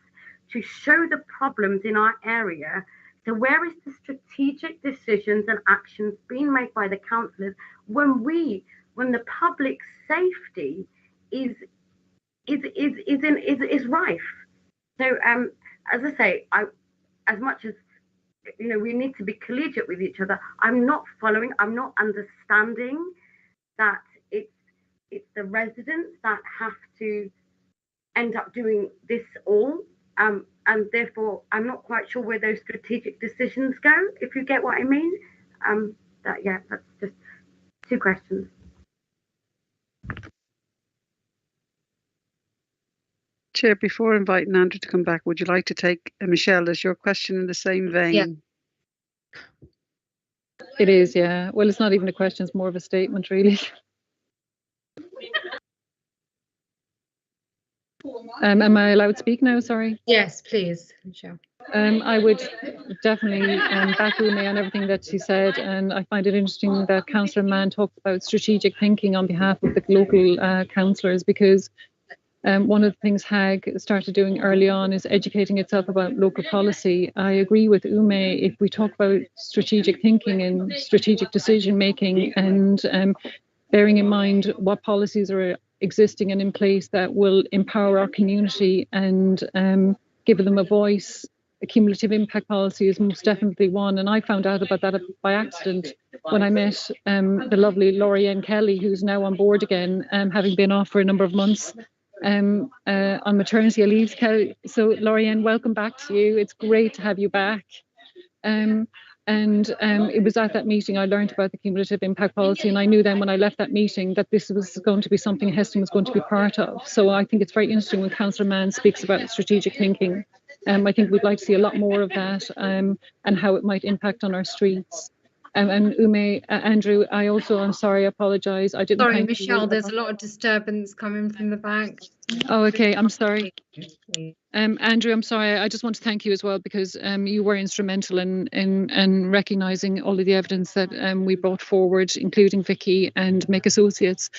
Speaker 15: to show the problems in our area. So where is the strategic decisions and actions being made by the councillors when the public safety is rife? So as I say, as much as, you know, we need to be collegiate with each other, I'm not understanding that it's the residents that have to end up doing this all. And therefore, I'm not quite sure where those strategic decisions go, if you get what I mean. That's just two questions.
Speaker 2: Chair, before inviting Andrew to come back, would you like to take Michelle as your question in the same vein?
Speaker 1: Yeah.
Speaker 19: It is, yeah. Well, it's not even a question, it's more of a statement, really. Am I allowed to speak now? Sorry.
Speaker 1: Yes, please, Michelle.
Speaker 19: I would definitely back Ume on everything that she said, and I find it interesting that Councillor Mann talked about strategic thinking on behalf of the local councillors, because one of the things HAG started doing early on is educating itself about local policy. I agree with Ume, if we talk about strategic thinking and strategic decision making, and bearing in mind what policies are existing and in place that will empower our community and give them a voice. A cumulative impact policy is most definitely one, and I found out about that by accident when I met the lovely Lori-Ann Kelly, who's now on board again, having been off for a number of months on maternity leave. So Lori-Ann, welcome back to you. It's great to have you back. It was at that meeting I learned about the cumulative impact policy, and I knew then when I left that meeting that this was going to be something Heston was going to be part of. So I think it's very interesting when Councillor Mann speaks about strategic thinking. I think we'd like to see a lot more of that, and how it might impact on our streets. And Ume, Andrew, I'm sorry, I apologise. I didn't.
Speaker 1: Sorry, Michelle, there's a lot of disturbance coming from the back.
Speaker 19: Oh, okay, I'm sorry. Andrew, I'm sorry. I just want to thank you as well, because you were instrumental in recognising all of the evidence that we brought forward, including Vicky and Make Associates.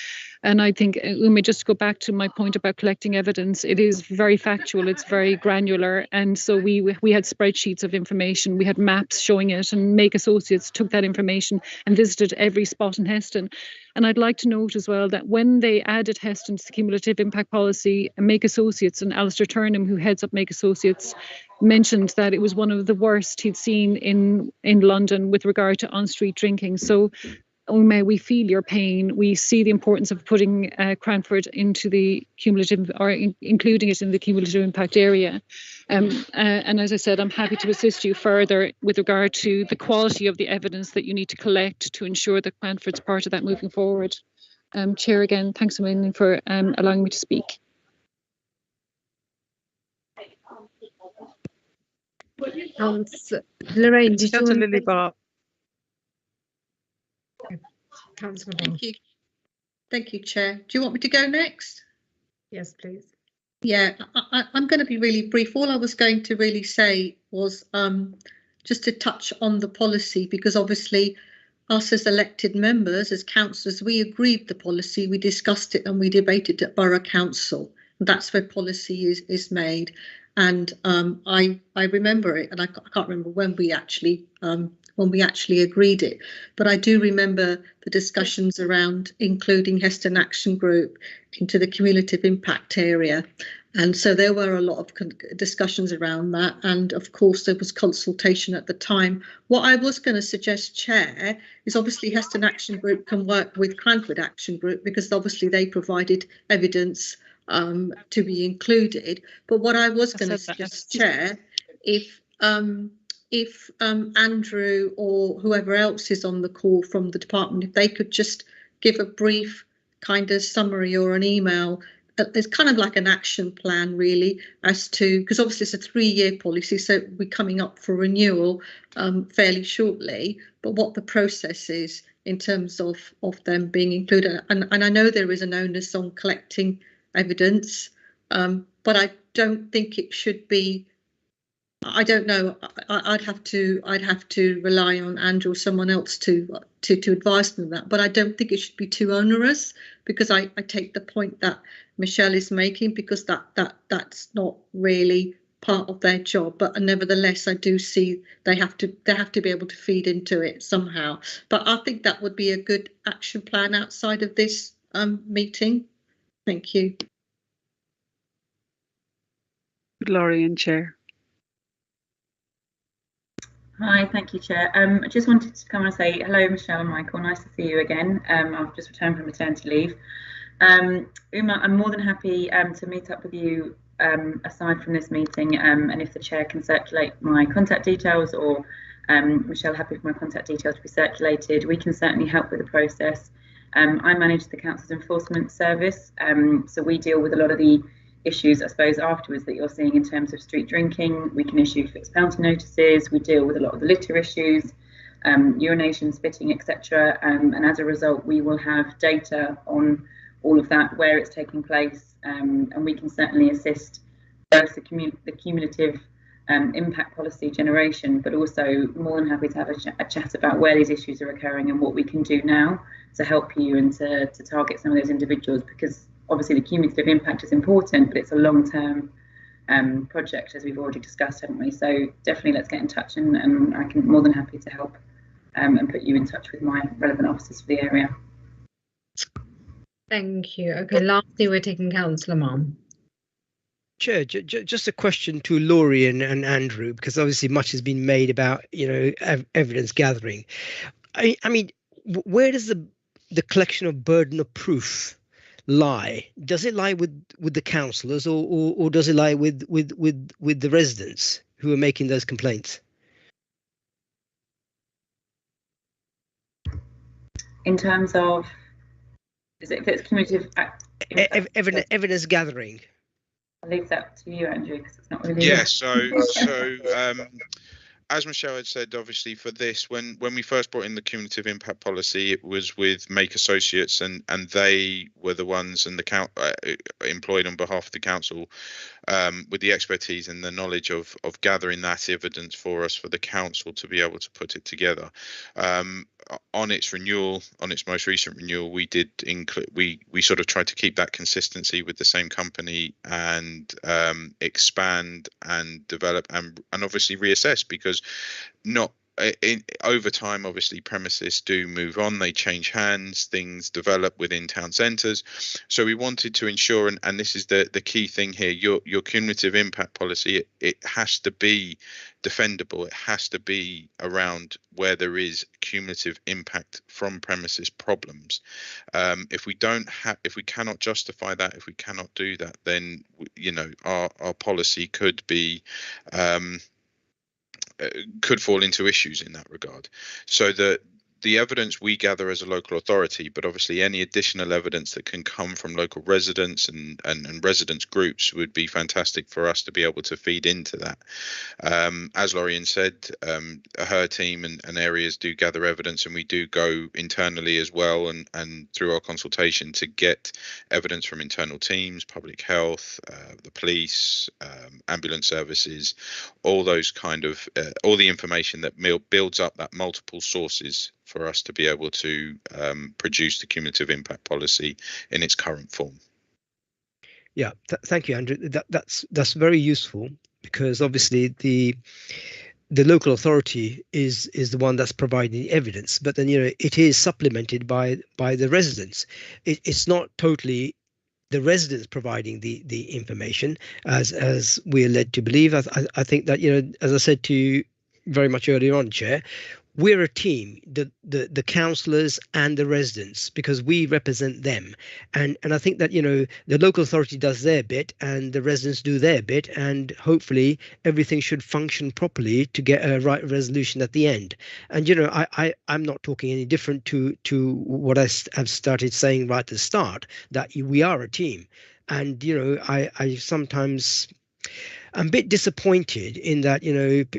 Speaker 19: And I think, Ume, just to go back to my point about collecting evidence, it is very factual, it's very granular. And so we had spreadsheets of information, we had maps showing it, and Make Associates took that information and visited every spot in Heston. And I'd like to note as well that when they added Heston to the cumulative impact policy, Make Associates and Alistair Turnham, who heads up Make Associates, mentioned that it was one of the worst he'd seen in London with regard to on-street drinking. So Ume, we feel your pain. We see the importance of putting Cranford into the cumulative, or including it in the cumulative impact area. And as I said, I'm happy to assist you further with regard to the quality of the evidence that you need to collect to ensure that Cranford's part of that moving forward. Chair, again, thanks a million for allowing me to speak.
Speaker 1: Lorraine, did you want
Speaker 2: Lily Bar.
Speaker 1: Councillor
Speaker 8: Thank you. Thank you, Chair. Do you want me to go next?
Speaker 1: Yes, please.
Speaker 8: Yeah, I'm going to be really brief. All I was going to really say was just to touch on the policy, because obviously us as elected members, as councillors, we agreed the policy, we discussed it and we debated at Borough Council. That's where policy is made. And I remember it, and I can't remember when we actually agreed it, but I do remember the discussions around including Heston Action Group into the cumulative impact area. And so there were a lot of discussions around that. And of course, there was consultation at the time. What I was going to suggest, Chair, is obviously Heston Action Group can work with Cranford Action Group, because obviously they provided evidence to be included. But what I was going to suggest, Chair, if Andrew or whoever else is on the call from the department, if they could just give a brief kind of summary or an email. It's kind of like an action plan, really, as to, because obviously it's a 3-year policy, so we're coming up for renewal fairly shortly, but what the process is in terms of them being included. And I know there is an onus on collecting evidence, but I don't think it should be, I don't know, I'd have to rely on Andrew or someone else to advise them that, but I don't think it should be too onerous, because I take the point that Michelle is making, because that's not really part of their job. But nevertheless, I do see they have to be able to feed into it somehow. But I think that would be a good action plan outside of this meeting. Thank you.
Speaker 2: Laurie and Chair.
Speaker 21: Hi, thank you, Chair. I just wanted to come and say hello, Michelle and Michael. Nice to see you again. I've just returned from maternity leave. Uma, I'm more than happy to meet up with you aside from this meeting, and if the Chair can circulate my contact details, or Michelle, happy for my contact details to be circulated, we can certainly help with the process. I manage the Council's Enforcement Service, so we deal with a lot of the issues, I suppose, afterwards that you're seeing in terms of street drinking. We can issue fixed penalty notices, we deal with a lot of the litter issues, urination, spitting, etc. And as a result, we will have data on all of that, where it's taking place, and we can certainly assist both the cumulative impact policy generation, but also more than happy to have a chat about where these issues are occurring and what we can do now to help you and to target some of those individuals, because obviously the cumulative impact is important, but it's a long-term project, as we've already discussed, haven't we? So definitely let's get in touch, and I can more than happy to help and put you in touch with my relevant officers for the area.
Speaker 1: Thank you. Okay, lastly, we're taking Councillor Mann.
Speaker 6: Chair, just a question to Laurie and Andrew, because obviously much has been made about, evidence gathering. I mean, where does the collection of burden of proof lie? Does it lie with the councillors, or does it lie with the residents who are making those complaints?
Speaker 21: In terms of, if it's cumulative
Speaker 6: evidence gathering.
Speaker 21: I'll leave that to you, Andrew, because it's not really.
Speaker 20: Yeah. So as Michelle had said, obviously for this, when we first brought in the cumulative impact policy, it was with Make Associates, and they were the ones, and the employed on behalf of the council, with the expertise and the knowledge of gathering that evidence for us, for the council to be able to put it together. On its renewal, on its most recent renewal, we did include, we sort of tried to keep that consistency with the same company, and expand and develop and obviously reassess, because not over time, obviously, premises do move on, they change hands, things develop within town centres. So we wanted to ensure, and this is the key thing here, your cumulative impact policy, it has to be defendable. It has to be around where there is cumulative impact from premises problems. If we cannot justify that, if we cannot do that, then our policy could be could fall into issues in that regard. So the evidence we gather as a local authority, but obviously any additional evidence that can come from local residents and residents groups would be fantastic for us to be able to feed into that. As Lorien said, her team and areas do gather evidence, and we do go internally as well and through our consultation to get evidence from internal teams, public health, the police, ambulance services, all those kind of all the information that builds up that multiple sources for us to be able to produce the cumulative impact policy in its current form.
Speaker 6: Yeah, thank you, Andrew. That's very useful, because obviously the local authority is the one that's providing the evidence, but then it is supplemented by the residents. It's not totally the residents providing the information, as we're led to believe. I think that as I said to you very much earlier on, Chair, we're a team, the councillors and the residents, because we represent them, and I think that the local authority does their bit and the residents do their bit, and hopefully everything should function properly to get a right resolution at the end. And I'm not talking any different to what I have started saying right at the start, that we are a team. And I sometimes I'm a bit disappointed in that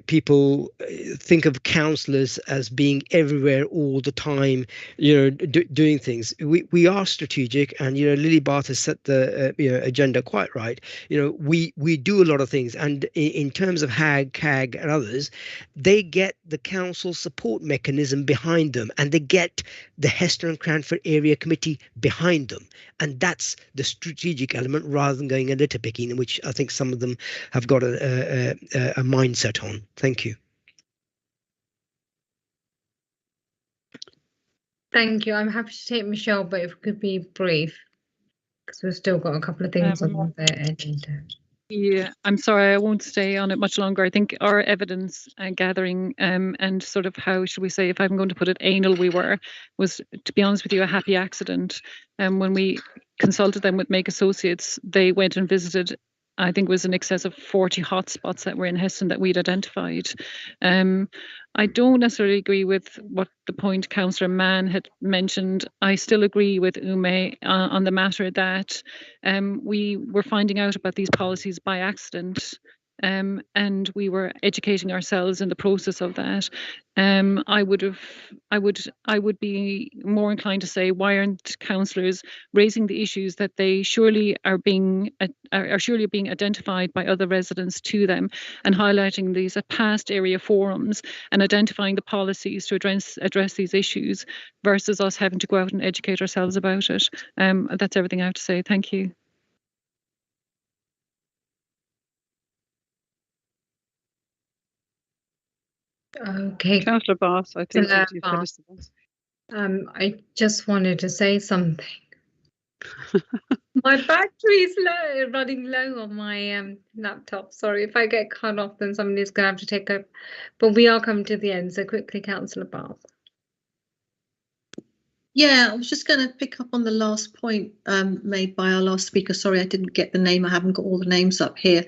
Speaker 6: people think of councillors as being everywhere all the time, doing things. We are strategic, and Lily Bath has set the agenda quite right. We do a lot of things, and in terms of HAG, CAG, and others, they get the council support mechanism behind them, and they get the Heston Cranford Area Committee behind them, and that's the strategic element, rather than going a litter picking, which I think some of them have got a mindset on. Thank you.
Speaker 1: Thank you. I'm happy to take Michelle, but if it could be brief, because we've still got a couple of things on the agenda.
Speaker 19: Yeah, I'm sorry, I won't stay on it much longer. I think our evidence gathering and sort of how should we say, if I'm going to put it, anal we were, was, to be honest with you, a happy accident. When we consulted them with Make Associates, they went and visited, I think it was in excess of 40 hotspots that were in Heston that we'd identified. I don't necessarily agree with what the point Councillor Mann had mentioned. I still agree with Ume on the matter that we were finding out about these policies by accident, and we were educating ourselves in the process of that. I would be more inclined to say, why aren't councillors raising the issues that they surely are being identified by other residents to them, and highlighting these at past area forums and identifying the policies to address these issues, versus us having to go out and educate ourselves about it. That's everything I have to say. Thank you.
Speaker 1: Okay.
Speaker 2: Councillor Bath, I think you finished the boss.
Speaker 1: I just wanted to say something. My battery is running low on my laptop. Sorry, if I get cut off, then somebody's going to have to take up. But we are coming to the end, so quickly, Councillor Bath.
Speaker 8: Yeah, I was just going to pick up on the last point made by our last speaker. Sorry, I didn't get the name. I haven't got all the names up here.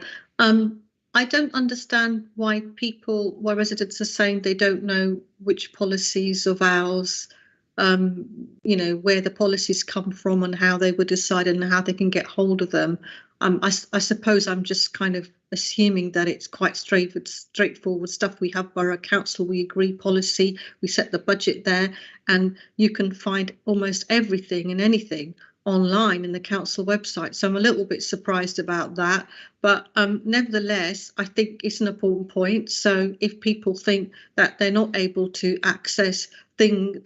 Speaker 8: I don't understand why residents are saying they don't know which policies of ours, where the policies come from and how they were decided and how they can get hold of them. I suppose I'm just kind of assuming that it's quite straightforward stuff. We have Borough Council, we agree policy, we set the budget there, and you can find almost everything and anything online in the council website. So I'm a little bit surprised about that, but nevertheless, I think it's an important point. So if people think that they're not able to access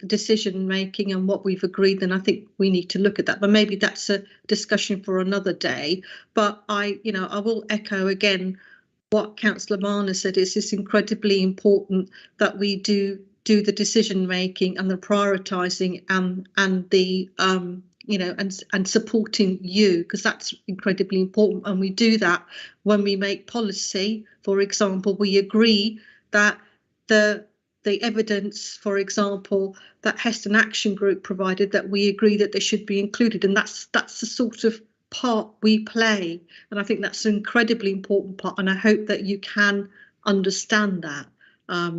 Speaker 8: decision making and what we've agreed, then I think we need to look at that. But maybe that's a discussion for another day. But I will echo again what Councillor Marner said, it's incredibly important that we do the decision making and the prioritising and the and supporting you, because that's incredibly important. And we do that when we make policy. For example, we agree that the evidence, for example, that Heston Action Group provided, that we agree that they should be included, and that's the sort of part we play. And I think that's an incredibly important part, and I hope that you can understand that. I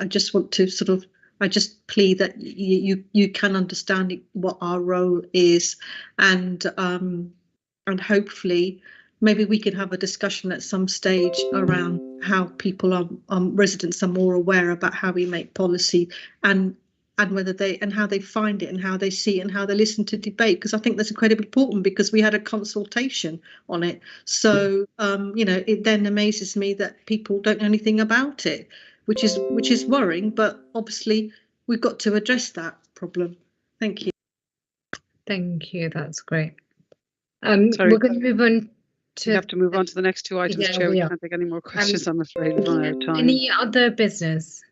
Speaker 8: just want to I just plead that you can understand what our role is, and hopefully maybe we can have a discussion at some stage around how people residents are more aware about how we make policy, and whether how they find it and how they see it and how they listen to debate, because I think that's incredibly important, because we had a consultation on it. So it then amazes me that people don't know anything about it, which is worrying, but obviously we've got to address that problem. Thank you.
Speaker 1: Thank you, that's great. We're going to move on to...
Speaker 2: We have to move on to the next two items, Chair. We can't take any more questions, I'm afraid. We've run out of time.
Speaker 1: Any other business?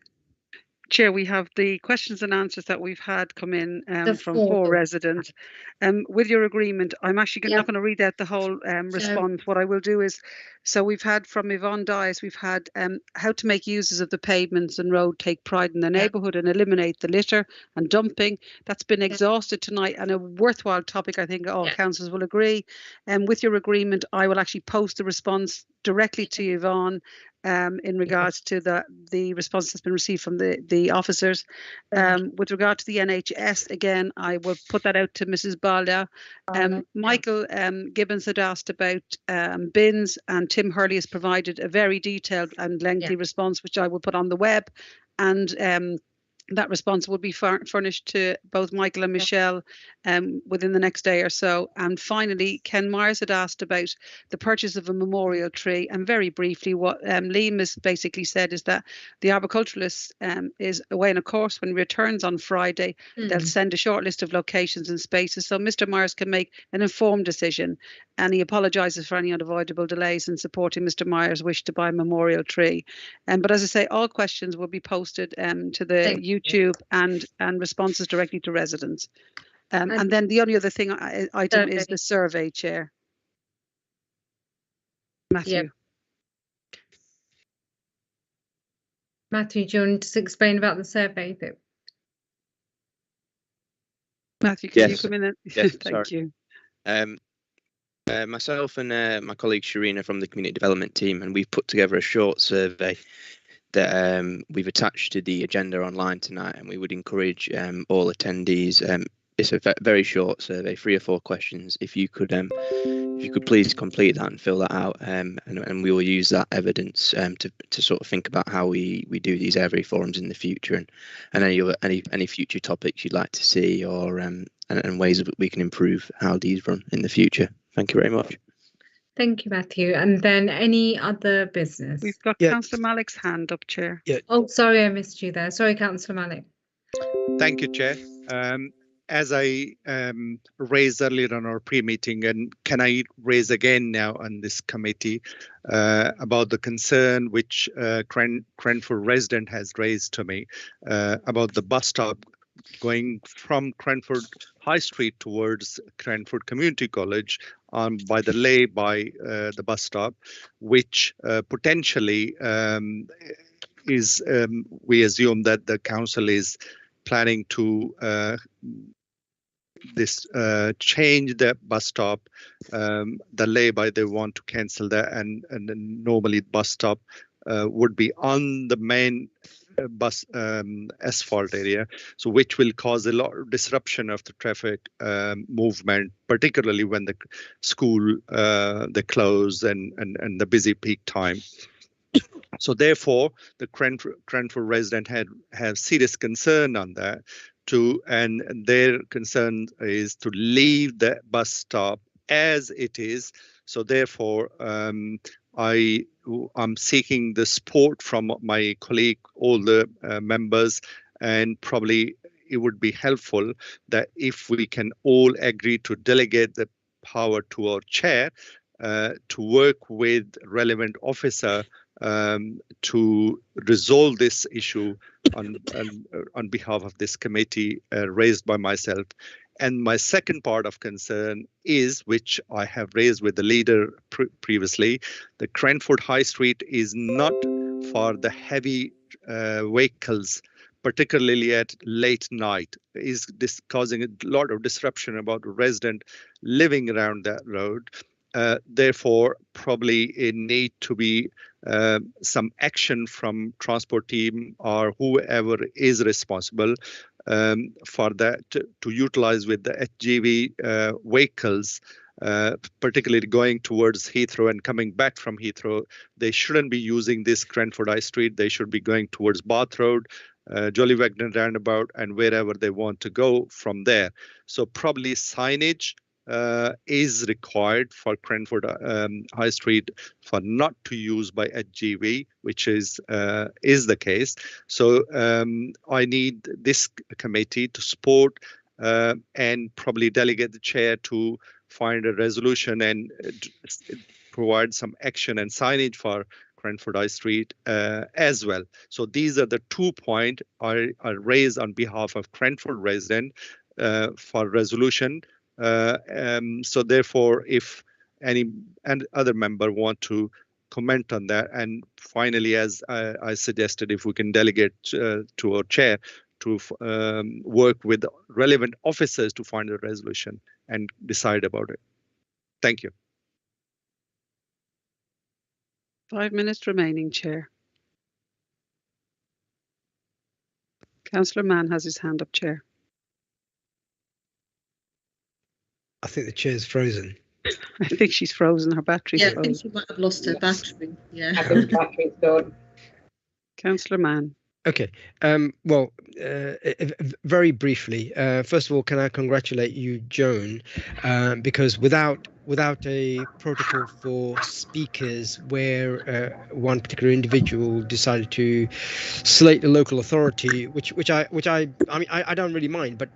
Speaker 2: Chair, we have the questions and answers that we've had come in from 4 residents. With your agreement, I'm actually not going to read out the whole response. What I will do is, so we've had from Yvonne Dias, we've had how to make users of the pavements and road take pride in their neighbourhood and eliminate the litter and dumping. That's been exhausted tonight, and a worthwhile topic. I think all councillors will agree. With your agreement, I will actually post the response directly to Yvonne in regards to the response that's been received from the officers. With regard to the NHS, again, I will put that out to Mrs. Balda. Michael Gibbons had asked about bins, and Tim Hurley has provided a very detailed and lengthy response, which I will put on the web, and that response will be furnished to both Michael and Michelle within the next day or so. And finally, Ken Myers had asked about the purchase of a memorial tree. And very briefly, what Liam has basically said is that the arboriculturist is away on a course. When he returns on Friday, they'll send a short list of locations and spaces, so Mr. Myers can make an informed decision. And he apologises for any unavoidable delays in supporting Mr. Myers' wish to buy a memorial tree. But as I say, all questions will be posted to the YouTube and responses directly to residents. And then the only other item is the survey, Chair. Matthew.
Speaker 1: Matthew, do you want to explain about the survey?
Speaker 2: Matthew, can you come in then?
Speaker 4: Yes,
Speaker 2: Thank you.
Speaker 4: Myself and my colleague Sharina from the community development team, and we've put together a short survey that we've attached to the agenda online tonight, and we would encourage all attendees. It's a very short survey, 3 or 4 questions. If you could please complete that and fill that out, and we will use that evidence to sort of think about how we do these every forums in the future, and any future topics you'd like to see, or and ways that we can improve how these run in the future. Thank you very much.
Speaker 1: Thank you, Matthew. And then any other business?
Speaker 2: We've got Councillor Malik's hand up, Chair.
Speaker 1: Oh, sorry, I missed you there. Sorry, Councillor Malik.
Speaker 7: Thank you, Chair. As I raised earlier on our pre-meeting, and can I raise again now on this committee about the concern which Cranford resident has raised to me about the bus stop going from Cranford High Street towards Cranford Community College by the lay by the bus stop, which potentially is, we assume that the council is planning to change the bus stop, the lay-by they want to cancel that, and then normally bus stop would be on the main bus asphalt area, so which will cause a lot of disruption of the traffic movement, particularly when the school they close and the busy peak time. So therefore, the Cranford resident have serious concern on that. And their concern is to leave the bus stop as it is. So therefore, I'm seeking the support from my colleague, all the members, and probably it would be helpful that if we can all agree to delegate the power to our chair, to work with relevant officer to resolve this issue on behalf of this committee raised by myself. And my second part of concern is, which I have raised with the leader previously, the Cranford High Street is not for the heavy vehicles, particularly at late night. Is this causing a lot of disruption about resident living around that road? Therefore, probably it need to be some action from transport team or whoever is responsible for that to utilize with the HGV vehicles, particularly going towards Heathrow and coming back from Heathrow. They shouldn't be using this Cranford High Street. They should be going towards Bath Road, Jolly Wagner roundabout, and wherever they want to go from there. So probably signage is required for Cranford High Street for not to use by HGV, which is the case. So I need this committee to support and probably delegate the chair to find a resolution and provide some action and signage for Cranford High Street as well. So these are the 2 points I raise on behalf of Cranford resident for resolution. So therefore, if any other member want to comment on that, and finally, as I suggested, if we can delegate to our chair to work with relevant officers to find a resolution and decide about it. Thank you.
Speaker 2: 5 minutes remaining, Chair. Councillor Mann has his hand up, Chair.
Speaker 6: I think the chair's frozen.
Speaker 2: I think she's frozen. Her battery's frozen.
Speaker 8: I think she might have lost her battery. Yeah.
Speaker 5: I think battery's gone.
Speaker 2: Councillor Mann.
Speaker 6: Okay. Well, very briefly, first of all, can I congratulate you, Joan, because without a protocol for speakers where one particular individual decided to slate the local authority, which I mean I don't really mind, but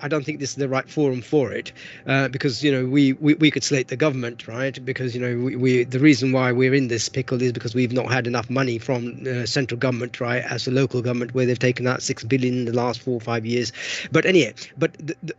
Speaker 6: I don't think this is the right forum for it, because we could slate the government, right? Because we the reason why we're in this pickle is because we've not had enough money from central government, right, as a local government, where they've taken out 6 billion in the last 4 or 5 years. But anyway,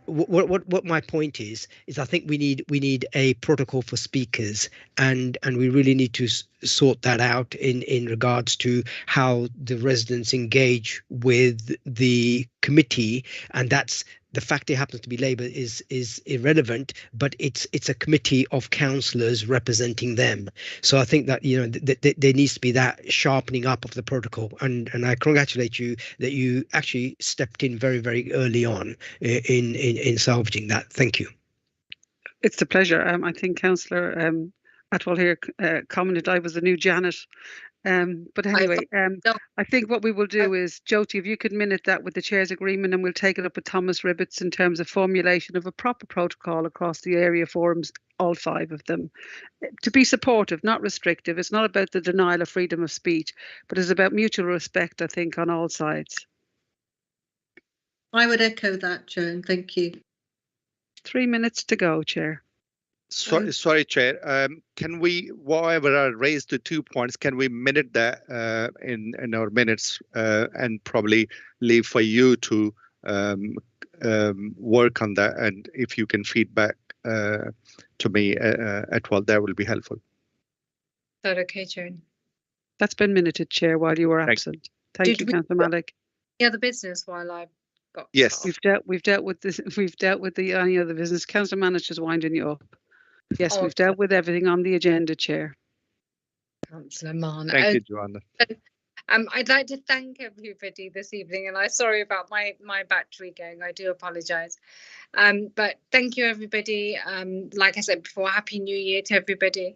Speaker 6: what my point is I think we need a protocol for speakers, and we really need to sort that out in regards to how the residents engage with the committee. And that's the fact it happens to be Labour is irrelevant, but it's a committee of councillors representing them. So I think that there needs to be that sharpening up of the protocol, and I congratulate you that you actually stepped in very, very early on in salvaging that. Thank you.
Speaker 2: It's a pleasure. I think Councillor Atwell here commented I was the new Janet. But anyway, I think what we will do is, Jyoti, if you could minute that with the chair's agreement, and we'll take it up with Thomas Ribbetts in terms of formulation of a proper protocol across the area forums, all 5 of them, to be supportive, not restrictive. It's not about the denial of freedom of speech, but it's about mutual respect, I think, on all sides.
Speaker 8: I would echo that, Joan. Thank you.
Speaker 2: 3 minutes to go, Chair.
Speaker 7: Sorry, Chair. Can we, whatever I raised the 2 points, can we minute that in our minutes and probably leave for you to work on that? And if you can feedback to me at well, that will be helpful.
Speaker 1: Is that okay, Joan?
Speaker 2: That's been minuted, Chair, while you were absent. Thank you, Councillor Malik.
Speaker 1: The other business while I've got.
Speaker 7: Yes,
Speaker 2: we've dealt with this. We've dealt with the any other business. Councillor Manager's winding you up. Yes, we've dealt with everything on the agenda, Chair.
Speaker 1: Councillor Mann.
Speaker 7: Thank you, Joanna.
Speaker 1: I'd like to thank everybody this evening, and I'm sorry about my battery going. I do apologise. But thank you, everybody. Like I said before, Happy New Year to everybody.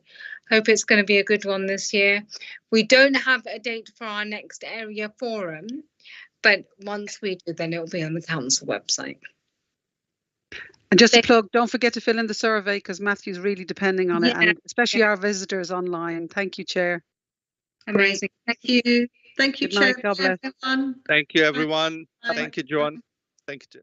Speaker 1: Hope it's going to be a good one this year. We don't have a date for our next area forum, but once we do, then it will be on the council website.
Speaker 2: And just to plug, don't forget to fill in the survey, because Matthew's really depending on it, and especially our visitors online. Thank you, Chair.
Speaker 1: Amazing.
Speaker 8: Thank you. Thank you,
Speaker 2: Good night,
Speaker 8: Chair.
Speaker 2: God bless.
Speaker 8: Everyone.
Speaker 7: Thank you, everyone.
Speaker 8: Bye.
Speaker 7: Thank you, Joan. Thank you.